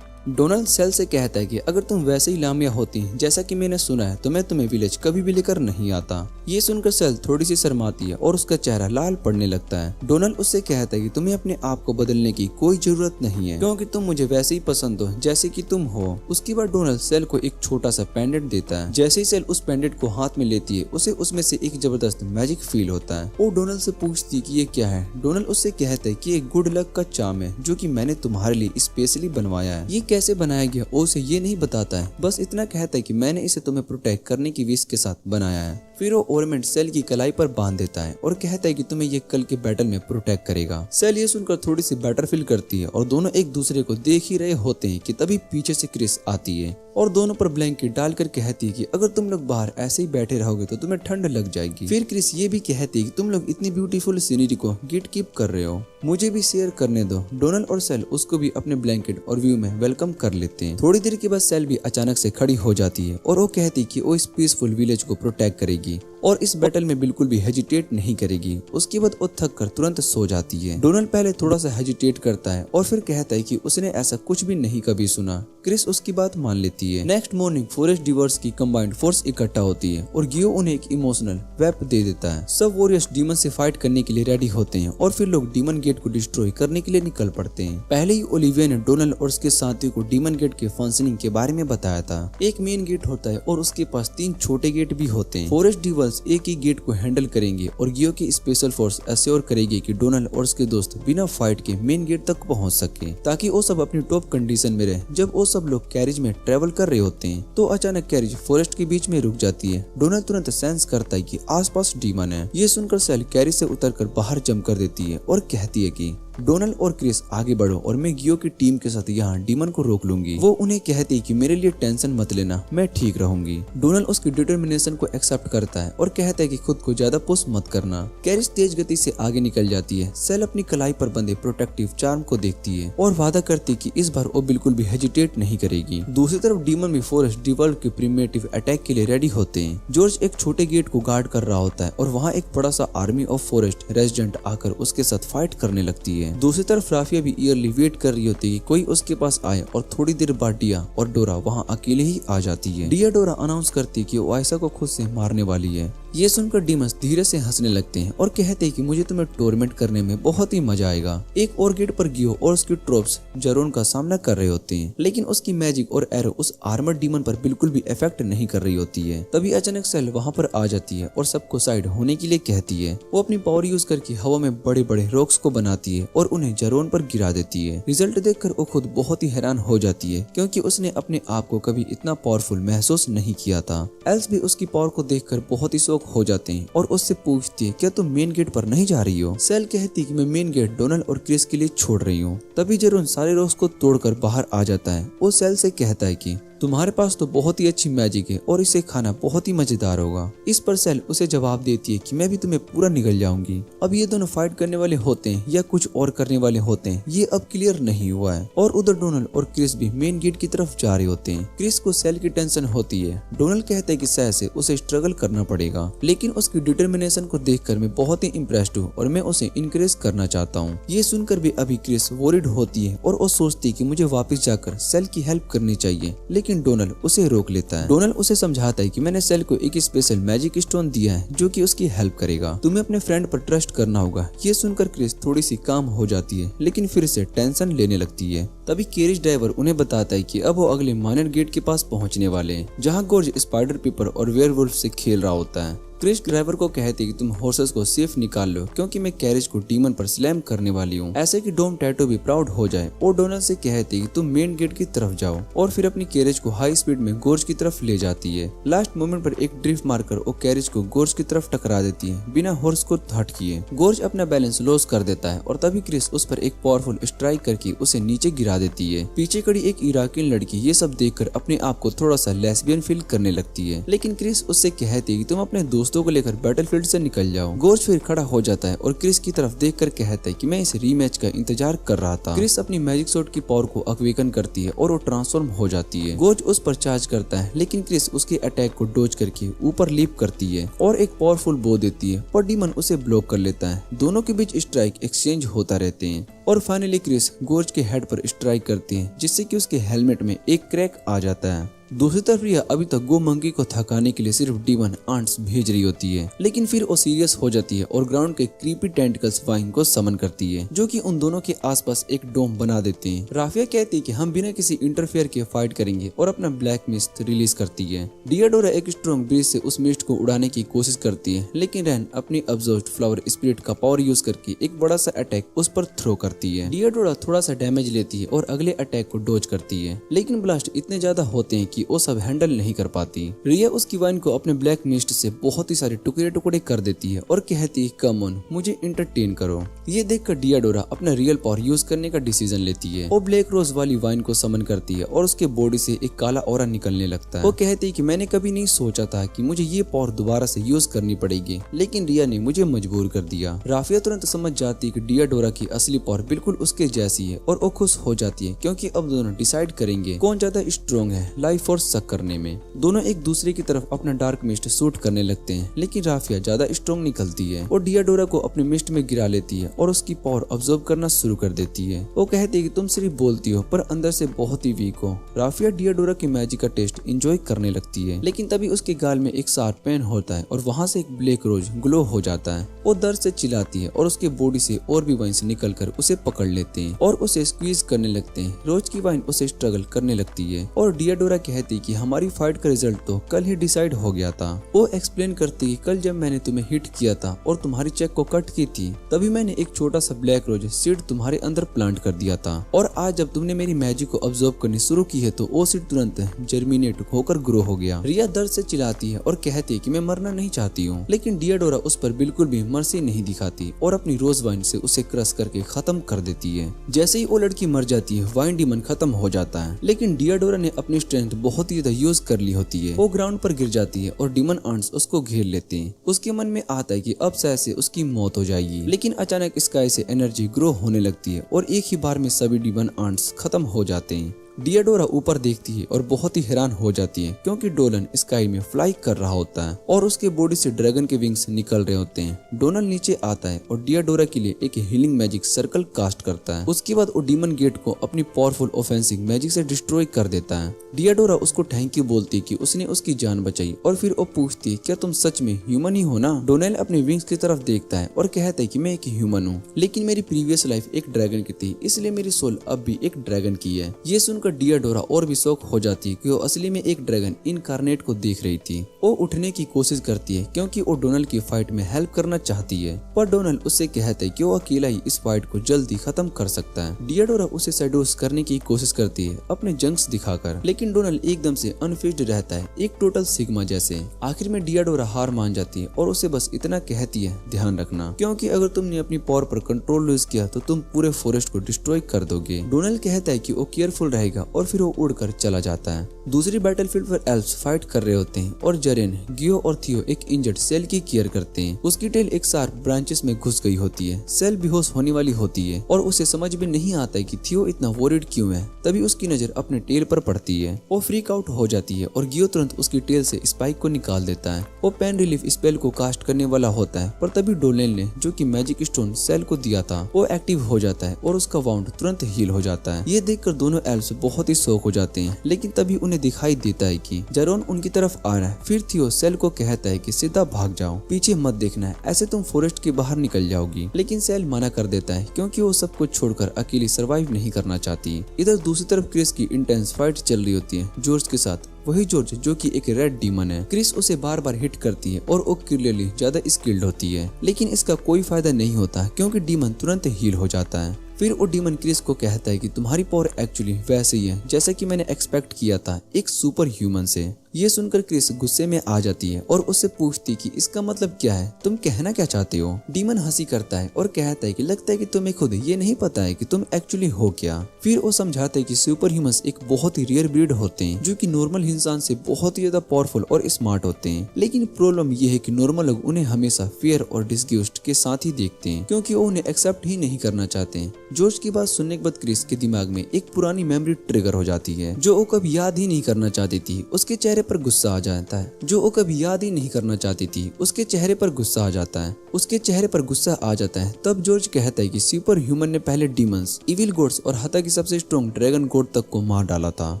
डोनाल्ड सेल से कहता है कि अगर तुम वैसे ही लामिया होती जैसा कि मैंने सुना है तो मैं तुम्हें विलेज कभी भी लेकर नहीं आता। ये सुनकर सेल थोड़ी सी शर्माती है और उसका चेहरा लाल पड़ने लगता है। डोनाल्ड उससे कहता है कि तुम्हें अपने आप को बदलने की कोई जरूरत नहीं है क्योंकि तुम मुझे वैसे ही पसंद हो जैसे कि तुम हो। उसके बाद डोनाल्ड सेल को एक छोटा सा पेंडेंट देता है। जैसे ही सेल उस पेंडेंट को हाथ में लेती है उसे उसमें से एक जबरदस्त मैजिक फील होता है। वो डोनाल्ड से पूछती है कि ये क्या है। डोनाल्ड उससे कहता है कि एक गुड लक का चार्म है जो कि मैंने तुम्हारे लिए स्पेशली बनवाया है। ये कैसे बनाया गया वो उसे ये नहीं बताता है, बस इतना कहता है कि मैंने इसे तुम्हें प्रोटेक्ट करने की विश के साथ बनाया है। फिर वो ऑर्नामेंट सेल की कलाई पर बांध देता है और कहता है कि तुम्हें ये कल के बैटल में प्रोटेक्ट करेगा। सेल ये सुनकर थोड़ी सी बेटर फील करती है और दोनों एक दूसरे को देख ही रहे होते हैं कि तभी पीछे से क्रिस आती है और दोनों पर ब्लैंकेट डालकर कहती है कि अगर तुम लोग बाहर ऐसे ही बैठे रहोगे तो तुम्हें ठंड लग जाएगी। फिर क्रिस ये भी कहती है कि तुम लोग इतनी ब्यूटीफुल सीनरी को गेट कीप कर रहे हो, मुझे भी शेयर करने दो। डोनाल्ड और सेल उसको भी अपने ब्लैंकेट और व्यू में वेलकम कर लेते हैं। थोड़ी देर के बाद सेल भी अचानक से खड़ी हो जाती है और वो कहती है कि वो इस पीसफुल विलेज को प्रोटेक्ट करेगी और इस बैटल में बिल्कुल भी हेजिटेट नहीं करेगी। उसके बाद वो थक कर तुरंत सो जाती है। डोनाल्ड पहले थोड़ा सा हेजिटेट करता है और फिर कहता है कि उसने ऐसा कुछ भी नहीं कभी सुना। क्रिस उसकी बात मान लेती है। नेक्स्ट मॉर्निंग फॉरेस्ट डिवर्स की कंबाइंड फोर्स इकट्ठा होती है और गियो उन्हें एक इमोशनल वेप दे देता है। सब वॉरियर्स डीमन से फाइट करने के लिए रेडी होते हैं और फिर लोग डीमन गेट को डिस्ट्रॉय करने के लिए निकल पड़ते हैं। पहले ही ओलिविया ने डोनाल्ड और उसके साथियों को डीमन गेट के फंक्शनिंग के बारे में बताया था। एक मेन गेट होता है और उसके पास 3 छोटे गेट भी होते हैं। फॉरेस्ट डिवर्स एक ही गेट को हैंडल करेंगे और गियो की स्पेशल फोर्स एश्योर करेगी कि डोनाल्ड और उसके दोस्त बिना फाइट के मेन गेट तक पहुंच सके ताकि वो सब अपनी टॉप कंडीशन में रहे। जब वो सब लोग कैरिज में ट्रेवल कर रहे होते हैं तो अचानक कैरिज फॉरेस्ट के बीच में रुक जाती है। डोनाल्ड तुरंत सेंस करता है कि आसपास डीमन है। ये सुनकर सेल कैरिज से उतरकर बाहर जंप कर देती है और कहती है कि डोनाल्ड और क्रिस आगे बढ़ो और मैं गियो की टीम के साथ यहाँ डीमन को रोक लूंगी। वो उन्हें कहती है कि मेरे लिए टेंशन मत लेना, मैं ठीक रहूंगी। डोनाल्ड उसकी डिटर्मिनेशन को एक्सेप्ट करता है और कहता है कि खुद को ज्यादा पुश मत करना। कैरिस तेज गति से आगे निकल जाती है। सेल अपनी कलाई पर बंधे प्रोटेक्टिव चार्म को देखती है और वादा करती है कि इस बार वो बिल्कुल भी हेजिटेट नहीं करेगी। दूसरी तरफ डीमन भी फॉरेस्ट डिवर्ल्ड के प्रिमेटिव अटैक के लिए रेडी होते हैं। जॉर्ज एक छोटे गेट को गार्ड कर रहा होता है और वहाँ एक बड़ा सा आर्मी ऑफ फॉरेस्ट रेजिडेंट आकर उसके साथ फाइट करने लगती है। दूसरी तरफ राफिया भी ईयरली वेट कर रही होती है कि कोई उसके पास आए और थोड़ी देर बाद डिया और डोरा वहाँ अकेले ही आ जाती है। डिया डोरा अनाउंस करती है कि वो आयशा को खुद से मारने वाली है। ये सुनकर डीमंस धीरे से हंसने लगते हैं और कहते हैं कि मुझे तुम्हें टोर्मेंट करने में बहुत ही मजा आएगा। एक और गेट पर गियो और उसकी ट्रोप्स जरोन का सामना कर रहे होते हैं, लेकिन उसकी मैजिक और एरो उस आर्मर डीमन पर बिल्कुल भी इफेक्ट नहीं कर रही होती है। तभी अचानक सेल वहाँ पर आ जाती है और सबको साइड होने के लिए कहती है। वो अपनी पावर यूज करके हवा में बड़े बड़े रॉक्स को बनाती है और उन्हें जरोन पर गिरा देती है। रिजल्ट देखकर वो खुद बहुत ही हैरान हो जाती है क्योंकि उसने अपने आप को कभी इतना पावरफुल महसूस नहीं किया था। एल्स भी उसकी पावर को देखकर बहुत ही शॉक हो जाते हैं और उससे पूछती है क्या तुम मेन गेट पर नहीं जा रही हो। सेल कहती कि मैं मेन गेट डोनाल्ड और क्रिस के लिए छोड़ रही हूँ। तभी जरोन सारे रॉक्स को तोड़कर बाहर आ जाता है। वो सेल से कहता है कि तुम्हारे पास तो बहुत ही अच्छी मैजिक है और इसे खाना बहुत ही मजेदार होगा। इस पर सेल उसे जवाब देती है कि मैं भी तुम्हें पूरा निगल जाऊंगी। अब ये दोनों फाइट करने वाले होते हैं या कुछ और करने वाले होते हैं ये अब क्लियर नहीं हुआ है। और उधर डोनाल्ड और क्रिस भी मेन गेट की तरफ जा रहे होते हैं। क्रिस को सेल की टेंशन होती है। डोनाल्ड कहता है कि सह से उसे स्ट्रगल करना पड़ेगा, लेकिन उसकी डिटर्मिनेशन को देखकर मैं बहुत ही इम्प्रेस्ड हूँ और मैं उसे इनकरेज करना चाहता हूँ। ये सुनकर भी अभी क्रिस वॉरिड होती है और वो सोचती है कि मुझे वापस जाकर सेल की हेल्प करनी चाहिए, लेकिन डोनाल्ड उसे रोक लेता है। डोनाल्ड उसे समझाता है कि मैंने सेल को एक स्पेशल मैजिक स्टोन दिया है जो कि उसकी हेल्प करेगा, तुम्हें अपने फ्रेंड पर ट्रस्ट करना होगा। ये सुनकर क्रिस थोड़ी सी काम हो जाती है, लेकिन फिर से टेंशन लेने लगती है। तभी कैरिज ड्राइवर उन्हें बताता है कि अब वो अगले माइनर गेट के पास पहुंचने वाले हैं, जहां गोर्ज स्पाइडर पीपर और वेयरवुल्फ से खेल रहा होता है। क्रिस ड्राइवर को कहते कि तुम हॉर्सेस को सेफ निकाल लो क्योंकि मैं कैरिज को डीमन पर स्लैम करने वाली हूँ, ऐसे कि डोम टैटो भी प्राउड हो जाए। और डोनाल्ड से कहते कि तुम मेन गेट की तरफ जाओ और फिर अपनी कैरिज को हाई स्पीड में गोर्ज की तरफ ले जाती है। लास्ट मोमेंट पर एक ड्रिफ्ट मारकर वो कैरिज को गोर्ज की तरफ टकरा देती है बिना हॉर्स को हट किए। गोर्ज अपना बैलेंस लॉस कर देता है और तभी क्रिस उस पर एक पावरफुल स्ट्राइक करके उसे नीचे गिरा देती है। पीछे खड़ी एक इराकियन लड़की ये सब देखकर अपने आप को थोड़ा सा लेस्बियन फील करने लगती है, लेकिन क्रिस उससे कहती है कि तुम अपने दोस्त दोस्तों को लेकर बैटलफील्ड से निकल जाओ। गोर्ज फिर खड़ा हो जाता है और क्रिस की तरफ देखकर कहता है कि मैं इस रीमैच का इंतजार कर रहा था। क्रिस अपनी मैजिक शॉट की पावर को अवेकन करती है और वो ट्रांसफॉर्म हो जाती है। गोर्ज उस पर चार्ज करता है लेकिन क्रिस उसके अटैक को डोज करके ऊपर लीप करती है और एक पावरफुल बो देती है, पर डीमन उसे ब्लॉक कर लेता है। दोनों के बीच स्ट्राइक एक्सचेंज होता रहते हैं और फाइनली क्रिस गोर्ज के हेड पर स्ट्राइक करती है जिससे कि उसके हेलमेट में एक क्रैक आ जाता है। दूसरी तरफ रिया अभी तक गो मंकी को थकाने के लिए सिर्फ डीमन आंट्स भेज रही होती है, लेकिन फिर वो सीरियस हो जाती है और ग्राउंड के क्रीपी टेंटिकल्स वाइन को समन करती है जो कि उन दोनों के आसपास एक डोम बना देते हैं। राफिया कहती है कि हम बिना किसी इंटरफेयर के फाइट करेंगे और अपना ब्लैक मिस्ट रिलीज करती है। डियाडोरा एक स्ट्रॉन्ग ब्रीज से उस मिस्ट को उड़ाने की कोशिश करती है, लेकिन रैन अपनी अब्जॉर्ब्ड फ्लावर स्पिरिट का पावर यूज करके एक बड़ा सा अटैक उस पर थ्रो करती है। डियाडोरा थोड़ा सा डैमेज लेती है और अगले अटैक को डोज करती है, लेकिन ब्लास्ट इतने ज्यादा होते हैं कि वो सब हैंडल नहीं कर पाती। रिया उसकी वाइन को अपने ब्लैक मिस्ट से बहुत ही सारे टुकड़े टुकड़े कर देती है और कहती है कम ऑन, मुझे एंटरटेन करो। ये देखकर डियाडोरा अपना रियल पावर यूज करने का डिसीजन लेती है। वो ब्लैक रोज वाली वाइन को समन करती है और उसके बॉडी से एक काला ऑरा निकलने लगता है। वो कहती है कि मैंने कभी नहीं सोचा था कि मुझे ये पावर दोबारा से यूज करनी पड़ेगी, लेकिन रिया ने मुझे मजबूर कर दिया। राफिया तुरंत समझ जाती है कि डियाडोरा की असली पावर बिल्कुल उसके जैसी है और वो खुश हो जाती है क्योंकि अब दोनों डिसाइड करेंगे कौन ज्यादा स्ट्रॉन्ग है लाइफ और सक करने में। दोनों एक दूसरे की तरफ अपना डार्क मिस्ट शूट करने लगते हैं, लेकिन राफिया ज्यादा स्ट्रॉन्ग निकलती है और डियाडोरा को अपने मिस्ट में गिरा लेती है और उसकी पावर अब्सॉर्ब करना शुरू कर देती है। वो कहती है कि तुम सिर्फ बोलती हो पर अंदर से बहुत ही वीक हो। राफिया डियाडोरा की मैजिक का टेस्ट एंजॉय करने लगती है, लेकिन तभी उसके गाल में एक शार्प पेन होता है और वहाँ से एक ब्लैक रोज ग्लो हो जाता है। वो दर्द से चिल्लाती है और उसके बॉडी से और भी वाइन निकल कर उसे पकड़ लेते हैं और उसे स्क्वीज करने लगते हैं। रोज की वाइन उसे स्ट्रगल करने लगती है और डियाडोरा कहती है कि हमारी फाइट का रिजल्ट तो कल ही डिसाइड हो गया था। वो एक्सप्लेन करती है कल जब मैंने तुम्हें हिट किया था और तुम्हारी चेक को कट की थी, तभी मैंने एक छोटा सा ब्लैक रोज सीड तुम्हारे अंदर प्लांट कर दिया था और आज जब तुमने मेरी मैजिक को ऑब्जर्व करनी शुरू की है तो वो सीड तुरंत जर्मिनेट होकर ग्रो हो गया। रिया दर्द से चिल्लाती है और कहती है कि मैं मरना नहीं चाहती हूँ, लेकिन डियाडोरा उस पर बिल्कुल भी मर्सी नहीं दिखाती और अपनी रोज वाइन से उसे क्रश करके खत्म कर देती है। जैसे ही वो लड़की मर जाती है वाइन डीमन खत्म हो जाता है, लेकिन डियाडोरा ने अपनी स्ट्रेंथ बहुत ही ज्यादा यूज कर ली होती है। वो ग्राउंड पर गिर जाती है और डीमन आंट्स उसको घेर लेते हैं। उसके मन में आता है कि अब शायद से उसकी मौत हो जाएगी, लेकिन अचानक स्काई से एनर्जी ग्रो होने लगती है और एक ही बार में सभी डीमन आंट्स खत्म हो जाते हैं। डियाडोरा ऊपर देखती है और बहुत ही हैरान हो जाती है क्योंकि डोलन स्काई में फ्लाई कर रहा होता है और उसके बॉडी से ड्रैगन के विंग्स निकल रहे होते हैं। डोनल नीचे आता है और डियाडोरा के लिए एक हीलिंग मैजिक सर्कल कास्ट करता है। उसके बाद वो डीमन गेट को अपनी पावरफुल ऑफेंसिव मैजिक से डिस्ट्रॉय कर देता है। डियाडोरा उसको थैंक यू बोलती है कि उसने उसकी जान बचाई और फिर वो पूछती है क्या तुम सच में ह्यूमन ही हो ना। डोनेल अपने विंग्स की तरफ देखता है और कहता है कि मैं एक ह्यूमन हूँ, लेकिन मेरी प्रीवियस लाइफ एक ड्रैगन की थी, इसलिए मेरी सोल अब भी एक ड्रैगन की है। ये सुनकर डियाडोरा और भी शौक हो जाती है कि वो असली में एक ड्रैगन इनकार्नेट को देख रही थी। वो उठने की कोशिश करती है क्योंकि वो डोनल की फाइट में हेल्प करना चाहती है, पर डोनल उससे कहता है कि वो अकेला ही इस फाइट को जल्दी खत्म कर सकता है। डियाडोरा उसे सेडोस करने की कोशिश करती है अपने जंक्स दिखाकर, लेकिन डोनल एकदम से अनफिज्ड रहता है, एक टोटल सिग्मा जैसे। आखिर में डियाडोरा हार मान जाती है और उसे बस इतना कहती है ध्यान रखना, क्योंकि अगर तुमने अपनी पावर पर कंट्रोल लूज किया तो तुम पूरे फॉरेस्ट को डिस्ट्रॉय कर दोगे। डोनल कहता है कि वो केयरफुल रहेगा और फिर वो उड़कर चला जाता है। दूसरी बैटलफील्ड पर एल्व्स फाइट कर रहे होते हैं और जरेन, गियो और थियो एक इंजर्ड सेल की केयर करते हैं। उसकी टेल एक शार्प ब्रांचेस में घुस गई होती है। सेल बेहोश होने वाली होती है और उसे समझ में नहीं आता है कि थियो इतना वॉरिड क्यों है। तभी उसकी नजर अपने टेल पर पड़ती है। वो फ्रीक आउट हो जाती है और गियो तुरंत उसकी टेल से स्पाइक को निकाल देता है। वो पेन रिलीफ स्पेल को कास्ट करने वाला होता है, पर तभी डोलेन ने जो कि मैजिक स्टोन सेल को दिया था वो एक्टिव हो जाता है और उसका वाउंड तुरंत हील हो जाता है। ये देखकर दोनों एल्व्स बहुत ही शॉक हो जाते हैं, लेकिन तभी उन्हें दिखाई देता है कि जरोन उनकी तरफ आ रहा है। फिर थियो सेल को कहता है कि सीधा भाग जाओ, पीछे मत देखना है, ऐसे तुम फॉरेस्ट के बाहर निकल जाओगी। लेकिन सेल मना कर देता है क्योंकि वो सब कुछ छोड़कर अकेली सर्वाइव नहीं करना चाहती। इधर दूसरी तरफ क्रिस की इंटेंस फाइट चल रही होती है जॉर्ज के साथ। वही जॉर्ज जो कि एक रेड डीमन है। क्रिस उसे बार बार हिट करती है और वो क्लियरली ज्यादा स्किल्ड होती है, लेकिन इसका कोई फायदा नहीं होता क्योंकि डीमन तुरंत हील हो जाता है। फिर वो डीमन क्रिस को कहता है कि तुम्हारी पावर एक्चुअली वैसे ही है जैसा कि मैंने एक्सपेक्ट किया था, एक सुपर ह्यूमन से। ये सुनकर क्रिस गुस्से में आ जाती है और उससे पूछती कि इसका मतलब क्या है, तुम कहना क्या चाहते हो। डीमन हंसी करता है और कहता है कि लगता है कि तुम्हें खुद ये नहीं पता है कि तुम एक्चुअली हो क्या। फिर वो समझाता है कि सुपर ह्यूमंस एक बहुत ही रेयर ब्रीड होते हैं जो कि नॉर्मल इंसान से बहुत ही ज्यादा पावरफुल और स्मार्ट होते हैं, लेकिन प्रॉब्लम ये है कि नॉर्मल लोग उन्हें हमेशा फियर और डिसगस्ट के साथ ही देखते हैं क्योंकि वो उन्हें एक्सेप्ट ही नहीं करना चाहते हैं। जॉर्ज की बात सुनने के बाद क्रिस के दिमाग में एक पुरानी मेमोरी ट्रिगर हो जाती है जो वो कभी याद ही नहीं करना चाहती थी। उसके चेहरे पर गुस्सा आ जाता है, जो वो कभी याद ही नहीं करना चाहती थी। उसके चेहरे पर गुस्सा आ जाता है, उसके चेहरे पर गुस्सा आ जाता है। तब जॉर्ज कहता है कि सुपर ह्यूमन ने पहले डीमंस, इविल गॉड्स और हत्या की सबसे स्ट्रॉन्ग ड्रैगन गॉड तक को मार डाला था।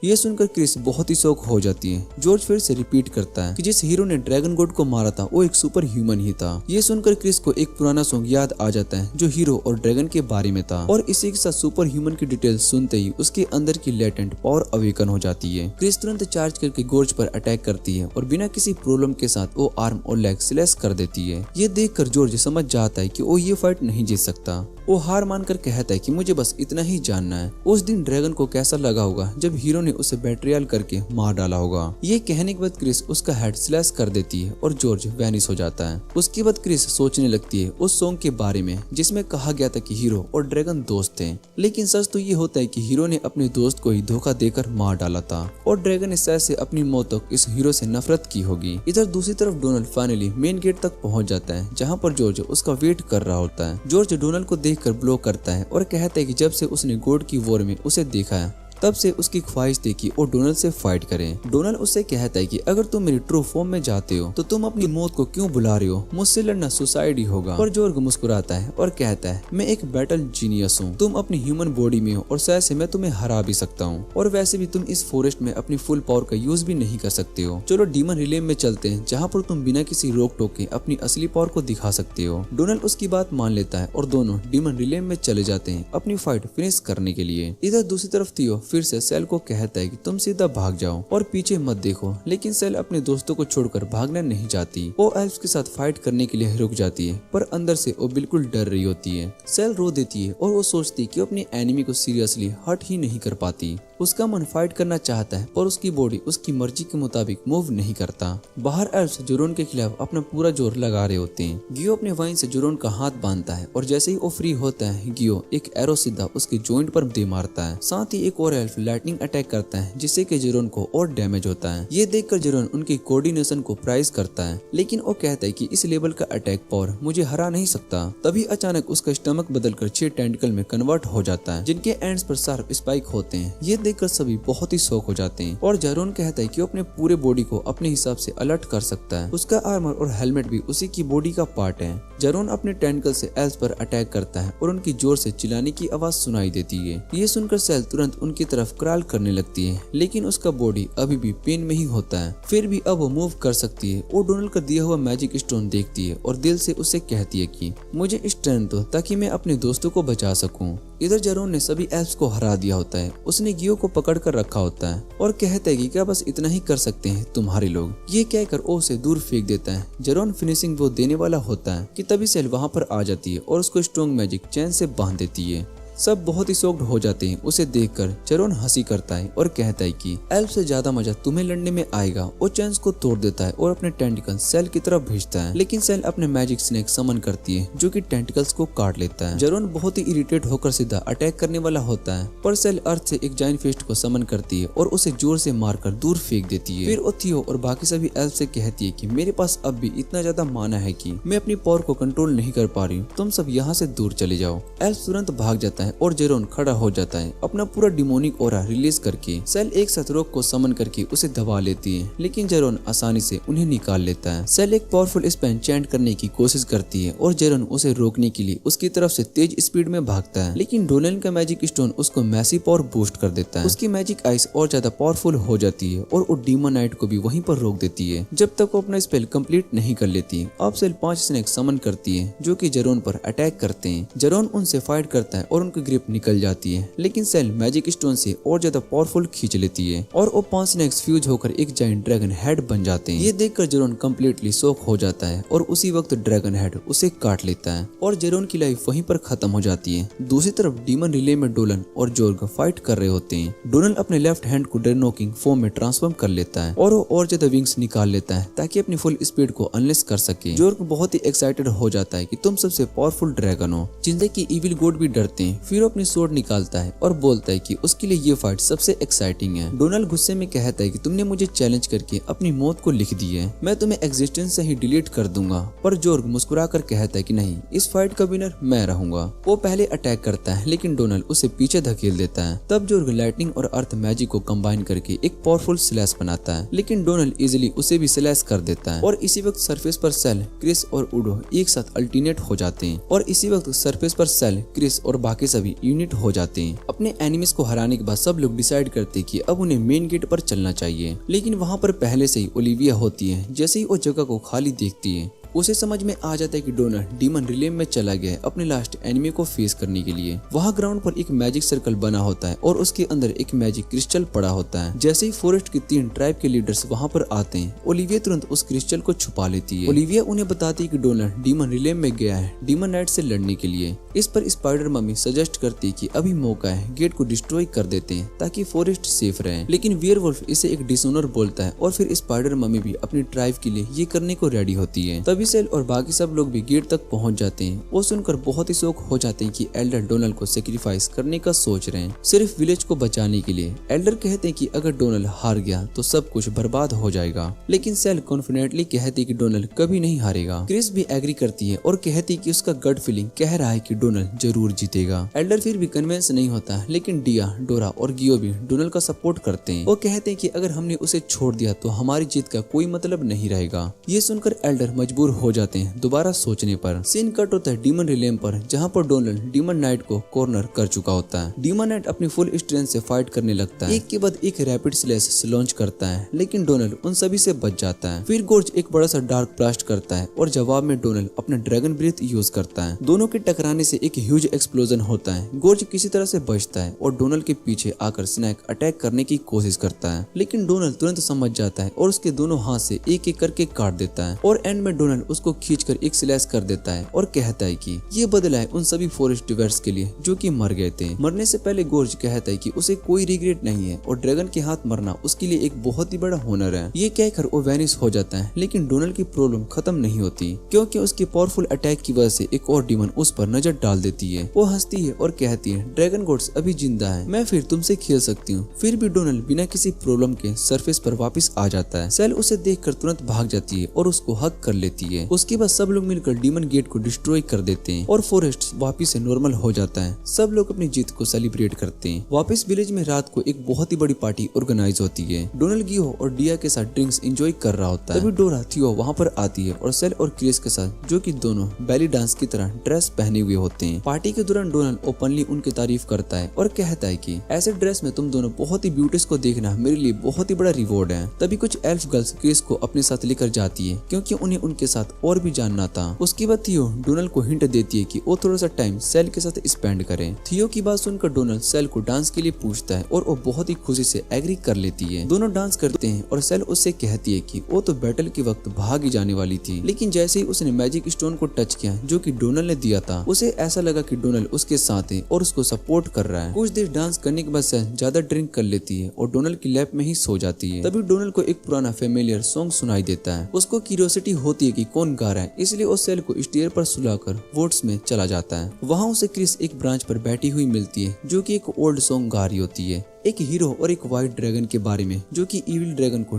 ये सुनकर क्रिस बहुत ही शौक हो जाती है। जॉर्ज फिर से रिपीट करता है कि जिस हीरो ने ड्रैगन गॉड को मारा था वो एक सुपर ह्यूमन ही था। ये सुनकर क्रिस को एक पुराना सॉन्ग याद आ जाता है जो हीरो और ड्रैगन के बारे में था और इसी के साथ सुपर ह्यूमन की डिटेल्स सुनते ही उसके अंदर की लेटेंट पावर अवेकन हो जाती है। क्रिस तुरंत चार्ज करके जॉर्ज पर अटैक करती है और बिना किसी प्रॉब्लम के साथ वो आर्म और लेग स्लैश कर देती है। ये देखकर जॉर्ज समझ जाता है कि वो ये फाइट नहीं जीत सकता। वो हार मानकर कहता है कि मुझे बस इतना ही जानना है उस दिन ड्रैगन को कैसा लगा होगा जब हीरो ने उसे बेट्रियल करके मार डाला होगा। ये कहने के बाद क्रिस उसका हेड स्लैश कर देती है और जॉर्ज वैनिश हो जाता है। उसके बाद क्रिस सोचने लगती है उस सॉन्ग के बारे में जिसमें कहा गया था कि हीरो और ड्रैगन दोस्त थे, लेकिन सच तो ये होता है कि हीरो ने अपने दोस्त को ही धोखा देकर मार डाला था और ड्रैगन इस से अपनी मौत तक इस हीरो से नफरत की होगी। इधर दूसरी तरफ डोनाल्ड फाइनली मेन गेट तक पहुंच जाता है जहाँ पर जॉर्ज उसका वेट कर रहा होता है। जॉर्ज डोनाल्ड को देखकर ब्लॉक करता है और कहता है कि जब से उसने गॉड की वॉर में उसे देखा है तब से उसकी ख्वाहिश थी कि वो डोनाल्ड से फाइट करे। डोनाल्ड उससे कहता है कि अगर तुम मेरी ट्रू फॉर्म में जाते हो तो तुम अपनी मौत को क्यों बुला रहे हो, मुझसे लड़ना सुसाइड ही होगा। और जॉर्ज मुस्कुराता है और कहता है मैं एक बैटल जीनियस हूँ, तुम अपनी ह्यूमन बॉडी में हो और शायद से मैं तुम्हें हरा भी सकता हूँ और वैसे भी तुम इस फॉरेस्ट में अपनी फुल पावर का यूज भी नहीं कर सकते हो। चलो डीमन रिले में चलते हैं जहाँ पर तुम बिना किसी रोक टोक के अपनी असली पावर को दिखा सकते हो। डोनाल्ड उसकी बात मान लेता है और दोनों डीमन रिले में चले जाते हैं अपनी फाइट फिनिश करने के लिए। इधर दूसरी तरफ थियो फिर से सेल को कहता है कि तुम सीधा भाग जाओ और पीछे मत देखो, लेकिन सेल अपने दोस्तों को छोड़कर भागना नहीं चाहती। वो एल्फ्स के साथ फाइट करने के लिए रुक जाती है पर अंदर से वो बिल्कुल डर रही होती है। सेल रो देती है और वो सोचती कि अपने एनिमी को सीरियसली हर्ट ही नहीं कर पाती। उसका मन फाइट करना चाहता है पर उसकी बॉडी उसकी मर्जी के मुताबिक मूव नहीं करता। बाहर एल्फ्स जोरोन के खिलाफ अपना पूरा जोर लगा रहे होते हैं। गियो अपने वाइन से जोरोन का हाथ बांधता है और जैसे ही वो फ्री होता है गियो एक एरो सीधा उसके जॉइंट पर दे मारता है। साथ ही एक और एल्फ लाइटनिंग अटैक करता है जिससे कि जोरोन को और डैमेज होता है। ये देखकर जोरोन उनकी कोऑर्डिनेशन को प्राइज करता है, लेकिन वो कहता है कि इस लेवल का अटैक पावर मुझे हरा नहीं सकता। तभी अचानक उसका स्टमक बदलकर 6 टेंटिकल में कन्वर्ट हो जाता है जिनके एंड्स पर शार्प स्पाइक होते हैं। ये देखकर सभी बहुत ही शौक हो जाते हैं और जोरोन कहता है कि वो अपने पूरे बॉडी को अपने हिसाब से अलर्ट कर सकता है। उसका आर्मर और हेलमेट भी उसी की बॉडी का पार्ट है। जोरोन अपने टेंटिकल से एल्फ्स पर अटैक करता है और उनकी जोर से चिल्लाने की आवाज सुनाई देती है। ये सुनकर सेल तुरंत उनकी तरफ क्रॉल करने लगती है, लेकिन उसका बॉडी अभी भी पेन में ही होता है। फिर भी अब वो मूव कर सकती है। वो डोनाल्ड का दिया हुआ मैजिक स्टोन देखती है और दिल से उससे कहती है कि मुझे स्ट्रेंथ दो ताकि मैं अपने दोस्तों को बचा सकूं। इधर जोरोन ने सभी एल्फ्स को हरा दिया होता है। उसने गियो को पकड़ कर रखा होता है और कहता है कि क्या बस इतना ही कर सकते हैं तुम्हारे लोग। ये कहकर वो उसे दूर फेंक देता है। जोरोन फिनिशिंग वो देने वाला होता है कि तभी सेल वहां पर आ जाती है और उसको स्ट्रॉन्ग मैजिक चैन से बांध देती है। सब बहुत ही शॉक्ड हो जाते हैं। उसे देखकर जोरोन हंसी करता है और कहता है कि एल्फ से ज्यादा मजा तुम्हें लड़ने में आएगा। वो चैन्स को तोड़ देता है और अपने टेंटिकल सेल की तरफ भेजता है, लेकिन सेल अपने मैजिक स्नेक समन करती है जो कि टेंटिकल्स को काट लेता है। जोरोन बहुत ही इरिटेट होकर सीधा अटैक करने वाला होता है पर सेल अर्थ से एक जायंट फिस्ट को समन करती है और उसे जोर से मारकर दूर फेंक देती है। फिर वो थियो और बाकी सभी एल्फ से कहती है कि मेरे पास अब भी इतना ज्यादा माना है कि मैं अपनी पावर को कंट्रोल नहीं कर पा रही हूँ, तुम सब यहाँ से दूर चले जाओ। एल्फ तुरंत भाग जाता है और जोरोन खड़ा हो जाता है अपना पूरा डिमोनिक ऑरा रिलीज करके। सेल एक साथ रोक को समन करके उसे दबा लेती है, लेकिन जोरोन आसानी से उन्हें निकाल लेता है। सेल एक पावरफुल स्पेल चैंट करने की कोशिश करती है और जोरोन उसे रोकने के लिए उसकी तरफ से तेज स्पीड में भागता है, लेकिन डोनाल्ड का मैजिक स्टोन उसको मैसिव पावर बूस्ट कर देता है। उसकी मैजिक आइस और ज्यादा पावरफुल हो जाती है और वो डीमन नाइट को भी वहीं पर रोक देती है जब तक वो अपना स्पेल कंप्लीट नहीं कर लेती। अब सेल 5 स्नेक समन करती है जो कि जोरोन पर अटैक करते हैं। जोरोन उनसे फाइट करता है और उनकी ग्रिप निकल जाती है, लेकिन सेल मैजिक स्टोन से और ज्यादा पावरफुल खींच लेती है और वो 5 स्नेक्स फ्यूज होकर एक जायंट ड्रैगन हेड बन जाते हैं। ये देखकर जेरोन कम्प्लीटली शॉक हो जाता है और उसी वक्त ड्रैगन हेड उसे काट लेता है और जेरोन की लाइफ वहीं पर खत्म हो जाती है। दूसरी तरफ डीमन रिले में डोलन और जोर्ग फाइट कर रहे होते हैं। डोलन अपने लेफ्ट हैंड को ड्रेनोकिंग फॉर्म में ट्रांसफॉर्म कर लेता है और वो और ज्यादा विंग्स निकाल लेता है ताकि अपनी फुल स्पीड को अनलेस कर सके। जोर्ग बहुत ही एक्साइटेड हो जाता है कि तुम सबसे पावरफुल ड्रैगन हो, जिनसे कि इविल गॉड भी डरते हैं। फिर वो अपनी स्वॉर्ड निकालता है और बोलता है कि उसके लिए ये फाइट सबसे एक्साइटिंग है। डोनल गुस्से में कहता है कि तुमने मुझे चैलेंज करके अपनी मौत को लिख दी है, मैं तुम्हें एग्जिस्टेंस से ही डिलीट कर दूंगा। पर जोर्ग मुस्कुरा कर कहता है कि नहीं, इस फाइट का विनर मैं रहूंगा। वो पहले अटैक करता है लेकिन डोनल उसे पीछे धकेल देता है। तब जोर्ग लाइटनिंग और अर्थ मैजिक को कंबाइन करके एक पावरफुल स्लैश बनाता है, लेकिन डोनल इजिली उसे भी स्लैश कर देता है। और इसी वक्त सरफेस पर सेल, क्रिस और उडो एक साथ अल्टरनेट हो जाते हैं और इसी वक्त सरफेस पर सेल, क्रिस और बाकी सभी यूनिट हो जाते हैं। अपने एनिमीज को हराने के बाद सब लोग डिसाइड करते हैं कि अब उन्हें मेन गेट पर चलना चाहिए, लेकिन वहाँ पर पहले से ही ओलिविया होती है। जैसे ही वो जगह को खाली देखती है उसे समझ में आ जाता है कि डोनल डीमन रिले में चला गया है अपने लास्ट एनिमी को फेस करने के लिए। वहाँ ग्राउंड पर एक मैजिक सर्कल बना होता है और उसके अंदर एक मैजिक क्रिस्टल पड़ा होता है। जैसे ही फॉरेस्ट के 3 ट्राइब के लीडर्स वहाँ पर आते हैं, ओलिविया तुरंत उस क्रिस्टल को छुपा लेती है। ओलिविया उन्हें बताती है कि डोनल डीमन रिले में गया है डीमन नाइट से लड़ने के लिए। इस पर स्पाइडर मम्मी सजेस्ट करती है कि अभी मौका है, गेट को डिस्ट्रॉय कर देते हैं ताकि फॉरेस्ट सेफ रहे। लेकिन वेयरवुल्फ इसे एक डिसऑनर बोलता है और फिर स्पाइडर मम्मी भी अपनी ट्राइब के लिए ये करने को रेडी होती है। तभी सेल और बाकी सब लोग भी गेट तक पहुंच जाते हैं। वो सुनकर बहुत ही शौक हो जाते हैं कि एल्डर डोनल को सेक्रीफाइस करने का सोच रहे हैं सिर्फ विलेज को बचाने के लिए। एल्डर कहते हैं कि अगर डोनल हार गया तो सब कुछ बर्बाद हो जाएगा, लेकिन सेल कॉन्फिडेंटली कहती है कि डोनल कभी नहीं हारेगा। क्रिस भी एग्री करती है और कहती है कि उसका गट फीलिंग कह रहा है कि डोनल जरूर जीतेगा। एल्डर फिर भी कन्विंस नहीं होता, लेकिन डिया, डोरा और गियो भी डोनल का सपोर्ट करते हैं। वो कहते हैं कि अगर हमने उसे छोड़ दिया तो हमारी जीत का कोई मतलब नहीं रहेगा। ये सुनकर एल्डर मजबूर हो जाते हैं दोबारा सोचने पर। सीन कट होता है डीमन रिलेम पर, जहाँ पर डोनल डीमन नाइट को कॉर्नर कर चुका होता है। डीमन नाइट अपनी फुल स्ट्रेंथ से फाइट करने लगता है, एक के बाद एक रैपिड स्लैश लॉन्च करता है, लेकिन डोनल उन सभी से बच जाता है। फिर गोर्ज एक बड़ा सा डार्क ब्लास्ट करता है और जवाब में डोनल अपना ड्रैगन ब्रीथ यूज करता है। दोनों के टकराने से एक ह्यूज एक्सप्लोजन होता है। गोर्ज किसी तरह से बचता है और डोनल के पीछे आकर स्नैक अटैक करने की कोशिश करता है, लेकिन डोनल तुरंत समझ जाता है और उसके दोनों हाथ से एक एक करके काट देता है। और एंड में डोनल उसको खींचकर एक स्लैश कर देता है और कहता है कि ये बदला है उन सभी फॉरेस्ट डिवर्स के लिए जो कि मर गए थे। मरने से पहले गोर्ज कहता है कि उसे कोई रिग्रेट नहीं है और ड्रैगन के हाथ मरना उसके लिए एक बहुत ही बड़ा होनर है। ये कहकर वो वैनिश हो जाता है, लेकिन डोनल की प्रॉब्लम खत्म नहीं होती, क्योंकि उसके पावरफुल अटैक की वजह से एक और डीमन उस पर नजर डाल देती है। वो हंसती है और कहती है ड्रैगन गॉड्स अभी जिंदा है, मैं फिर तुमसे खेल सकती हूँ। फिर भी डोनल बिना किसी प्रॉब्लम के सरफेस पर वापस आ जाता है। सेल उसे देखकर तुरंत भाग जाती है और उसको हक कर लेती है। उसके बाद सब लोग मिलकर डीमन गेट को डिस्ट्रॉय कर देते हैं और फॉरेस्ट वापिस से नॉर्मल हो जाता है। सब लोग अपनी जीत को सेलिब्रेट करते हैं। वापस विलेज में रात को एक बहुत ही बड़ी पार्टी ऑर्गेनाइज होती है। डोनल गियो और डिया के साथ ड्रिंक्स एंजॉय कर रहा होता है। तभी डोरा थियो वहाँ पर आती है और सेल और क्रिस के साथ, जो कि दोनों बैली डांस की तरह ड्रेस पहने हुए होते हैं। पार्टी के दौरान डोनल ओपनली उनकी तारीफ करता है और कहता है कि ऐसे ड्रेस में तुम दोनों बहुत ही ब्यूटीज को देखना मेरे लिए बहुत ही बड़ा रिवॉर्ड है। तभी कुछ एल्फ गर्ल्स क्रिस को अपने साथ लेकर जाती है, क्योंकि उन्हें उनके साथ और भी जानना था। उसके बाद थियो डोनल को हिंट देती है कि वो थोड़ा सा टाइम सेल के साथ स्पेंड करे। थियो की बात सुनकर डोनल सेल को डांस के लिए पूछता है और वो बहुत ही खुशी से एग्री कर लेती है। दोनों डांस करते हैं और सेल उससे कहती है कि वो तो बैटल के वक्त भाग ही जाने वाली थी, लेकिन जैसे ही उसने मैजिक स्टोन को टच किया जो कि डोनल ने दिया था, उसे ऐसा लगा कि डोनल उसके साथ है और उसको सपोर्ट कर रहा है। कुछ देर डांस करने के बाद सेल ज्यादा ड्रिंक कर लेती है और डोनल की लैप में ही सो जाती है। तभी डोनल को एक पुराना फेमिलियर सॉन्ग सुनाई देता है। उसको क्यूरियोसिटी होती है कि कौन गा रहा है, इसलिए वो सेल को स्टेयर पर सुलाकर वोट्स में चला जाता है। वहाँ उसे क्रिस एक ब्रांच पर बैठी हुई मिलती है, जो कि एक ओल्ड सॉन्ग गा रही होती है, एक हीरो और एक व्हाइट ड्रैगन के बारे में जो कि इविल ड्रैगन को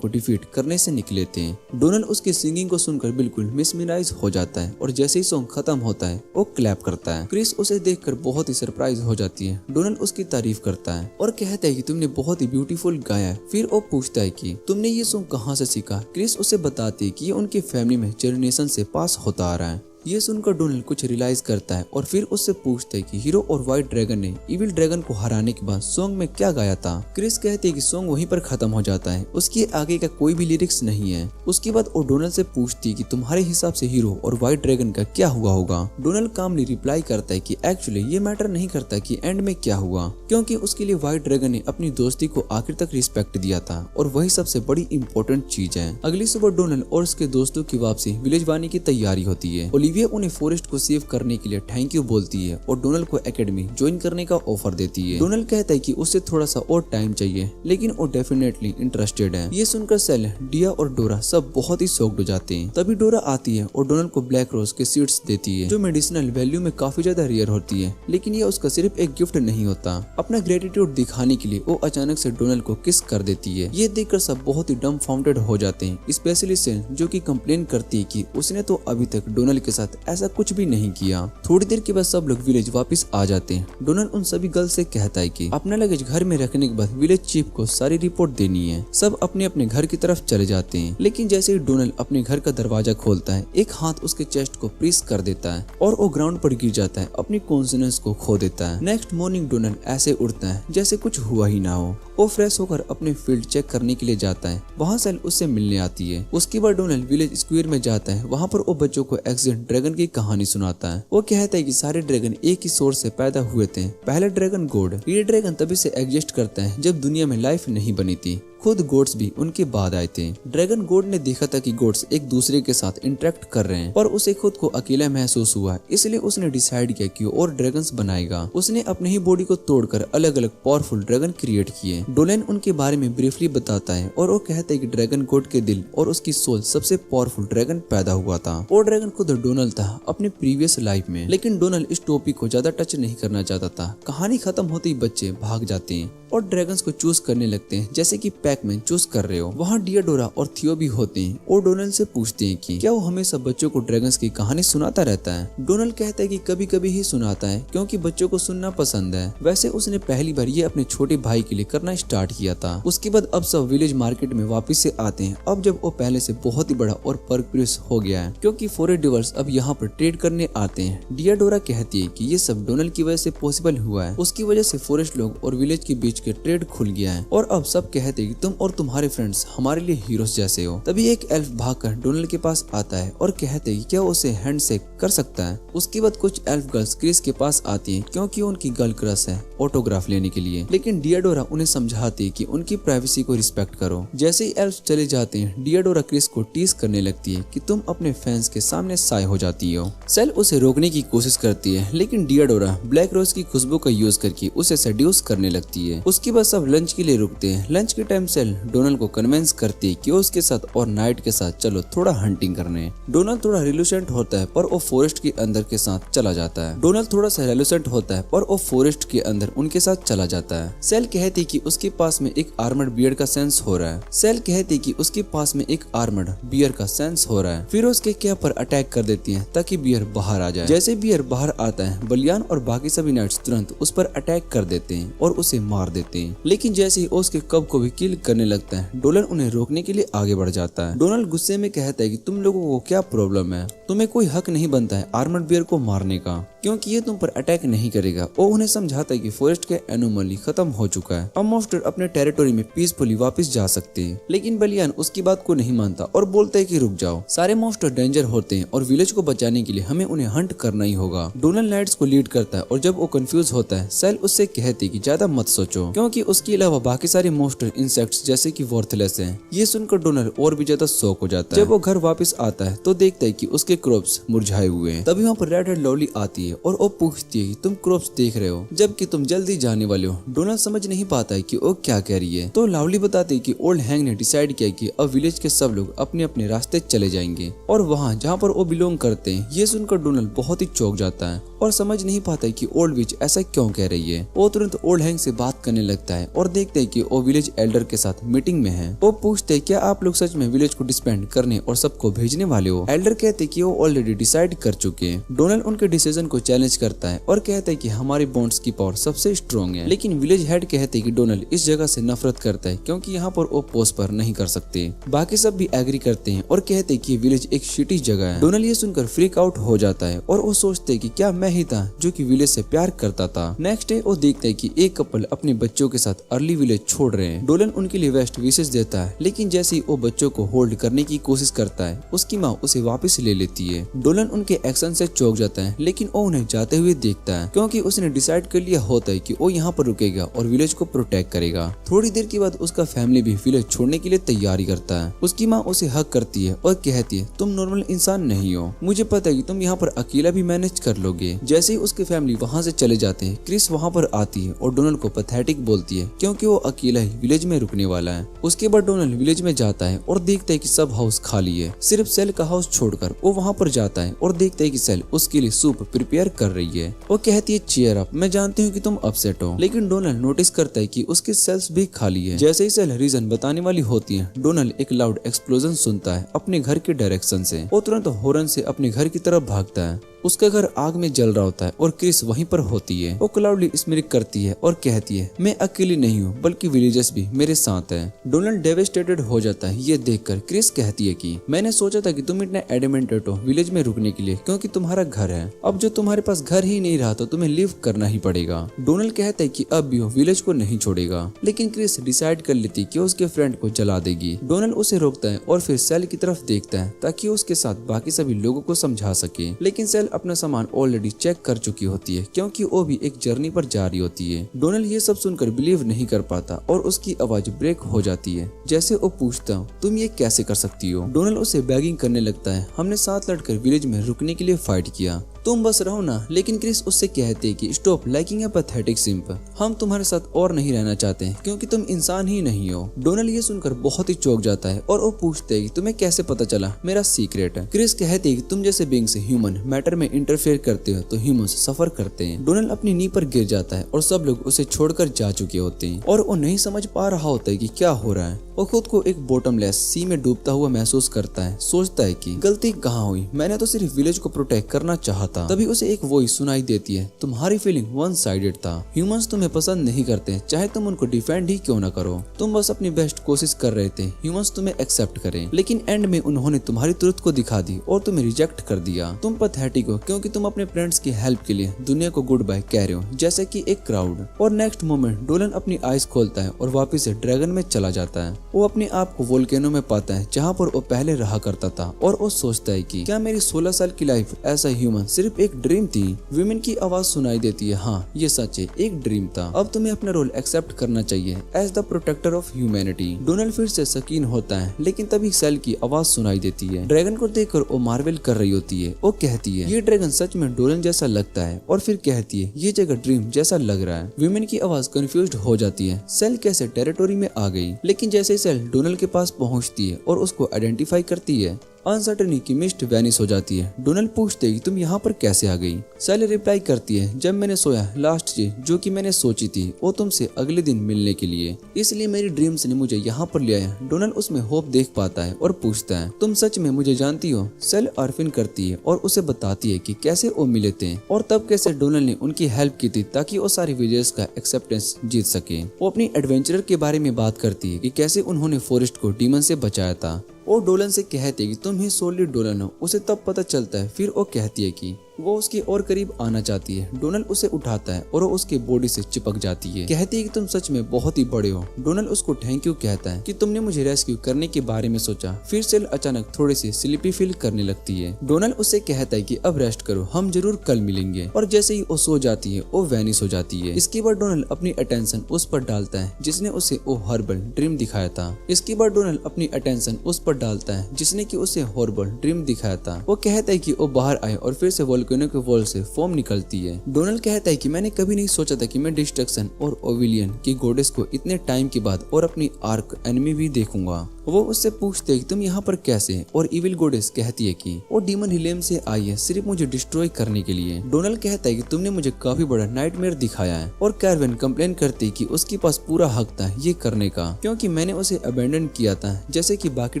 डिफीट करने से निकले थे। डोनल उसकी सिंगिंग को सुनकर बिल्कुल मिसमराइज हो जाता है और जैसे ही सॉन्ग खत्म होता है वो क्लैप करता है। क्रिस उसे देखकर बहुत ही सरप्राइज हो जाती है। डोनल उसकी तारीफ करता है और कहता है कि तुमने बहुत ही ब्यूटीफुल गाया है। फिर वो पूछता है कि तुमने ये सॉन्ग कहाँ से सीखा। क्रिस उसे बताती है कि ये उनकी फैमिली में जनरेशन से पास होता आ रहा है। ये सुनकर डोनाल्ड कुछ रियलाइज करता है और फिर उससे पूछता है कि हीरो और व्हाइट ड्रैगन ने इविल ड्रैगन को हराने के बाद सॉन्ग में क्या गाया था। क्रिस कहती है कि सॉन्ग वहीं पर खत्म हो जाता है, उसके आगे का कोई भी लिरिक्स नहीं है। उसके बाद वो डोनाल्ड से पूछती है कि तुम्हारे हिसाब से हीरो और व्हाइट ड्रैगन का क्या हुआ होगा। डोनाल्ड कामली रिप्लाई करता है कि एक्चुअली ये मैटर नहीं करता कि एंड में क्या हुआ, क्योंकि उसके लिए व्हाइट ड्रैगन ने अपनी दोस्ती को आखिर तक रिस्पेक्ट दिया था और वही सबसे बड़ी इंपॉर्टेंट चीज है। अगली सुबह डोनाल्ड और उसके दोस्तों की वापसी विलेज आने की तैयारी होती है। ओलिविया उन्हें फॉरेस्ट को सेव करने के लिए थैंक यू बोलती है और डोनाल्ड को एकेडमी ज्वाइन करने का ऑफर देती है। डोनाल्ड कहता है कि उसे थोड़ा सा और टाइम चाहिए, लेकिन वो डेफिनेटली इंटरेस्टेड है। ये सुनकर सेल, डिया और डोरा सब बहुत ही शॉक्ड हो जाते हैं। तभी डोरा आती है और डोनाल्ड को ब्लैक रोज के सीड्स देती है, जो मेडिसिनल वैल्यू में काफी ज्यादा रेयर होती है, लेकिन ये उसका सिर्फ एक गिफ्ट नहीं होता। अपना ग्रेटिट्यूड दिखाने के लिए वो अचानक से डोनाल्ड को किस कर देती है। ये देखकर सब बहुत ही डम्फाउंडेड हो जाते हैं, स्पेशली सेल, जो कि कंप्लेन करती है कि उसने तो अभी तक डोनाल्ड के साथ ऐसा कुछ भी नहीं किया। थोड़ी देर के बाद सब लोग विलेज वापस आ जाते हैं। डोनाल्ड उन सभी गर्ल्स से कहता है कि अपना लगेज घर में रखने के बाद विलेज चीफ को सारी रिपोर्ट देनी है। सब अपने अपने घर की तरफ चले जाते हैं, लेकिन जैसे ही डोनाल्ड अपने घर का दरवाजा खोलता है, एक हाथ उसके चेस्ट को प्रेस कर देता है और वो ग्राउंड पर गिर जाता है, अपनी कॉन्शियसनेस को खो देता है। नेक्स्ट मॉर्निंग डोनाल्ड ऐसे उठता है जैसे कुछ हुआ ही ना हो। वो फ्रेश होकर अपने फील्ड चेक करने के लिए जाता है। वहाँ सेल उससे मिलने आती है। उसके बाद डोनाल्ड विलेज स्क्वायर में जाता है। वहाँ पर वो बच्चों को एक्सीडेंट ड्रैगन की कहानी सुनाता है। वो कहता है कि सारे ड्रैगन एक ही सोर्स से पैदा हुए थे। पहला ड्रैगन गॉड। ये ड्रैगन तभी से एग्जिस्ट करता है जब दुनिया में लाइफ नहीं बनी थी। खुद गोड्स भी उनके बाद आए थे। ड्रैगन गॉड ने देखा था कि गोड्स एक दूसरे के साथ इंटरेक्ट कर रहे हैं, पर उसे खुद को अकेला महसूस हुआ, इसलिए उसने डिसाइड किया कि और ड्रैगन्स बनाएगा। उसने अपने ही बॉडी को तोड़कर अलग अलग पावरफुल ड्रैगन क्रिएट किए। डोलन उनके बारे में ब्रीफली बताता है और वो कहता है कि ड्रैगन गॉड के दिल और उसकी सोल सबसे पावरफुल ड्रैगन पैदा हुआ था। वो ड्रैगन खुद डोनाल्ड था अपने प्रीवियस लाइफ में, लेकिन डोनाल्ड इस टॉपिक को ज्यादा टच नहीं करना चाहता था। कहानी खत्म होते ही बच्चे भाग जाते हैं और ड्रैगन्स को चूज करने लगते हैं, जैसे कि पैकमैन चूज कर रहे हो। वहाँ डियाडोरा और थियो भी होते हैं और डोनाल्ड से पूछते हैं कि क्या वो हमेशा बच्चों को ड्रैगन्स की कहानी सुनाता रहता है। डोनाल्ड कहता है कि कभी कभी ही सुनाता है, क्योंकि बच्चों को सुनना पसंद है। वैसे उसने पहली बार ये अपने छोटे भाई के लिए करना स्टार्ट किया था। उसके बाद अब सब विलेज मार्केट में वापस से आते हैं, अब जब वो पहले से बहुत ही बड़ा और परक्रियस हो गया है, क्योंकि फॉरेस्ट डिवर्स अब यहाँ पर ट्रेड करने आते हैं। डियाडोरा कहती है कि ये सब डोनाल्ड की वजह से पॉसिबल हुआ है। उसकी वजह से फॉरेस्ट लोग और विलेज के बीच के ट्रेड खुल गया है और अब सब कहते हैं कि तुम और तुम्हारे फ्रेंड्स हमारे लिए हीरोज जैसे हो। तभी एक एल्फ भागकर डोनाल्ड के पास आता है और कहते हैं कि क्या उसे हैंडशेक कर सकता है। उसके बाद कुछ एल्फ गर्ल्स क्रिस के पास आती हैं, क्योंकि उनकी गर्ल क्रश है ऑटोग्राफ लेने के लिए, लेकिन डियाडोरा उन्हें समझाती है कि उनकी प्राइवेसी को रिस्पेक्ट करो। जैसे ही एल्फ चले जाते हैं, डियाडोरा क्रिस को टीज करने लगती है कि तुम अपने फैंस के सामने साय हो जाती हो। सेल उसे रोकने की कोशिश करती है, लेकिन डियाडोरा ब्लैक रोज की खुशबू का यूज करके उसे सेड्यूस करने लगती है। उसके बाद सब लंच के लिए रुकते हैं। लंच के टाइम सेल डोनाल्ड को कन्विंस करती है कि वो उसके साथ और नाइट के साथ चलो थोड़ा हंटिंग करने। डोनाल्ड थोड़ा रिलूसेंट होता है, पर वो फॉरेस्ट के अंदर के साथ चला जाता है। डोनाल्ड थोड़ा सा रिलूसेंट होता है, पर वो फॉरेस्ट के अंदर उनके साथ चला जाता है। सेल कहती कि उसके पास में एक आर्मर्ड बियर का सेंस हो रहा है। सेल कहती कि उसके पास में एक आर्मर्ड बियर का सेंस हो रहा है। फिर उसके कैप पर अटैक कर देती है ताकि बियर बाहर आ जाए। जैसे बियर बाहर आता है, बलियान और बाकी सभी नाइट्स तुरंत उस पर अटैक कर देते हैं और उसे मार देते हैं। लेकिन जैसे ही उसके कब को भी किल करने लगता है, डोनाल्ड उन्हें रोकने के लिए आगे बढ़ जाता है। डोनाल्ड गुस्से में कहता है कि तुम लोगों को क्या प्रॉब्लम है, तुम्हें कोई हक नहीं बनता है आर्मर्ड बियर को मारने का, क्योंकि ये तुम पर अटैक नहीं करेगा। वो उन्हें समझाता है कि फॉरेस्ट के एनोमली खत्म हो चुका है, अब मॉन्स्टर अपने टेरिटोरी में पीसफुली वापस जा सकते हैं। लेकिन बलियान उसकी बात को नहीं मानता और बोलता है कि रुक जाओ, सारे मॉन्स्टर डेंजर होते हैं और विलेज को बचाने के लिए हमें उन्हें हंट करना ही होगा। डोनाल्ड नाइट्स को लीड करता है और जब वो कंफ्यूज होता है, सेल उससे कहती कि ज्यादा मत सोचो, क्योंकि उसके अलावा बाकी सारे मॉन्स्टर इंसेक्ट्स जैसे कि वर्थलेस हैं। ये सुनकर डोनाल्ड और भी ज्यादा शॉक हो जाता है। जब वो घर वापस आता है तो देखता है कि उसके क्रॉप्स मुरझाए हुए हैं। तभी वहाँ पर रेड हेड लवली आती है और वो पूछती है कि तुम क्रॉप्स देख रहे हो जबकि तुम जल्दी जाने वाले हो। डोनाल्ड समझ नहीं पाता है कि वो क्या कह रही है, तो लवली बताती है कि ओल्ड हैंग ने डिसाइड किया कि अब विलेज के सब लोग अपने अपने रास्ते चले जाएंगे और वहाँ जहाँ पर वो बिलोंग करते हैं। ये सुनकर डोनाल्ड बहुत ही चौंक जाता है और समझ नहीं पाता है कि ओल्ड विच ऐसा क्यों कह रही है। वो तुरंत ओल्ड हैंग से बात करने लगता है और देखते हैं कि वो विलेज एल्डर के साथ मीटिंग में है। वो पूछते हैं क्या आप लोग सच में विलेज को डिस्बैंड करने और सबको भेजने वाले हो। एल्डर कहते हैं कि वो ऑलरेडी डिसाइड कर चुके हैं। डोनाल्ड उनके डिसीजन को चैलेंज करता है और कहता है कि हमारी बॉन्ड्स की पावर सबसे स्ट्रॉन्ग है। लेकिन विलेज हेड कहते हैं कि डोनाल्ड इस जगह से नफरत करता है क्योंकि यहाँ पर वो पोस्पर नहीं कर सकते। बाकी सब भी एग्री करते हैं और कहते हैं कि विलेज एक शिटी जगह है। डोनाल्ड ये सुनकर फ्रीक आउट हो जाता है और वो सोचते हैं कि क्या मैं ही था जो कि विलेज से प्यार करता था। नेक्स्ट डे वो देखते हैं कि एक कपल अपने बच्चों के साथ अर्ली विलेज छोड़ रहे हैं। डोनाल्ड उनके लिए बेस्ट विशेष देता है, लेकिन जैसे ही वो बच्चों को होल्ड करने की कोशिश करता है उसकी माँ उसे वापस ले लेती है। डोनाल्ड उनके एक्शन से चौंक जाता है, लेकिन वो उन्हें जाते हुए देखता है क्योंकि उसने डिसाइड कर लिया होता है कि वो यहाँ पर रुकेगा और विलेज को प्रोटेक्ट करेगा। थोड़ी देर के बाद उसका फैमिली भी विलेज छोड़ने के लिए तैयारी करता है। उसकी माँ उसे हक करती है और कहती है तुम नॉर्मल इंसान नहीं हो, मुझे पता है कि तुम यहाँ पर अकेला भी मैनेज कर लोगे। जैसे ही उसके फैमिली वहाँ से चले जाते हैं क्रिस वहाँ पर आती है और डोनाल्ड को पैथेटिक बोलती है क्योंकि वो अकेला ही विलेज में रुकने वाला है। उसके बाद डोनाल्ड विलेज में जाता है और देखता है कि सब हाउस खाली है, सिर्फ सेल का हाउस छोड़कर। वो वहाँ पर जाता है और देखता है कि सेल उसके लिए सूप प्रिपेयर कर रही है। वो कहती है चीयर अप, मैं जानती हूँ कि तुम अपसेट हो। लेकिन डोनाल्ड नोटिस करता है कि उसके सेल्स भी खाली है। जैसे ही सेल रीजन बताने वाली होती है डोनाल्ड एक लाउड एक्सप्लोजन सुनता है अपने घर के डायरेक्शन से। वो तुरंत हॉर्न से अपने घर की तरफ भागता है। उसका घर आग में जल रहा होता है और क्रिस वहीं पर होती है। वो क्लाउडली स्मिरिक करती है और कहती है मैं अकेली नहीं हूँ बल्कि विलेजर्स भी मेरे साथ है। डोनाल्ड डेवेस्टेटेड हो जाता है ये देखकर। क्रिस कहती है कि मैंने सोचा था कि तुम इतना एडमेंटेड हो विलेज में रुकने के लिए क्योंकि तुम्हारा घर है। अब जो तुम्हारे पास घर ही नहीं रहा तो तुम्हें लिव करना ही पड़ेगा। डोनाल्ड कहता है कि अब भी वो विलेज को नहीं छोड़ेगा, लेकिन क्रिस डिसाइड कर लेती कि उसके फ्रेंड को जला देगी। डोनाल्ड उसे रोकता है और फिर सेल की तरफ देखता है ताकि उसके साथ बाकी सभी लोगों को समझा सके। लेकिन सेल अपना सामान ऑलरेडी चेक कर चुकी होती है क्योंकि वो भी एक जर्नी पर जा रही होती है। डोनाल्ड ये सब सुनकर बिलीव नहीं कर पाता और उसकी आवाज ब्रेक हो जाती है। जैसे वो पूछता तुम ये कैसे कर सकती हो। डोनाल्ड उसे बैगिंग करने लगता है, हमने साथ लड़कर विलेज में रुकने के लिए फाइट किया, तुम बस रहो ना। लेकिन क्रिस उससे कहते कि स्टॉप लाइकिंग अ पैथेटिक सिंप, हम तुम्हारे साथ और नहीं रहना चाहते हैं क्योंकि तुम इंसान ही नहीं हो। डोनाल्ड ये सुनकर बहुत ही चौंक जाता है और वो पूछते हैं कि तुम्हें कैसे पता चला मेरा सीक्रेट है। क्रिस कहते हैं कि तुम जैसे बीइंग्स ह्यूमन मैटर में इंटरफेयर करते हो तो ह्यूमंस सफर करते हैं। डोनाल्ड अपनी नी पर गिर जाता है और सब लोग उसे छोड़कर जा चुके होते हैं और वो नहीं समझ पा रहा होता है कि क्या हो रहा है। वो खुद को एक बॉटमलेस सी में डूबता हुआ महसूस करता है। सोचता है कि गलती कहाँ हुई, मैंने तो सिर्फ विलेज को प्रोटेक्ट करना चाहता। तभी उसे एक वॉइस सुनाई देती है, तुम्हारी फीलिंग वन साइडेड था, ह्यूमंस तुम्हें पसंद नहीं करते चाहे तुम उनको डिफेंड ही क्यों न करो, तुम बस अपनी बेस्ट कोशिश कर रहे थे ह्यूमंस तुम्हें एक्सेप्ट करें। लेकिन एंड में उन्होंने तुम्हारी ट्रुथ को दिखा दी और तुम्हें रिजेक्ट कर दिया। तुम पैथेटिक हो क्योंकि तुम अपने फ्रेंड्स की हेल्प के लिए दुनिया को गुड बाय कह रहे हो जैसे कि एक क्राउड। और नेक्स्ट मोमेंट डोनाल्ड अपनी आईज खोलता है और वापस से ड्रैगन में चला जाता है। वो अपने आप को वोल्केनो में पाता है जहाँ पर वो पहले रहा करता था और वो सोचता है कि क्या मेरी 16 साल की लाइफ ऐसा ह्यूमन सिर्फ एक ड्रीम थी। विमेन की आवाज सुनाई देती है, हाँ ये सच है, एक ड्रीम था, अब तुम्हें अपना रोल एक्सेप्ट करना चाहिए as the protector of humanity. Donald फिर से शकीन होता है लेकिन तभी सेल की आवाज सुनाई देती है। ड्रैगन को देखकर वो मार्वेल कर रही होती है। वो कहती है ये ड्रैगन सच में डोनाल्ड जैसा लगता है और फिर कहती है ये जगह ड्रीम जैसा लग रहा है। विमेन की आवाज कंफ्यूज्ड हो जाती है, सेल कैसे टेरिटोरी में आ गई। लेकिन जैसे ही सेल डोनाल्ड के पास पहुंचती है और उसको आइडेंटिफाई करती है अनसर्टनी की मिस्ट वैनिश हो जाती है। डोनाल्ड पूछते कि तुम यहाँ पर कैसे आ गई। सेल रिप्लाई करती है जब मैंने सोया लास्ट चीज जो कि मैंने सोची थी वो तुमसे अगले दिन मिलने के लिए, इसलिए मेरी ड्रीम्स ने मुझे यहाँ पर ले आया। डोनाल्ड उसमें होप देख पाता है और पूछता है तुम सच में मुझे जानती हो। सेल आर्फिन करती है और उसे बताती है कि कैसे वो मिले थे और तब कैसे डोनाल्ड ने उनकी हेल्प की थी ताकि वो सारे विलेजर्स का एक्सेप्टेंस जीत सके। वो अपनी एडवेंचर के बारे में बात करती है कि कैसे उन्होंने फॉरेस्ट को डीमन से बचाया था। वो डोलन से कहती है कि तुम ही सोलिड डोलन हो। उसे तब पता चलता है, फिर वो कहती है कि वो उसके और करीब आना चाहती है। डोनाल्ड उसे उठाता है और वो उसके बॉडी से चिपक जाती है। कहती है कि तुम सच में बहुत ही बड़े हो। डोनाल्ड उसको थैंक यू कहता है कि तुमने मुझे रेस्क्यू करने के बारे में सोचा। फिर सेल अचानक थोड़ी सी स्लीपी फील करने लगती है। डोनाल्ड उससे कहता है कि अब रेस्ट करो, हम जरूर कल मिलेंगे। और जैसे ही वो सो जाती है वो वैनिश हो जाती है। इसके बाद डोनाल्ड अपनी अटेंशन उस पर डालता है जिसने उसे वो हॉरिबल ड्रीम दिखाया था। इसके बाद डोनाल्ड अपनी अटेंशन उस पर डालता है जिसने की उसे हॉरिबल ड्रीम दिखाया था। वो कहता है कि वो बाहर आए और फिर से वोल्केनो के वॉल से फोम निकलती है। डोनाल्ड कहता है कि मैंने कभी नहीं सोचा था कि मैं डिस्ट्रक्शन और ओविलियन की गॉडेस को इतने टाइम के बाद और अपनी आर्क एनिमी भी देखूंगा। वो उससे पूछते है कि तुम यहाँ पर कैसे, और इविल गोडेस कहती है कि वो डीमन हिलेम से आई है सिर्फ मुझे डिस्ट्रॉय करने के लिए। डोनाल्ड कहता है कि तुमने मुझे काफी बड़ा नाइटमेयर दिखाया है, और कैरवेन कंप्लेन करती है कि उसके पास पूरा हक था ये करने का, क्योंकि मैंने उसे अबेंडन किया था जैसे कि बाकी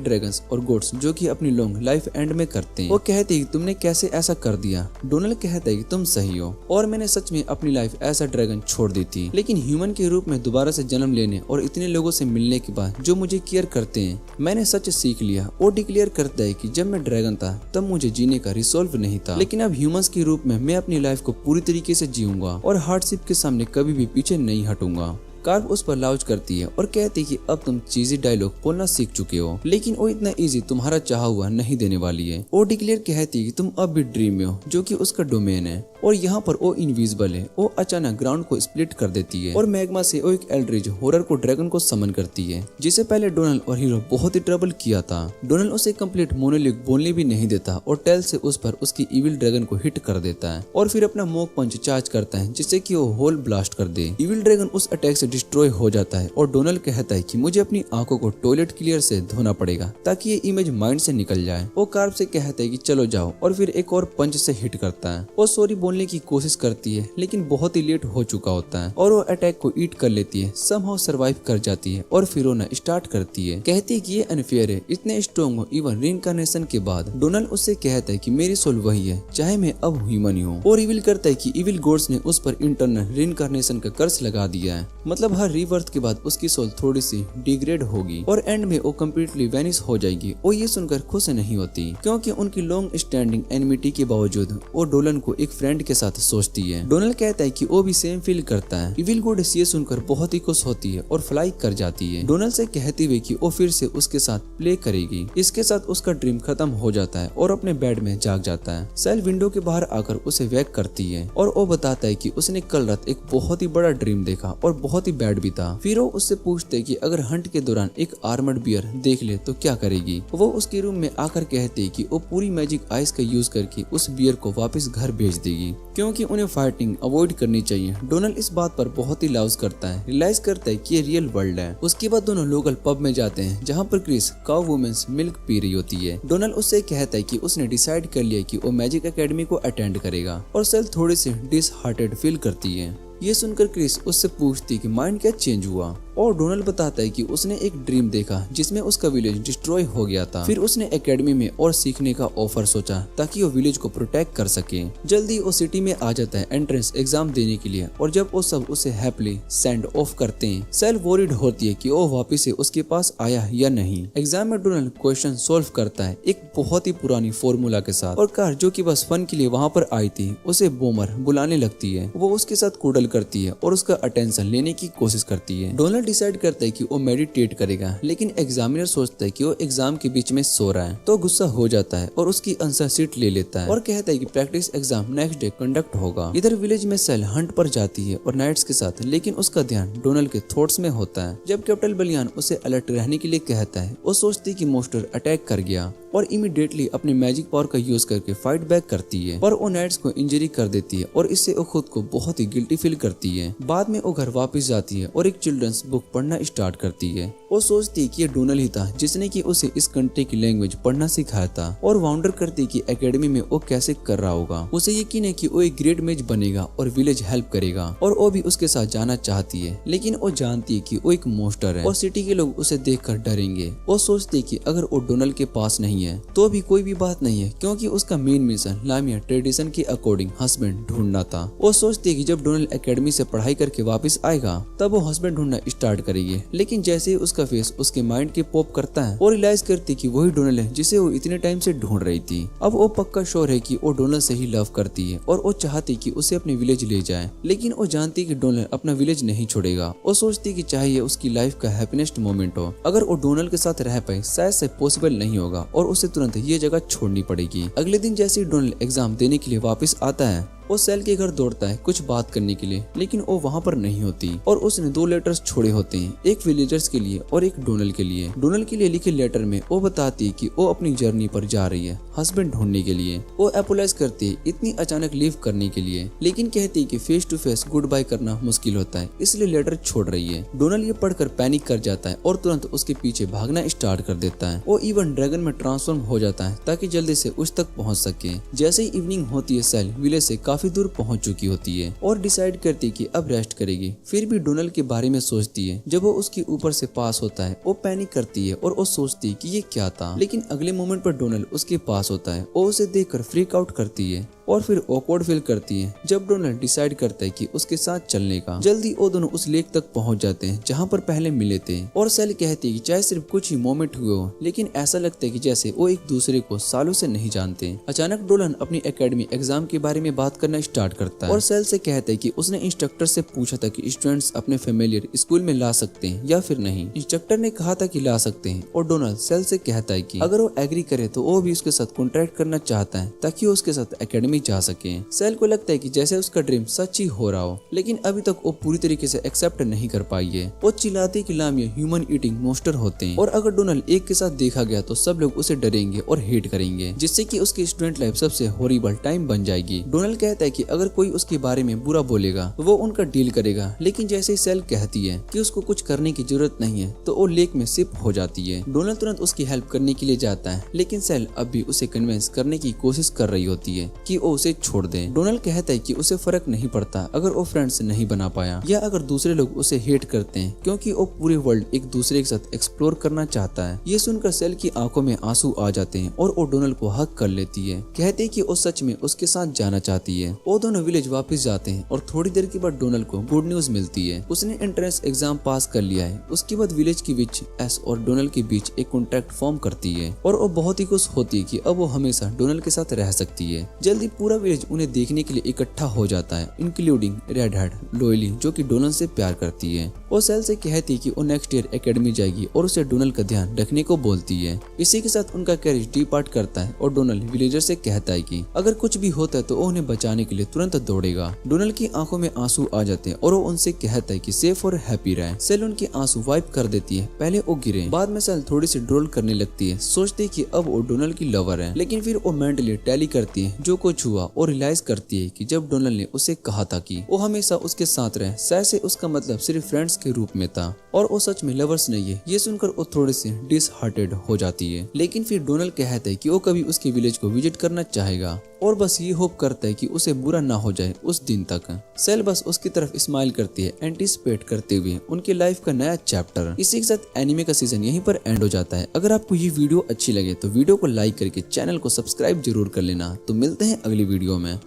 ड्रैगन्स और गोड्स जो कि अपनी लॉन्ग लाइफ एंड में करते हैं। वो कहते हैं कि तुमने कैसे ऐसा कर दिया। डोनाल्ड कहता है कि तुम सही हो, और मैंने सच में अपनी लाइफ ऐसा ड्रैगन छोड़ दी थी, लेकिन ह्यूमन के रूप में दोबारा से जन्म लेने और इतने लोगों से मिलने के बाद जो मुझे केयर करते हैं, मैंने सच सीख लिया। वो डिक्लेयर करता है कि जब मैं ड्रैगन था तब मुझे जीने का रिसोल्व नहीं था, लेकिन अब ह्यूमंस के रूप में मैं अपनी लाइफ को पूरी तरीके से जीऊंगा और हार्डशिप के सामने कभी भी पीछे नहीं हटूंगा। कार्व उस पर लाउज करती है और कहती है कि अब तुम चीजी डायलॉग बोलना सीख चुके हो, लेकिन वो इतना इजी तुम्हारा चाहा हुआ नहीं देने वाली है। वो डिक्लेयर कहती है कि तुम अब भी ड्रीम में हो, जो कि उसका डोमेन है, और यहाँ पर वो इनविजिबल है। वो अचानक ग्राउंड को स्प्लिट कर देती है और मैग्मा से वो एक एल्ड्रिज हॉरर को ड्रैगन को समन करती है, जिसे पहले डोनाल्ड और हीरो बहुत ही ट्रबल किया था। डोनाल्ड उसे कंप्लीट मोनोलिग बोलने भी नहीं देता और टेल से उस पर उसकी इविल ड्रैगन को हिट कर देता है, और फिर अपना मोक पंच चार्ज करता है जिससे कि वो होल ब्लास्ट कर दे। इविल ड्रैगन उस अटैक से डिस्ट्रॉय हो जाता है, और डोनाल्ड कहता है कि मुझे अपनी आंखों को टॉयलेट क्लियर से धोना पड़ेगा ताकि ये इमेज माइंड से निकल जाए। वो कार्व से कहता है कि चलो जाओ, और फिर एक और पंच से हिट करता है। वो सॉरी बोलने की कोशिश करती है, लेकिन बहुत ही लेट हो चुका होता है, और वो अटैक को ईट कर लेती है, समहाउ सरवाइव कर जाती है, और फिर रोना स्टार्ट करती है। कहती है कि ये अनफेयर है, इतने स्ट्रॉन्ग हो इवन रीइंकार्नेशन के बाद। डोनाल्ड उससे कहता है कि मेरी सोल वही है चाहे मैं अब ह्यूमन ही हूँ, और रिवील करता है कि इविल गॉड्स ने उस पर इंटरनल रीइंकार्नेशन का कर्स लगा दिया है, मतलब हर रीबर्थ के बाद उसकी सोल थोड़ी सी डिग्रेड होगी और एंड में वो कम्प्लीटली वैनिश हो जाएगी। वो ये सुनकर खुश नहीं होती, क्योंकि उनकी लॉन्ग स्टैंडिंग एनिमिटी के बावजूद वो डोलन को एक फ्रेंड के साथ सोचती है। डोनाल्ड कहता है कि वो भी सेम फील करता है। इविल गॉडेस ये सुनकर बहुत ही खुश होती है और फ्लाई कर जाती है, डोनाल्ड से कहते हुए कि वो फिर से उसके साथ प्ले करेगी। इसके साथ उसका ड्रीम खत्म हो जाता है और अपने बेड में जाग जाता है। सेल विंडो के बाहर आकर उसे वेक करती है, और वो बताता है कि उसने कल रात एक बहुत ही बड़ा ड्रीम देखा और बहुत ही बैड भी था। फिर वो उससे पूछते कि अगर हंट के दौरान एक आर्मर्ड बियर देख ले तो क्या करेगी। वो उसके रूम में आकर कहते कि वो पूरी मैजिक आइस का यूज करके उस बियर को वापस घर भेज देगी, क्योंकि उन्हें फाइटिंग अवॉइड करनी चाहिए। डोनाल्ड इस बात पर बहुत ही लाउज करता है, रियलाइज करता है कि ये रियल वर्ल्ड है। उसके बाद दोनों लोकल पब में जाते हैं, जहाँ पर क्रिस काउ वुमेन्स मिल्क पी रही होती है। डोनाल्ड उससे कहता है कि उसने डिसाइड कर लिया कि वो मैजिक एकेडमी को अटेंड करेगा, और सेल थोड़ी सी डिसहार्टेड फील करती है। ये सुनकर क्रिस उससे पूछती कि माइंड क्या चेंज हुआ, और डोनाल्ड बताता है कि उसने एक ड्रीम देखा जिसमें उसका विलेज डिस्ट्रॉय हो गया था। फिर उसने एकेडमी में और सीखने का ऑफर सोचा ताकि वो विलेज को प्रोटेक्ट कर सके। जल्दी वो सिटी में आ जाता है एंट्रेंस एग्जाम देने के लिए, और जब वो सब उसे हैप्पीली सेंड ऑफ करते हैं, सेल वॉरिड होती है कि वो वापिस से उसके पास आया या नहीं। एग्जाम में डोनाल्ड क्वेश्चन सोल्व करता है एक बहुत ही पुरानी फॉर्मूला के साथ, और कार जो कि बस फन के लिए वहाँ पर आई थी उसे बोमर बुलाने लगती है। वो उसके साथ कुडल करती है और उसका अटेंशन लेने की कोशिश करती है। डोनाल्ड डिसाइड करता है कि वो मेडिटेट करेगा, लेकिन एग्जामिनर सोचता है कि वो एग्जाम के बीच में सो रहा है, तो गुस्सा हो जाता है और उसकी आंसर शीट ले लेता है और कहता है कि practice exam next day conduct होगा। इधर विलेज में सेल हंट पर जाती है और नाइट्स के साथ, लेकिन उसका ध्यान डोनाल्ड के थॉट्स में होता है। जब कैप्टन बलियान उसे अलर्ट रहने के लिए कहता है, वो सोचती है कि मोस्टर अटैक कर गया और इमीडिएटली अपने मैजिक पावर का यूज करके फाइट बैक करती है, पर वो नाइट्स को इंजरी कर देती है और इससे वो खुद को बहुत ही गिल्टी फील करती है। बाद में वो घर वापस जाती है और एक चिल्ड्रंस बुक पढ़ना स्टार्ट करती है। वो सोचती है कि ये डोनाल्ड ही था जिसने कि उसे इस कंट्री की लैंग्वेज पढ़ना सिखाया था, और वाउंडर करती है कि एकेडमी में वो कैसे कर रहा होगा। उसे यकीन है कि वो एक ग्रेट मेज बनेगा और विलेज हेल्प करेगा, और वो भी उसके साथ जाना चाहती है, लेकिन वो जानती है कि वो एक मोस्टर है और सिटी के लोग उसे देखकर डरेंगे। वो सोचती है कि अगर वो डोनाल्ड के पास नहीं है तो भी कोई भी बात नहीं है, क्योंकि उसका मेन मिशन लामिया ट्रेडिशन के अकॉर्डिंग हस्बैंड ढूंढना था। वो सोचती है कि जब डोनाल्ड एकेडमी से पढ़ाई करके वापस आएगा तब वो हस्बैंड ढूंढना स्टार्ट करेगी, लेकिन जैसे ही उसका फेस उसके माइंड के पॉप करता है और रियलाइज करती कि वही डोनाल्ड है जिसे वो इतने टाइम से ढूंढ रही थी। अब वो पक्का श्योर है कि वो डोनाल्ड से ही लव करती है और वो चाहती कि उसे अपने विलेज ले जाए, लेकिन वो जानती कि डोनाल्ड अपना विलेज नहीं छोड़ेगा। वो सोचती कि चाहे ये उसकी लाइफ का हैप्पीनेस्ट मोमेंट हो, अगर वो डोनाल्ड के साथ रह पाए शायद से पॉसिबल नहीं होगा और उसे तुरंत ये जगह छोड़नी पड़ेगी। अगले दिन जैसे ही डोनाल्ड एग्जाम देने के लिए वापस आता है, वो सेल के घर दौड़ता है कुछ बात करने के लिए, लेकिन वो वहाँ पर नहीं होती और उसने 2 लेटर्स छोड़े होते हैं, एक विलेजर्स के लिए और एक डोनल के लिए। डोनल के लिए लिखे लेटर में वो बताती है कि वो अपनी जर्नी पर जा रही है हस्बैंड ढूंढने के लिए। वो अपोलाइज करती है इतनी अचानक लीव करने के लिए, लेकिन कहती है कि face to face goodbye करना मुश्किल होता है, इसलिए लेटर छोड़ रही है। डोनल ये पढ़कर पैनिक कर जाता है और तुरंत उसके पीछे भागना स्टार्ट कर देता है। वो इवन ड्रैगन में ट्रांसफॉर्म हो जाता है ताकि जल्दी से उस तक पहुंच सके। जैसे ही इवनिंग होती है सेल विलेज से काफी दूर पहुंच चुकी होती है और डिसाइड करती है कि अब रेस्ट करेगी। फिर भी डोनल के बारे में सोचती है। जब वो उसके ऊपर से पास होता है वो पैनिक करती है और वो सोचती है कि ये क्या था, लेकिन अगले मोमेंट पर डोनल उसके पास होता है। वो उसे देखकर फ्रीक आउट करती है और फिर ऑकवर्ड फील करती है जब डोनल डिसाइड करता है कि उसके साथ चलने का। जल्दी वो दोनों उस लेक तक पहुंच जाते हैं जहां पर पहले मिले थे और सेल कहती है कि चाहे सिर्फ कुछ ही मोमेंट हुए हो, लेकिन ऐसा लगता है कि जैसे वो एक दूसरे को सालों से नहीं जानते। अचानक डोलन अपनी एकेडमी एग्जाम के बारे में बात करना स्टार्ट करता है और सेल से कहता है कि उसने इंस्ट्रक्टर से पूछा था कि स्टूडेंट्स अपने फेमिलियर स्कूल में ला सकते हैं या फिर नहीं। इंस्ट्रक्टर ने कहा था कि ला सकते हैं और डोनल सेल से कहता है कि अगर वो एग्री करे तो वो भी उसके साथ कॉन्ट्रैक्ट करना चाहता है ताकि वो उसके साथ एकेडमी जा सके। सेल को लगता है कि जैसे उसका ड्रीम सच ही हो रहा हो, लेकिन अभी तक वो पूरी तरीके से एक्सेप्ट नहीं कर पाई है। वो चिल्लाती कि लामिया ह्यूमन ईटिंग मोस्टर होते हैं और अगर डोनल एक के साथ देखा गया तो सब लोग उसे डरेंगे और हेट करेंगे, जिससे कि उसकी स्टूडेंट लाइफ सबसे हॉरिबल टाइम बन जाएगी। डोनल कहता है कि अगर कोई उसके बारे में बुरा बोलेगा तो वो उनका डील करेगा, लेकिन जैसे ही सेल कहती है कि उसको कुछ करने की जरूरत नहीं है तो वो लेक में शिप हो जाती है। डोनल तुरंत उसकी हेल्प करने के लिए जाता है, लेकिन सेल अब भी उसे कन्विंस करने की कोशिश कर रही होती है कि वो उसे छोड़ दे। डोनल कहता है कि उसे फर्क नहीं पड़ता अगर वो फ्रेंड्स नहीं बना पाया या अगर दूसरे लोग उसे हेट करते हैं, क्योंकि वो पूरे वर्ल्ड एक दूसरे के साथ एक्सप्लोर करना चाहता है। ये सुनकर सेल की आंखों में आंसू आ जाते हैं और वो डोनल को हक कर लेती है, कहते हैं कि वो सच में उसके साथ जाना चाहती है। वो दोनों विलेज वापस जाते हैं और थोड़ी देर के बाद डोनल को गुड न्यूज मिलती है, उसने एंट्रेंस एग्जाम पास कर लिया है। उसके बाद विलेज की विच एस और डोनल के बीच एक कॉन्ट्रैक्ट फॉर्म करती है और वो बहुत ही खुश होती है कि अब वो हमेशा डोनल के साथ रह सकती है। जल्दी पूरा विलेज उन्हें देखने के लिए इकट्ठा हो जाता है, इंक्लूडिंग रेड हेड लोयली जो कि डोनल से प्यार करती है। वो सेल से कहती है कि वो नेक्स्ट ईयर एकेडमी जाएगी और उसे डोनल का ध्यान रखने को बोलती है। इसी के साथ उनका कैरेज डिपार्ट करता है और डोनल विलेजर से कहता है कि अगर कुछ भी होता है तो वो उन्हें बचाने के लिए तुरंत दौड़ेगा। डोनल की आंखों में आंसू आ जाते हैं और वो उनसे कहता है कि सेफ और हैप्पी रहे। सेल उनके आंसू वाइप कर देती है, पहले वो गिरे, बाद में सेल थोड़ी सी ड्रोल करने लगती है, सोचती कि अब वो डोनल की लवर है, लेकिन फिर वो मेंटली टैली करती है जो कुछ हुआ और रियलाइज करती है कि जब डोनल ने उसे कहा था कि वो हमेशा उसके साथ रहे, शायद से उसका मतलब सिर्फ फ्रेंड्स के रूप में था और वो सच में लवर्स नहीं है। ये सुनकर वो थोड़ी सी डिसहार्टेड हो जाती है, लेकिन फिर डोनल कहता है कि वो कभी उसके विलेज को विजिट करना चाहेगा और बस ये होप करता है कि उसे बुरा ना हो जाए उस दिन तक। सेल बस उसकी तरफ स्माइल करती है, एंटिसिपेट करते हुए उनकी लाइफ का नया चैप्टर। इसी के साथ एनिमे का सीजन यहीं पर एंड हो जाता है। अगर आपको ये वीडियो अच्छी लगे तो वीडियो को लाइक करके चैनल को सब्सक्राइब जरूर कर लेना। तो मिलते हैं अगली वीडियो में।